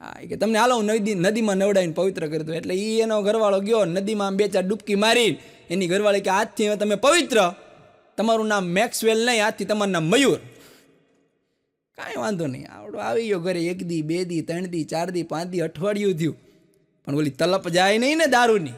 હા, કે તમને હાલો હું નદીમાં નવડાવીને પવિત્ર કરી દઉં. એટલે એ એનો ઘરવાળો ગયો નદીમાં 2-4 ડૂબકી મારી. એની ઘરવાળી કે આજથી હવે તમે પવિત્ર, તમારું નામ મેક્સવેલ નહીં, આજથી તમારું નામ મયુર. કાંઈ વાંધો નહીં, આવડો આવી ગયો ઘરે. 1 દી 2 દી 3 દી 4 દી 5 દી અઠવાડિયું થયું, પણ ઓલી તલપ જાય નહીં ને દારૂની.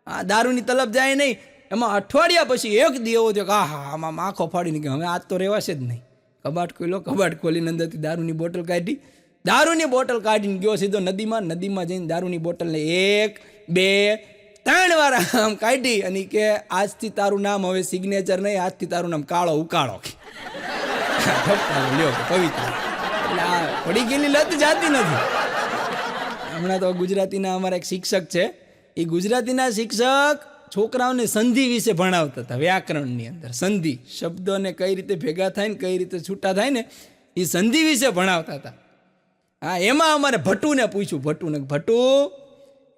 હા, દારૂની તલપ જાય નહીં. એમાં અઠવાડિયા પછી 1 દી એવો થયો કે આમાં આંખો ફાડીને કે હવે આજ તો રહેવાશે જ નહીં. કબાટ ખોલ્યો, કબાટ ખોલીને અંદરથી દારૂની બોટલ કાઢી. દારૂની બોટલ કાઢીને ગયો સીધો નદીમાં. નદીમાં જઈને દારૂની બોટલને 1 2 3 વાર આમ કાઢી અને કે આજથી તારું નામ હવે સિગ્નેચર નહીં, આજથી તારું નામ કાળો ઉકાળો. લ્યો પવિત્ર. એટલે આ પડી ગયેલી લત જાતી નથી. હમણાં તો ગુજરાતીના અમારા એક શિક્ષક છે, એ ગુજરાતીના શિક્ષક છોકરાઓને સંધિ વિશે ભણાવતા હતા. વ્યાકરણની અંદર સંધિ, શબ્દોને કઈ રીતે ભેગા થાય ને કઈ રીતે છૂટા થાય ને, એ સંધિ વિશે ભણાવતા હતા. હા, એમાં અમારે ભટ્ટુને પૂછ્યું, ભટ્ટુ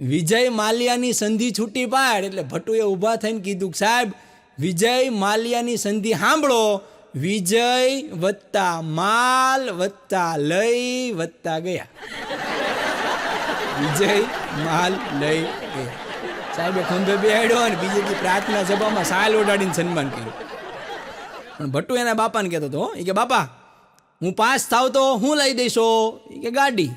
વિજય માલ્યાની સંધિ છૂટી પાડ. એટલે ભટ્ટુએ ઊભા થઈને કીધું, સાહેબ વિજય માલ્યાની સંધિ સાંભળો, વિજય વત્તા માલ વત્તા લઈ વત્તા ગયા. વિજય માલ લઈ ગયા. સાહેબે ખંભે બેહાડ્યો અને બીજેથી પ્રાર્થના સભામાં સાલ ઓઢાડીને સન્માન કર્યું. પણ ભટ્ટુ એના બાપાને કહેતો હતો, એ કે બાપા હું પાસ થાવ તો હું લઈ દઈશો? એ કે ગાડી.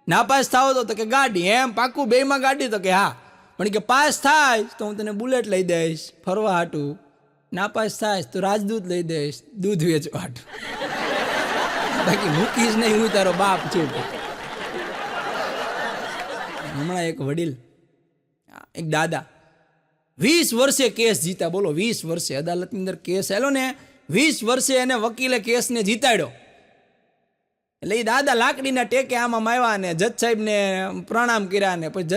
નાપાસ થાવ તો કે ગાડી. એમ પાકું બેમાં ગાડી? તો કે હા. પણ કે પાસ થાય તો હું તને બુલેટ લઈ દઈશ ફરવા હાટું, નાપાસ થાય તો રાજદૂત લઈ દઈશ દૂધ વેચવા હાટું, બાકી મૂકીશ નહીં, હું તારો બાપ છું. હમણાં એક વડીલ, એક દાદા 20 વર્ષે કેસ જીતા. બોલો 20 વર્ષે અદાલતની અંદર કેસ આવેલો ને, 20 વર્ષે એને વકીલે કેસને જીતાડ્યો. એટલે એ દાદા લાકડીના ટેકે આમાં આવ્યા ને જજ સાહેબને પ્રણામ કર્યા ને પછી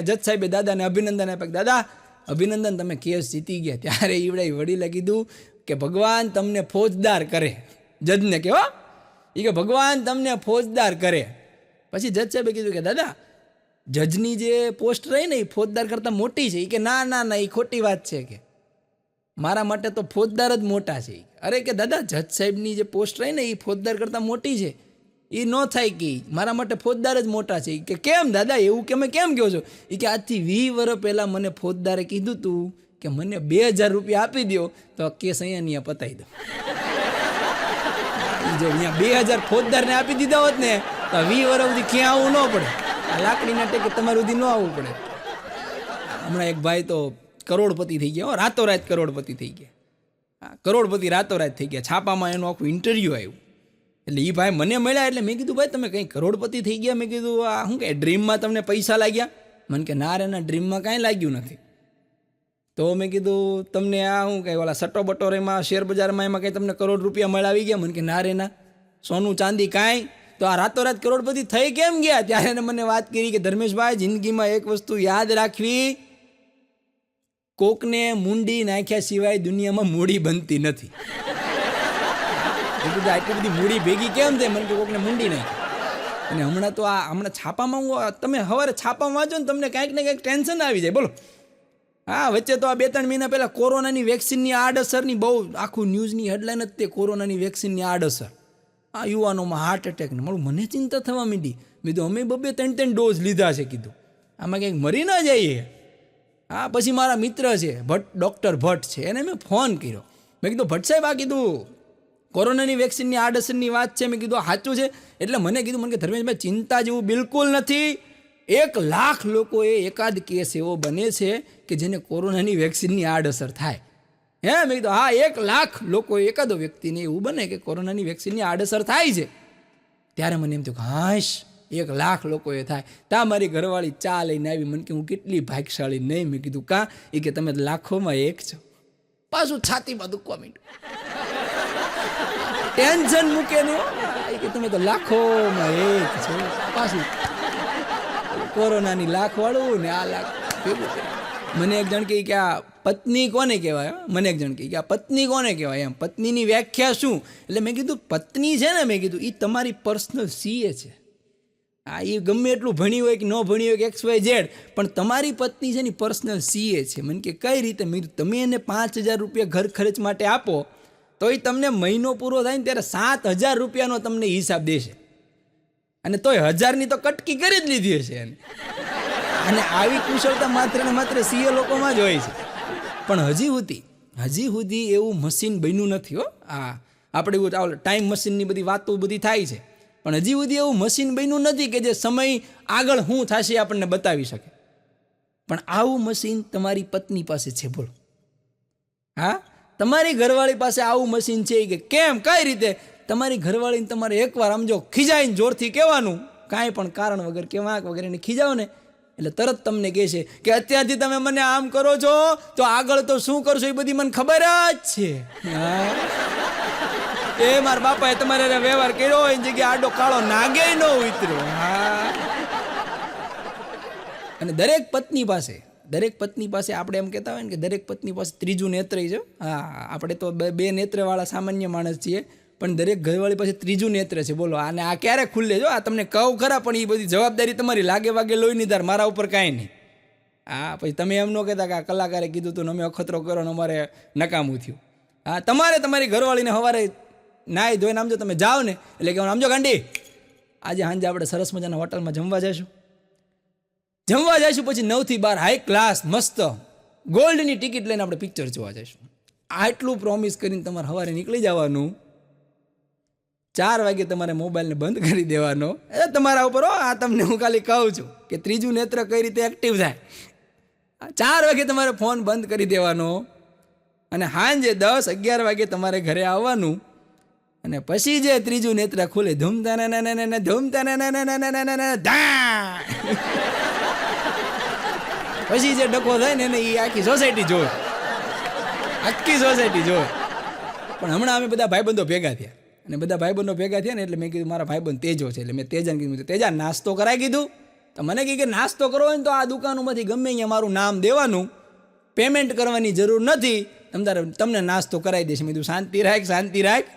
જજ સાહેબે દાદાને અભિનંદન આપ્યા. દાદા અભિનંદન, તમે કેસ જીતી ગયા. ત્યારે ઈવડે વડીલે કીધું કે ભગવાન તમને ફોજદાર કરે. જજને કેવો એ કે ભગવાન તમને ફોજદાર કરે. પછી જજ સાહેબે કીધું કે દાદા જજની જે પોસ્ટ રહી ને એ ફોજદાર કરતાં મોટી છે. એ કે ના ના ના, એ ખોટી વાત છે, કે મારા માટે તો ફોજદાર જ મોટા છે. અરે કે દાદા જજ સાહેબની જે પોસ્ટ રહી ને એ ફોજદાર કરતાં મોટી છે, એ ન થાય, કે મારા માટે ફોજદાર જ મોટા છે. કે કેમ દાદા એવું કે અમે કેમ કહો છો? એ કે આજથી 20 વર્ષ પહેલાં મને ફોજદારે કીધું તું કે મને 2000 રૂપિયા આપી દો તો કેસ અહીંયા પતાવી દો. જો અહીંયા 2000 ફોજદારને આપી દીધા હોત ને તો 20 વર્ષ સુધી ક્યાં આવવું ન પડે, લાકડીના ટેકે તમારે સુધી ન આવવું પડે. હમણાં એક ભાઈ તો કરોડપતિ થઈ ગયા, રાતોરાત કરોડપતિ થઈ ગયા. કરોડપતિ રાતોરાત થઈ ગયા. છાપામાં એનું આખું ઇન્ટરવ્યૂ આવ્યું. એટલે એ ભાઈ મને મળ્યા. એટલે મેં કીધું ભાઈ તમે કંઈ કરોડપતિ થઈ ગયા? મેં કીધું આ શું કે ડ્રીમમાં તમને પૈસા લાગ્યા? મને કે ના રે ના, ડ્રીમમાં કાંઈ લાગ્યું નથી. તો મેં કીધું તમને આ શું કહે ઓલા સટ્ટો બટોરેમાં શેર બજારમાં એમાં કંઈ તમને કરોડ રૂપિયા મળાવી ગયા? મને કે ના રે ના, સોનું ચાંદી કાંઈ. તો આ રાતોરાત કરોડપતિ થઈ કેમ ગયા? ત્યારે એને મને વાત કરી કે ધર્મેશભાઈ જિંદગીમાં એક વસ્તુ યાદ રાખવી, કોકને મુંડી નાખ્યા સિવાય દુનિયામાં મૂડી બનતી નથી. આટલી બધી મૂડી ભેગી કેમ થાય? મને કે કોકને મુંડી નાખી. અને હમણાં તો હમણાં છાપામાં તમે સવારે છાપામાં વાંચો ને તમને કાંઈક ને કાંઈક ટેન્શન આવી જાય. બોલો હા, વચ્ચે તો આ 2-3 મહિના પહેલાં કોરોનાની વેક્સિનની આડઅસરની બહુ આખું ન્યૂઝની હેડલાઇન જ તે કોરોનાની વેક્સિનની આડઅસર. આ યુવાનોમાં હાર્ટ એટેકને મળું. મને ચિંતા થવા માંડી. મેં તો અમે 2-3 ડોઝ લીધા છે. કીધું આમાં કંઈક મરી ના જઈએ. હા, પછી મારા મિત્ર છે ડૉક્ટર ભટ્ટ છે, એને મેં ફોન કર્યો. મેં કીધું ભટ્ટ સાહેબ આ કીધું કોરોનાની વેક્સિનની આડઅસરની વાત છે. મેં કીધું સાચું છે? એટલે મને કીધું, મને કે ધર્મેશભાઈ ચિંતા જેવું બિલકુલ નથી. 1 લાખ લોકોએ એકાદ કેસ એવો બને છે કે જેને કોરોનાની વેક્સિનની આડઅસર થાય. હે મેં કીધું હા, 1 લાખ લોકો એકાદો વ્યક્તિને એવું બને કે કોરોનાની વેક્સિનની આડઅસર થાય છે. ત્યારે મને એમ થયું કે હાશ 1 લાખ લોકોએ થાય. તા મારી ઘરવાળી ચા લઈને આવી. મને કે હું કેટલી ભાગ્યશાળી નહીં. મેં કીધું કાં? એ કે તમે લાખોમાં એક છો. પાછું છાતીમાં દુખવા માંડ્યું. ટેન્શન મૂકે નહીં કે તમે તો લાખોમાં એક છો. પાછું કોરોનાની લાખ વાળું ને આ લાખ ભેગું. મને એક જણ કહે કે આ પત્ની કોને કહેવાય? મને એક જણ કહે કે આ પત્ની કોને કહેવાય? એમ પત્નીની વ્યાખ્યા શું? એટલે મેં કીધું પત્ની છે ને, મેં કીધું એ તમારી પર્સનલ સીએ છે. આ એ ગમે એટલું ભણી હોય કે ન ભણી હોય કે XYZ, પણ તમારી પત્ની છે ને પર્સનલ સીએ છે. મને કે કઈ રીતે? મેં તમે એને 5000 રૂપિયા ઘર ખર્ચ માટે આપો તો એ તમને મહિનો પૂરો થાય ને ત્યારે 7000 રૂપિયાનો તમને હિસાબ દેશે. અને તોય 1000ની તો કટકી કરી જ લીધી હશે એને. અને આવી કુશળતા માત્ર ને માત્ર સીએ લોકોમાં જ હોય છે. પણ હજી સુધી એવું મશીન બન્યું નથી. હો આપણે એવું ટાઈમ મશીનની બધી વાતો બધી થાય છે, પણ હજી સુધી એવું મશીન બન્યું નથી કે જે સમય આગળ શું થશે આપણને બતાવી શકે. પણ આવું મશીન તમારી પત્ની પાસે છે. બોલો હા, તમારી ઘરવાળી પાસે આવું મશીન છે કે કેમ? કઈ રીતે? તમારી ઘરવાળીને તમારે એકવાર સમજો ખીજાઈને જોરથી કહેવાનું, કાંઈ પણ કારણ વગર કે વાંક વગર એને ખીજાવો ને એટલે તરત તમને કહે છે કે અત્યારથી તમે મને આમ કરો છો તો આગળ તો શું કરશો એ બધી મને ખબર જ છે. એ મારા બાપાએ તમારે વ્યવહાર કર્યો એની જગ્યાએ આડો કાળો નાગે ન ઉતર્યો. હા, અને દરેક પત્ની પાસે આપણે એમ કહેતા હોય ને કે દરેક પત્ની પાસે ત્રીજું નેત્ર છે. હા, આપણે તો 2 નેત્રવાળા સામાન્ય માણસ છીએ, પણ દરેક ઘરવાળી પાસે ત્રીજું નેત્ર છે. બોલો આને આ ક્યારે ખુલ્લે? જો આ તમને કહું ખરા, પણ એ બધી જવાબદારી તમારી લાગે વાગે લોહી ની ધાર, મારા ઉપર કાંઈ નહીં. હા, પછી તમે એમ ન કહેતા કે આ કલાકારે કીધું તું ને અમે અખતરો કરો ને અમારે નકામું થયું. હા, તમારે તમારી ઘરવાળીને સવારે નાહી ધોઈને આમજો તમે જાઓ ને એટલે કે આમજો ગાંડી આજે સાંજે આપણે સરસ મજાના હોટલમાં જમવા જઈશું. પછી 9 થી 12 હાઈ ક્લાસ મસ્ત ગોલ્ડની ટિકિટ લઈને આપણે પિક્ચર જોવા જઈશું. આટલું પ્રોમિસ કરીને તમારે સવારે નીકળી જવાનું, 4 વાગે તમારે મોબાઈલને બંધ કરી દેવાનો. તમારા ઉપર આ તમને હું ખાલી કહું છું કે ત્રીજું નેત્ર કઈ રીતે એક્ટિવ થાય. 4 વાગે તમારે ફોન બંધ કરી દેવાનો અને સાંજે 10-11 વાગે તમારે ઘરે આવવાનું અને પછી જે ત્રીજું નેત્ર ખુલે ધૂમતા ને ધૂમતા ને ધા, પછી જે ડકો થાય ને એ આખી સોસાયટી જોવે, આખી સોસાયટી જોવે. પણ હમણાં અમે બધા ભાઈબંધો ભેગા થયા અને બધા ભાઈબંધો ભેગા થયા ને એટલે મેં કીધું મારા ભાઈબંધ તેજો છે એટલે મેં તેજાને કીધું, તેજા નાસ્તો કરાવી કીધું. તો મને કહે કે નાસ્તો કરવો હોય ને તો આ દુકાનોમાંથી ગમે અહીંયા મારું નામ દેવાનું, પેમેન્ટ કરવાની જરૂર નથી, તમને નાસ્તો કરાવી દઈશ. મેં કીધું શાંતિ રાખ, શાંતિ રાખ.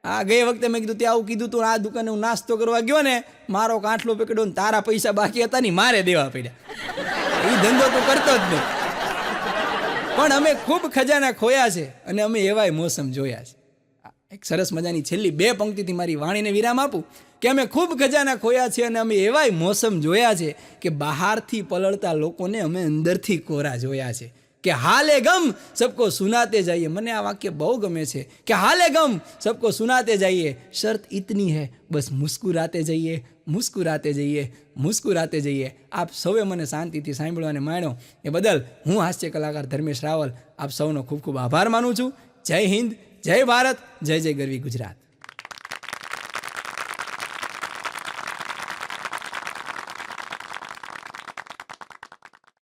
આ ગઈ વખતે મેં કીધું ત્યાં આવું કીધું તું, આ દુકાને હું નાસ્તો કરવા ગયો ને મારો કાંઠલો પકડ્યો ને તારા પૈસા બાકી હતા ને મારે દેવા પડ્યા. એ ધંધો તો કરતો જ નહીં. પણ અમે ખૂબ ખજાના ખોયા છે અને અમે એવાય મોસમ જોયા છે. એક સરસ મજાની છેલ્લી 2 પંક્તિથી મારી વાણીને વિરામ આપું કે અમે ખૂબ ખજાના ખોયા છે અને અમે એવાય મોસમ જોયા છે કે બહારથી પલળતા લોકોને અમે અંદરથી કોરા જોયા છે. કે હાલે ગમ સબકો સુનાતે જાઈએ. મને આ વાક્ય બહુ ગમે છે કે હાલે ગમ સબકો સુનાતે જાઈએ, શર્ત ઇતની હૈ બસ મુસ્કુરાતે જઈએ, મુસ્કુરાતે જઈએ, મુસ્કુરાતે જઈએ. આપ સૌએ મને શાંતિથી સાંભળ્યો અને માણ્યો એ બદલ હું હાસ્ય કલાકાર ધર્મેશ રાવલ આપ સૌનો ખૂબ ખૂબ આભાર માનું છું. જય હિન્દ, જય ભારત, જય જય ગરવી ગુજરાત.